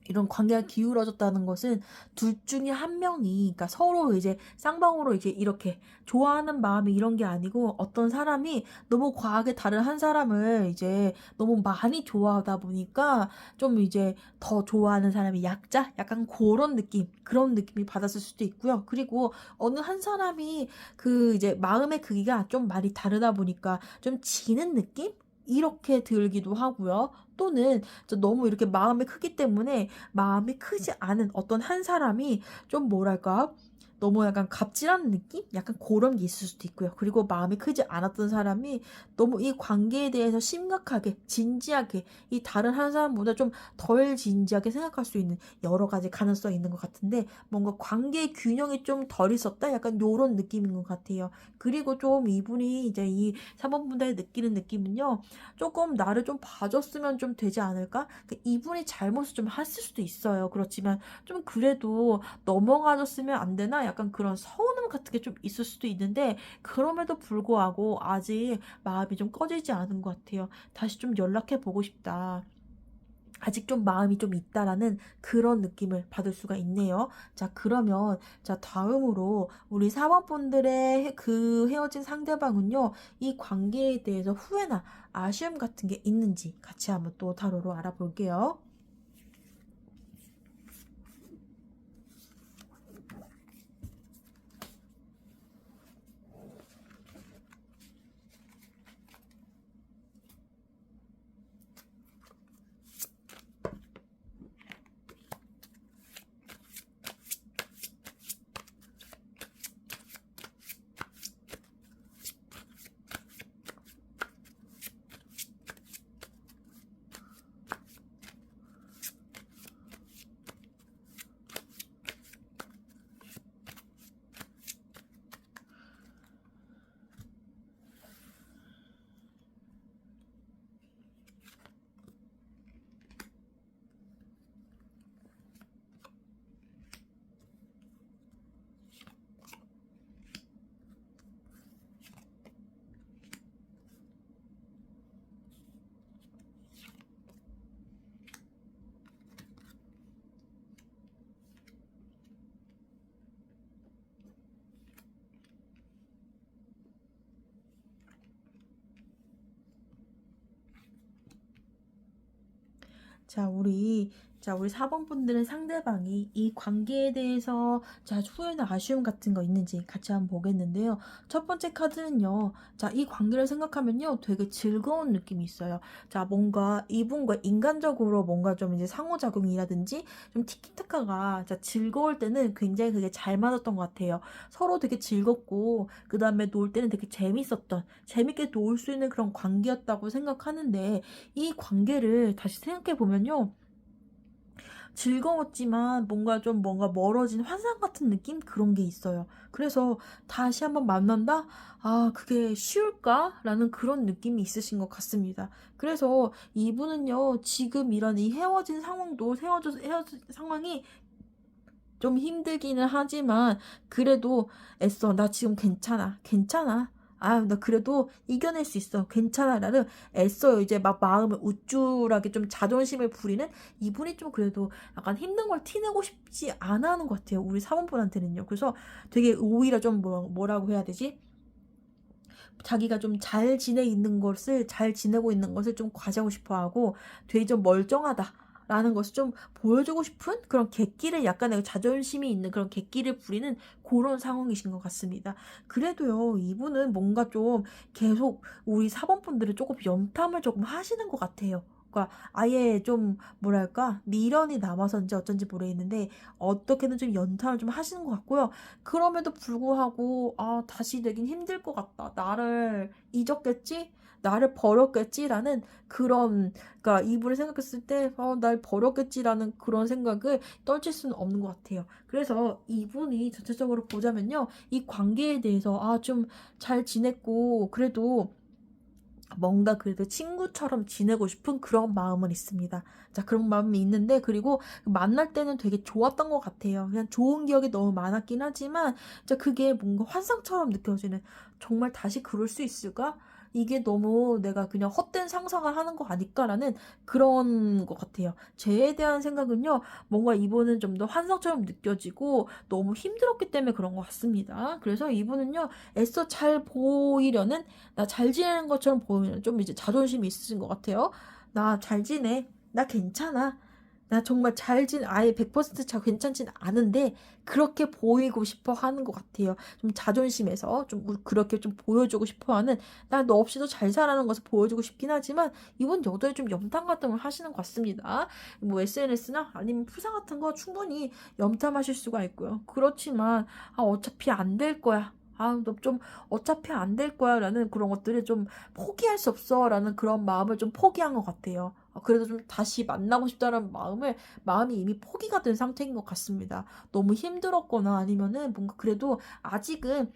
이런 관계가 기울어졌다는 것은 둘 중에 한 명이, 그러니까 서로 이제 쌍방으로 이제 이렇게 좋아하는 마음이 이런 게 아니고, 어떤 사람이 너무 과하게 다른 한 사람을 이제 너무 많이 좋아하다 보니까 좀 이제 더 좋아하는 사람이 약자? 약간 그런 느낌, 그런 느낌이 받았을 수도 있고요. 그리고 어느 한 사람이 그 이제 마음의 크기가 좀 많이 다르다 보니까 좀 지는 느낌? 이렇게 들기도 하고요. 또는 너무 이렇게 마음이 크기 때문에 마음이 크지 않은 어떤 한 사람이 좀 뭐랄까? 너무 약간 갑질하는 느낌? 약간 그런 게 있을 수도 있고요. 그리고 마음이 크지 않았던 사람이 너무 이 관계에 대해서 심각하게, 진지하게, 이 다른 한 사람보다 좀 덜 진지하게 생각할 수 있는 여러 가지 가능성이 있는 것 같은데, 뭔가 관계의 균형이 좀 덜 있었다? 약간 요런 느낌인 것 같아요. 그리고 좀 이분이 이제 이 3번 분들이 느끼는 느낌은요, 조금 나를 좀 봐줬으면 좀 되지 않을까? 이분이 잘못을 좀 했을 수도 있어요. 그렇지만 좀 그래도 넘어가줬으면 안 되나? 약간 그런 서운함 같은 게 좀 있을 수도 있는데, 그럼에도 불구하고 아직 마음이 좀 꺼지지 않은 것 같아요. 다시 좀 연락해 보고 싶다. 아직 좀 마음이 좀 있다라는 그런 느낌을 받을 수가 있네요. 자, 그러면 자, 다음으로 우리 사번분들의 그 헤어진 상대방은요, 이 관계에 대해서 후회나 아쉬움 같은 게 있는지 같이 한번 또 타로로 알아볼게요. 자, 우리 4번 분들은 상대방이 이 관계에 대해서 자, 후회나 아쉬움 같은 거 있는지 같이 한번 보겠는데요. 첫 번째 카드는요. 자, 이 관계를 생각하면요. 되게 즐거운 느낌이 있어요. 자, 뭔가 이분과 인간적으로 뭔가 좀 이제 상호작용이라든지 좀 티키타카가 자, 즐거울 때는 굉장히 그게 잘 맞았던 것 같아요. 서로 되게 즐겁고, 그 다음에 놀 때는 되게 재밌게 놀 수 있는 그런 관계였다고 생각하는데, 이 관계를 다시 생각해 보면요. 즐거웠지만 뭔가 멀어진 환상 같은 느낌? 그런 게 있어요. 그래서 다시 한번 만난다? 아, 그게 쉬울까? 라는 그런 느낌이 있으신 것 같습니다. 그래서 이분은요, 지금 이런 이 헤어진 상황도, 헤어진 상황이 좀 힘들기는 하지만, 그래도 애써. 나 지금 괜찮아. 아, 나 그래도 이겨낼 수 있어. 괜찮아. 나는 애써요. 이제 막 마음을 우쭐하게 좀 자존심을 부리는 이분이 좀 그래도 약간 힘든 걸 티내고 싶지 않아 하는 것 같아요. 우리 사모분한테는요. 그래서 되게 오히려 좀 뭐라고 해야 되지? 자기가 좀 잘 지내고 있는 것을 좀 과시하고 싶어 하고, 되게 좀 멀쩡하다. 라는 것을 좀 보여주고 싶은 그런 객기를, 약간의 자존심이 있는 그런 객기를 부리는 그런 상황이신 것 같습니다. 그래도요, 이분은 뭔가 좀 계속 우리 사번분들을 조금 염탐을 조금 하시는 것 같아요. 그러니까 아예 좀 뭐랄까 미련이 남아서인지 어쩐지 모르겠는데, 어떻게든 좀 연탐을 좀 하시는 것 같고요. 그럼에도 불구하고 아, 다시 되긴 힘들 것 같다. 나를 잊었겠지? 나를 버렸겠지라는 그런, 그러니까 이분을 생각했을 때 날 버렸겠지라는 그런 생각을 떨칠 수는 없는 것 같아요. 그래서 이분이 전체적으로 보자면요, 이 관계에 대해서 아, 좀 잘 지냈고, 그래도 뭔가 그래도 친구처럼 지내고 싶은 그런 마음은 있습니다. 자, 그런 마음이 있는데, 그리고 만날 때는 되게 좋았던 것 같아요. 그냥 좋은 기억이 너무 많았긴 하지만, 자, 그게 뭔가 환상처럼 느껴지는, 정말 다시 그럴 수 있을까? 이게 너무 내가 그냥 헛된 상상을 하는 거 아닐까라는 그런 것 같아요. 쟤에 대한 생각은요, 뭔가 이분은 좀 더 환상처럼 느껴지고 너무 힘들었기 때문에 그런 것 같습니다. 그래서 이분은요, 애써 잘 보이려는, 나 잘 지내는 것처럼 보이면 좀 이제 자존심이 있으신 것 같아요. 나 잘 지내. 나 괜찮아. 나 정말 아예 100% 괜찮진 않은데, 그렇게 보이고 싶어 하는 것 같아요. 좀 자존심에서 좀 그렇게 좀 보여주고 싶어 하는, 나 너 없이도 잘 살아는 것을 보여주고 싶긴 하지만, 이번 여도에 좀 염탐 같은 걸 하시는 것 같습니다. 뭐 SNS나 아니면 프사 같은 거 충분히 염탐하실 수가 있고요. 그렇지만, 어차피 안 될 거야. 너 좀 어차피 안 될 거야 라는 그런 것들을 좀 포기할 수 없어 라는 그런 마음을 좀 포기한 것 같아요. 그래도 좀 다시 만나고 싶다는 마음이 이미 포기가 된 상태인 것 같습니다. 너무 힘들었거나 아니면은 뭔가 그래도 아직은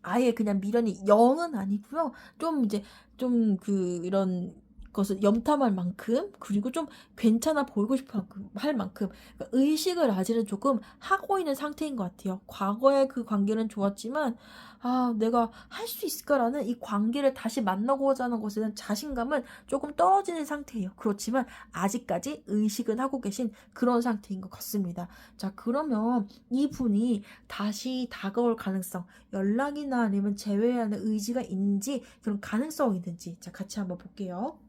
아예 그냥 미련이 0은 아니고요. 좀 이제 좀 이런 것을 염탐할 만큼, 그리고 좀 괜찮아 보이고 싶어 할 만큼, 그러니까 의식을 아직은 조금 하고 있는 상태인 것 같아요. 과거의 그 관계는 좋았지만, 내가 할 수 있을까라는 이 관계를 다시 만나고자 하는 것에 대한 자신감은 조금 떨어지는 상태예요. 그렇지만 아직까지 의식은 하고 계신 그런 상태인 것 같습니다. 자, 그러면 이분이 다시 다가올 가능성, 연락이나 아니면 재회하는 의지가 있는지, 그런 가능성이 있는지, 자, 같이 한번 볼게요.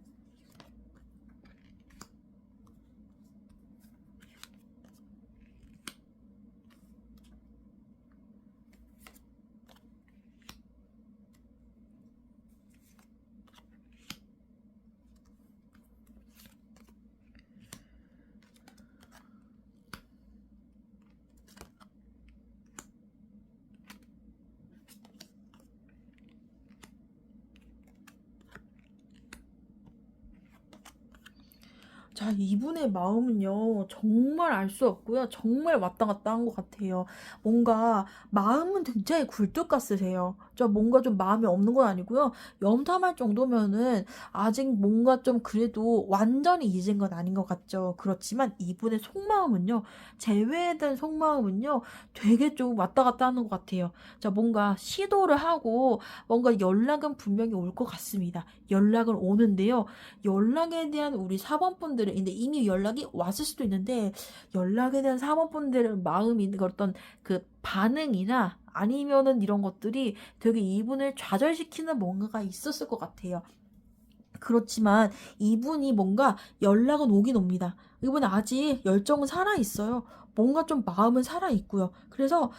자, 이분의 마음은요, 정말 알 수 없고요. 정말 왔다 갔다 한 것 같아요. 뭔가, 마음은 굉장히 굴뚝 같으세요. 뭔가 좀 마음이 없는 건 아니고요. 염탐할 정도면은, 아직 뭔가 좀 그래도 완전히 잊은 건 아닌 것 같죠. 그렇지만, 이분의 속마음은요, 제외에 대한 속마음은요, 되게 좀 왔다 갔다 하는 것 같아요. 뭔가 시도를 하고, 뭔가 연락은 분명히 올 것 같습니다. 연락은 오는데요. 연락에 대한 우리 사번분들은, 근데 이미 연락이 왔을 수도 있는데, 연락에 대한 사번분들의 마음이, 어떤 그 반응이나 아니면은 이런 것들이 되게 이분을 좌절시키는 뭔가가 있었을 것 같아요. 그렇지만 이분이 뭔가 연락은 오긴 옵니다. 이분은 아직 열정은 살아있어요. 뭔가 좀 마음은 살아있고요. 그래서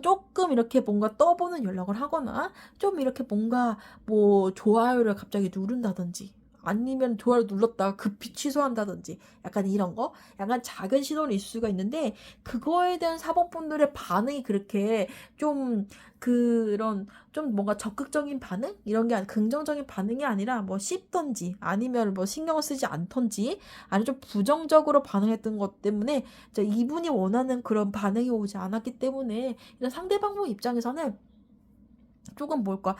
조금 이렇게 뭔가 떠보는 연락을 하거나, 좀 이렇게 뭔가 뭐 좋아요를 갑자기 누른다든지, 아니면 좋아요 눌렀다가 급히 취소한다든지, 약간 이런 거, 약간 작은 시도는 있을 수가 있는데, 그거에 대한 사법분들의 반응이 그렇게 좀 그런 좀 뭔가 적극적인 반응? 이런 게 긍정적인 반응이 아니라 뭐 씹던지, 아니면 뭐 신경을 쓰지 않던지, 아니면 좀 부정적으로 반응했던 것 때문에 이분이 원하는 그런 반응이 오지 않았기 때문에, 이런 상대방 입장에서는 조금 뭘까,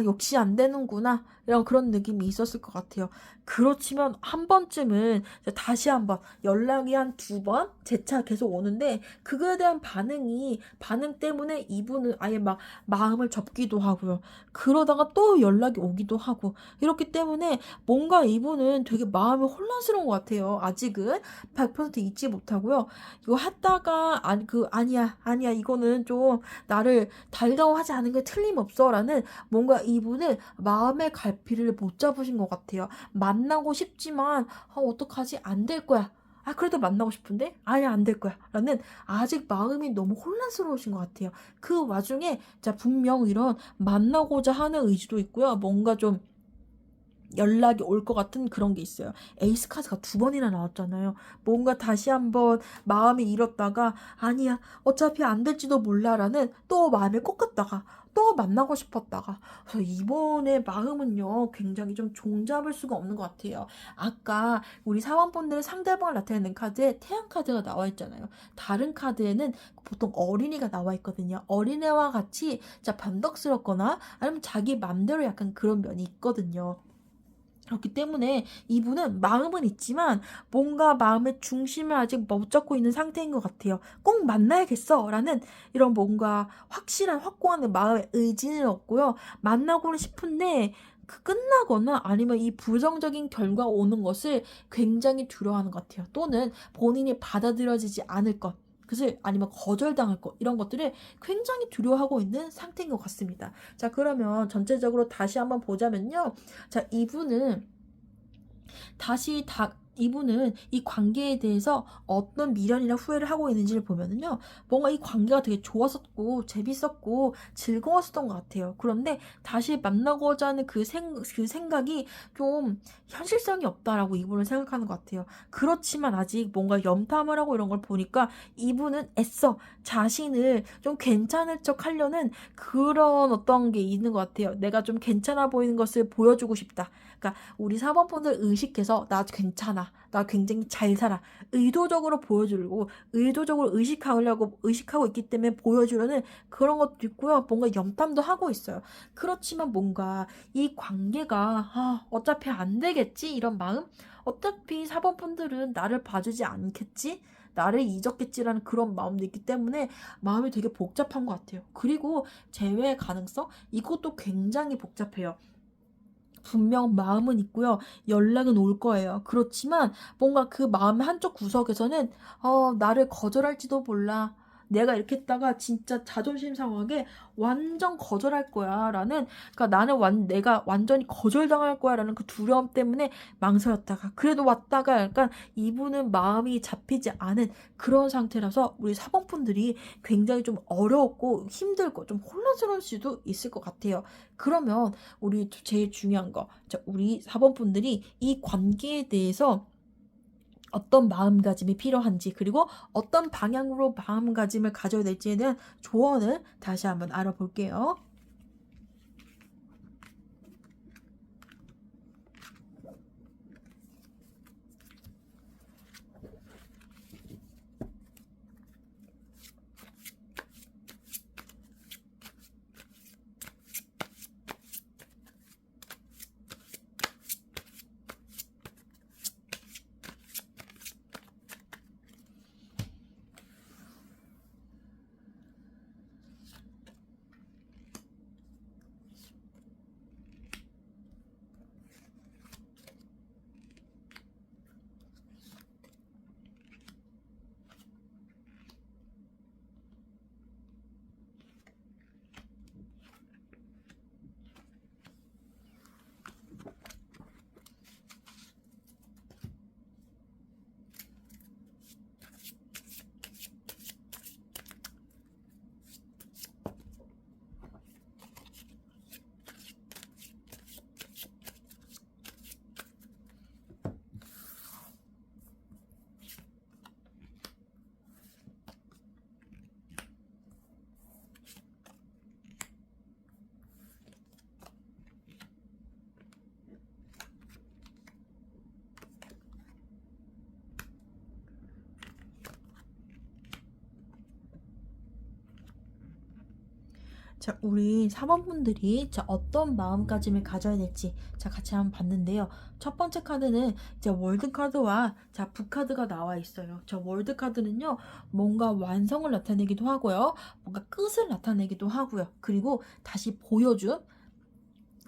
역시 안 되는구나, 이런 그런 느낌이 있었을 것 같아요. 그렇지만 한 번쯤은 다시 한번 연락이 한 2번 재차 계속 오는데, 그거에 대한 반응 때문에 이분은 아예 막 마음을 접기도 하고요. 그러다가 또 연락이 오기도 하고, 이렇기 때문에 뭔가 이분은 되게 마음이 혼란스러운 것 같아요. 아직은 100% 잊지 못하고요. 이거 했다가 아니야 이거는 좀 나를 달가워하지 않은 게 틀림없어라는, 뭔가 이분은 마음의 갈피를 못 잡으신 것 같아요. 만나고 싶지만, 어떡하지? 안 될 거야. 그래도 만나고 싶은데? 아니, 안 될 거야. 라는, 아직 마음이 너무 혼란스러우신 것 같아요. 그 와중에, 분명 이런 만나고자 하는 의지도 있고요. 뭔가 좀 연락이 올 것 같은 그런 게 있어요. 에이스 카드가 2번이나 나왔잖아요. 뭔가 다시 한번 마음이 잃었다가, 아니야, 어차피 안 될지도 몰라라는, 또 마음에 꽂혔다가, 또 만나고 싶었다가. 그래서 이번에 마음은요, 굉장히 좀 종잡을 수가 없는 것 같아요. 아까 우리 사원분들의 상대방을 나타내는 카드에 태양 카드가 나와 있잖아요. 다른 카드에는 보통 어린이가 나와 있거든요. 어린애와 같이 변덕스럽거나 아니면 자기 맘대로 약간 그런 면이 있거든요. 그렇기 때문에 이분은 마음은 있지만 뭔가 마음의 중심을 아직 못 잡고 있는 상태인 것 같아요. 꼭 만나야겠어라는 이런 뭔가 확실한 확고한 마음의 의지는 없고요. 만나고는 싶은데 끝나거나 아니면 이 부정적인 결과가 오는 것을 굉장히 두려워하는 것 같아요. 또는 본인이 받아들여지지 않을 것. 그것을 아니면 거절당할 것 이런 것들을 굉장히 두려워하고 있는 상태인 것 같습니다. 자, 그러면 전체적으로 다시 한번 보자면요. 자, 이분은 이 관계에 대해서 어떤 미련이나 후회를 하고 있는지를 보면은요, 뭔가 이 관계가 되게 좋았었고, 재밌었고, 즐거웠었던 것 같아요. 그런데 다시 만나고자 하는 그 생각이 좀 현실성이 없다라고 이분은 생각하는 것 같아요. 그렇지만 아직 뭔가 염탐을 하고 이런 걸 보니까 이분은 애써 자신을 좀 괜찮은 척 하려는 그런 어떤 게 있는 것 같아요. 내가 좀 괜찮아 보이는 것을 보여주고 싶다. 그러니까 우리 사모펀들 의식해서 나 괜찮아. 나 굉장히 잘 살아. 의도적으로 보여주려고 의도적으로 의식하고 있기 때문에 보여주려는 그런 것도 있고요. 뭔가 염탐도 하고 있어요. 그렇지만 뭔가 이 관계가 어차피 안 되겠지 이런 마음? 어차피 사모펀들은 나를 봐주지 않겠지? 나를 잊었겠지라는 그런 마음도 있기 때문에 마음이 되게 복잡한 것 같아요. 그리고 재회 가능성? 이것도 굉장히 복잡해요. 분명 마음은 있고요. 연락은 올 거예요. 그렇지만 뭔가 그 마음의 한쪽 구석에서는 나를 거절할지도 몰라. 내가 이렇게 했다가 진짜 자존심 상하게 완전 거절할 거야. 라는, 그러니까 내가 완전히 거절당할 거야. 라는 그 두려움 때문에 망설였다가, 그래도 왔다가 약간 이분은 마음이 잡히지 않은 그런 상태라서 우리 사범분들이 굉장히 좀 어려웠고 힘들고 좀 혼란스러울 수도 있을 것 같아요. 그러면 우리 제일 중요한 거. 자, 우리 사범분들이 이 관계에 대해서 어떤 마음가짐이 필요한지, 그리고 어떤 방향으로 마음가짐을 가져야 될지에 대한 조언을 다시 한번 알아볼게요. 자, 우리 사범분들이 어떤 마음가짐을 가져야 될지 같이 한번 봤는데요. 첫 번째 카드는 월드 카드와 북카드가 나와 있어요. 월드 카드는요, 뭔가 완성을 나타내기도 하고요. 뭔가 끝을 나타내기도 하고요. 그리고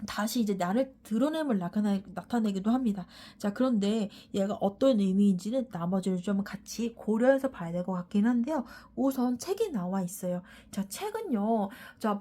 다시 이제 나를 드러냄을 나타내기도 합니다. 자, 그런데 얘가 어떤 의미인지는 나머지를 좀 같이 고려해서 봐야 될 것 같긴 한데요. 우선 책이 나와 있어요. 자, 책은요,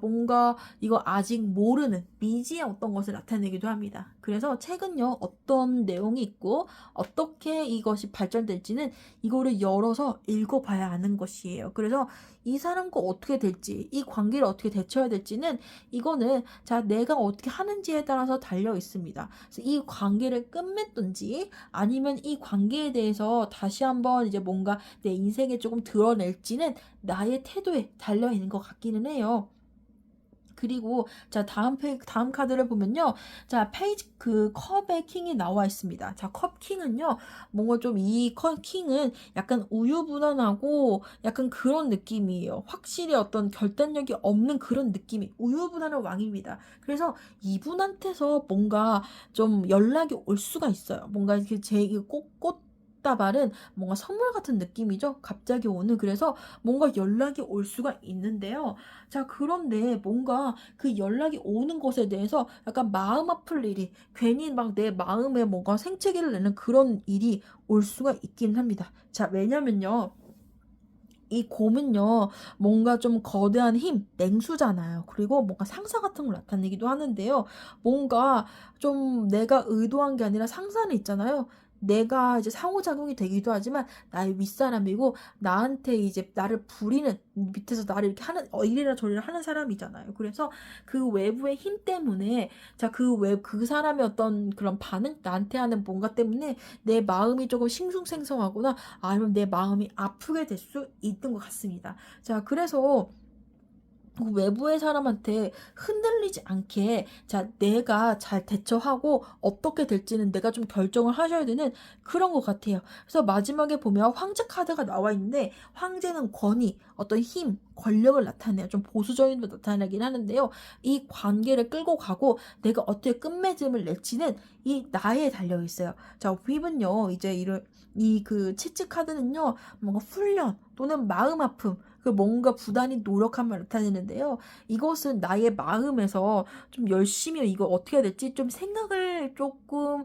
뭔가 이거 아직 모르는 미지의 어떤 것을 나타내기도 합니다. 그래서 책은요, 어떤 내용이 있고 어떻게 이것이 발전될지는 이거를 열어서 읽어봐야 아는 것이에요. 그래서 이 사람과 어떻게 될지, 이 관계를 어떻게 대처해야 될지는 이거는 내가 어떻게 하는지에 따라서 달려 있습니다. 그래서 이 관계를 끝맺든지 아니면 이 관계에 대해서 다시 한번 이제 뭔가 내 인생에 조금 드러낼지는 나의 태도에 달려 있는 것 같기는 해요. 그리고 자 다음 카드를 보면요. 자 페이지 그 컵의 킹이 나와 있습니다. 자 컵 킹은요. 뭔가 좀 이 컵 킹은 약간 우유부단하고 약간 그런 느낌이에요. 확실히 어떤 결단력이 없는 그런 느낌이 우유부단한 왕입니다. 그래서 이분한테서 뭔가 좀 연락이 올 수가 있어요. 뭔가 이렇게 꽃다발은 뭔가 선물 같은 느낌이죠. 갑자기 오는 그래서 뭔가 연락이 올 수가 있는데요. 자 그런데 뭔가 그 연락이 오는 것에 대해서 약간 마음 아플 일이 괜히 막 내 마음에 뭔가 생채기를 내는 그런 일이 올 수가 있긴 합니다. 자 왜냐면요. 이 곰은요, 뭔가 좀 거대한 힘, 냉수잖아요. 그리고 뭔가 상사 같은 걸 나타내기도 하는데요. 뭔가 좀 내가 의도한 게 아니라 상사는 있잖아요. 내가 이제 상호작용이 되기도 하지만 나의 윗사람이고 나한테 이제 나를 부리는 밑에서 나를 이렇게 하는 이래라 저래라 하는 사람이잖아요. 그래서 그 외부의 힘 때문에 자 그 사람의 어떤 그런 반응 나한테 하는 뭔가 때문에 내 마음이 조금 싱숭생숭하거나 아니면 내 마음이 아프게 될 수 있는 것 같습니다. 자, 그래서 그 외부의 사람한테 흔들리지 않게 자 내가 잘 대처하고 어떻게 될지는 내가 좀 결정을 하셔야 되는 그런 것 같아요. 그래서 마지막에 보면 황제 카드가 나와 있는데 황제는 권위, 어떤 힘, 권력을 나타내요. 좀 보수적인 걸 나타내긴 하는데요. 이 관계를 끌고 가고 내가 어떻게 끝맺음을 낼지는 이 나에 달려 있어요. 자, 휘은요 이제 이런 이 그 치츠 카드는요 뭔가 훈련 또는 마음 아픔 그 뭔가 부단히 노력함을 나타내는데요. 이것은 나의 마음에서 좀 열심히 이거 어떻게 해야 될지 좀 생각을 조금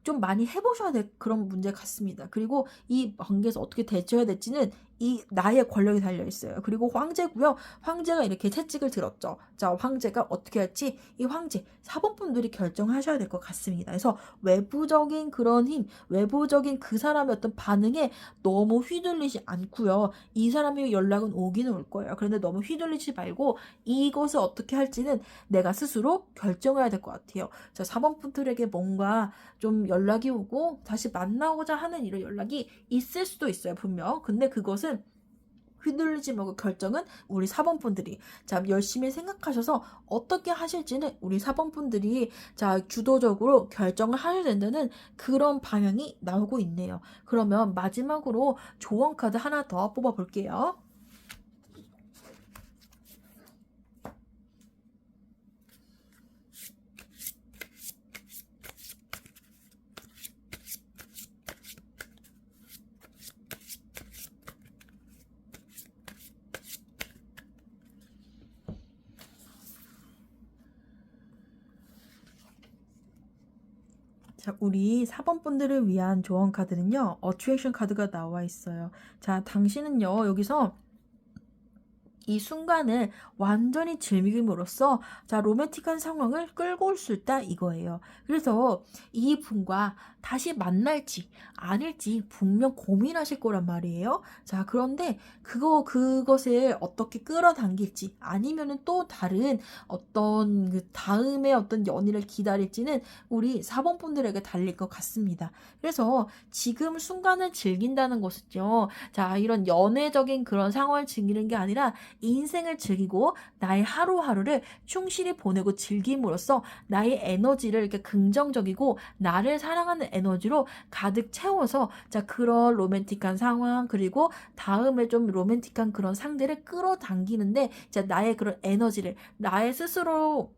좀 많이 해보셔야 될 그런 문제 같습니다. 그리고 이 관계에서 어떻게 대처해야 될지는 이 나의 권력이 달려 있어요. 그리고 황제고요. 황제가 이렇게 채찍을 들었죠. 자, 황제가 어떻게 할지 이 황제 사본분들이 결정하셔야 될 것 같습니다. 그래서 외부적인 그런 힘, 외부적인 그 사람의 어떤 반응에 너무 휘둘리지 않고요. 이 사람이 연락은 오기는 올 거예요. 그런데 너무 휘둘리지 말고 이것을 어떻게 할지는 내가 스스로 결정해야 될 것 같아요. 자, 4번 분들에게 뭔가 좀 연락이 오고 다시 만나고자 하는 이런 연락이 있을 수도 있어요. 분명. 근데 그것은 휘둘리지 말고 결정은 우리 4번 분들이 자 열심히 생각하셔서 어떻게 하실지는 우리 4번 분들이 자 주도적으로 결정을 하셔야 된다는 그런 방향이 나오고 있네요. 그러면 마지막으로 조언 카드 하나 더 뽑아 볼게요. 자, 우리 4번 분들을 위한 조언 카드는요. 어트랙션 카드가 나와 있어요. 자, 당신은요. 여기서 이 순간을 완전히 즐김으로써 자 로맨틱한 상황을 끌고 올 수 있다 이거예요. 그래서 이 분과 다시 만날지 아닐지 분명 고민하실 거란 말이에요. 자 그런데 그것을 어떻게 끌어당길지 아니면은 또 다른 어떤 그 다음에 어떤 연인을 기다릴지는 우리 4번 분들에게 달릴 것 같습니다. 그래서 지금 순간을 즐긴다는 것은요. 자 이런 연애적인 그런 상황을 즐기는 게 아니라 인생을 즐기고 나의 하루하루를 충실히 보내고 즐김으로써 나의 에너지를 이렇게 긍정적이고 나를 사랑하는 에너지로 가득 채워서 자 그런 로맨틱한 상황 그리고 다음에 좀 로맨틱한 그런 상대를 끌어당기는데 자 나의 그런 에너지를 나의 스스로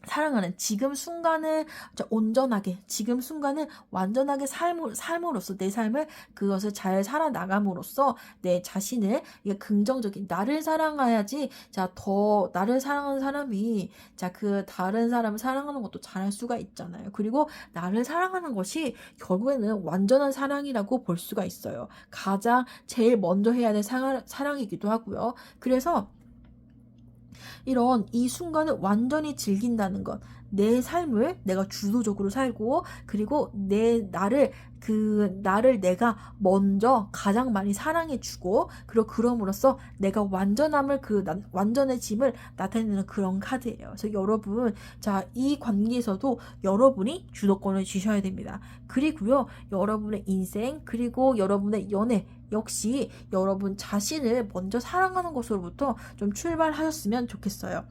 사랑하는 지금 순간을 온전하게 지금 순간을 완전하게 삶으로써 내 삶을 그것을 잘 살아나감으로써 내 자신을 이게 긍정적인 나를 사랑해야지 자 더 나를 사랑하는 사람이 자 그 다른 사람을 사랑하는 것도 잘할 수가 있잖아요. 그리고 나를 사랑하는 것이 결국에는 완전한 사랑이라고 볼 수가 있어요. 가장 제일 먼저 해야 될 사랑이기도 하고요. 그래서 이런 이 순간을 완전히 즐긴다는 것. 내 삶을 내가 주도적으로 살고 그리고 나를 내가 먼저 가장 많이 사랑해 주고 그리고 그럼으로써 내가 완전해짐을 나타내는 그런 카드예요. 그래서 여러분 자 이 관계에서도 여러분이 주도권을 쥐셔야 됩니다. 그리고요 여러분의 인생 그리고 여러분의 연애 역시 여러분 자신을 먼저 사랑하는 것으로부터 좀 출발하셨으면 좋겠어요.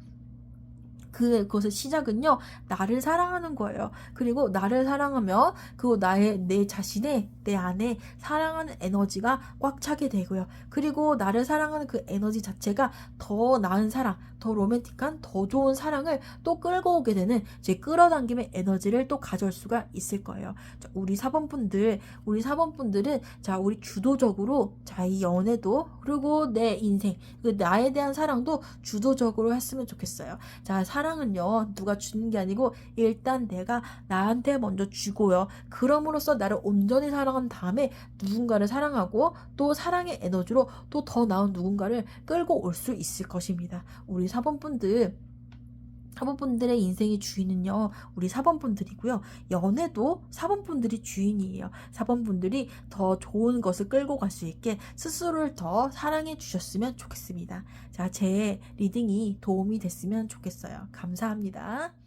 그것의 시작은요, 나를 사랑하는 거예요. 그리고 나를 사랑하면, 그리고 내 자신의, 내 안에 사랑하는 에너지가 꽉 차게 되고요. 그리고 나를 사랑하는 그 에너지 자체가 더 나은 사랑, 더 로맨틱한, 더 좋은 사랑을 또 끌고 오게 되는, 제 끌어당김의 에너지를 또 가져올 수가 있을 거예요. 자, 우리 4번분들은, 자, 우리 주도적으로, 자, 이 연애도, 그리고 내 인생, 그 나에 대한 사랑도 주도적으로 했으면 좋겠어요. 자, 사랑은요, 누가 주는 게 아니고 일단 내가 나한테 먼저 주고요. 그럼으로써 나를 온전히 사랑한 다음에 누군가를 사랑하고, 또 사랑의 에너지로 또 더 나은 누군가를 끌고 올 수 있을 것입니다. 우리 4번분들의 인생의 주인은요, 우리 4번분들이고요. 연애도 4번분들이 주인이에요. 4번분들이 더 좋은 것을 끌고 갈 수 있게 스스로를 더 사랑해 주셨으면 좋겠습니다. 자, 제 리딩이 도움이 됐으면 좋겠어요. 감사합니다.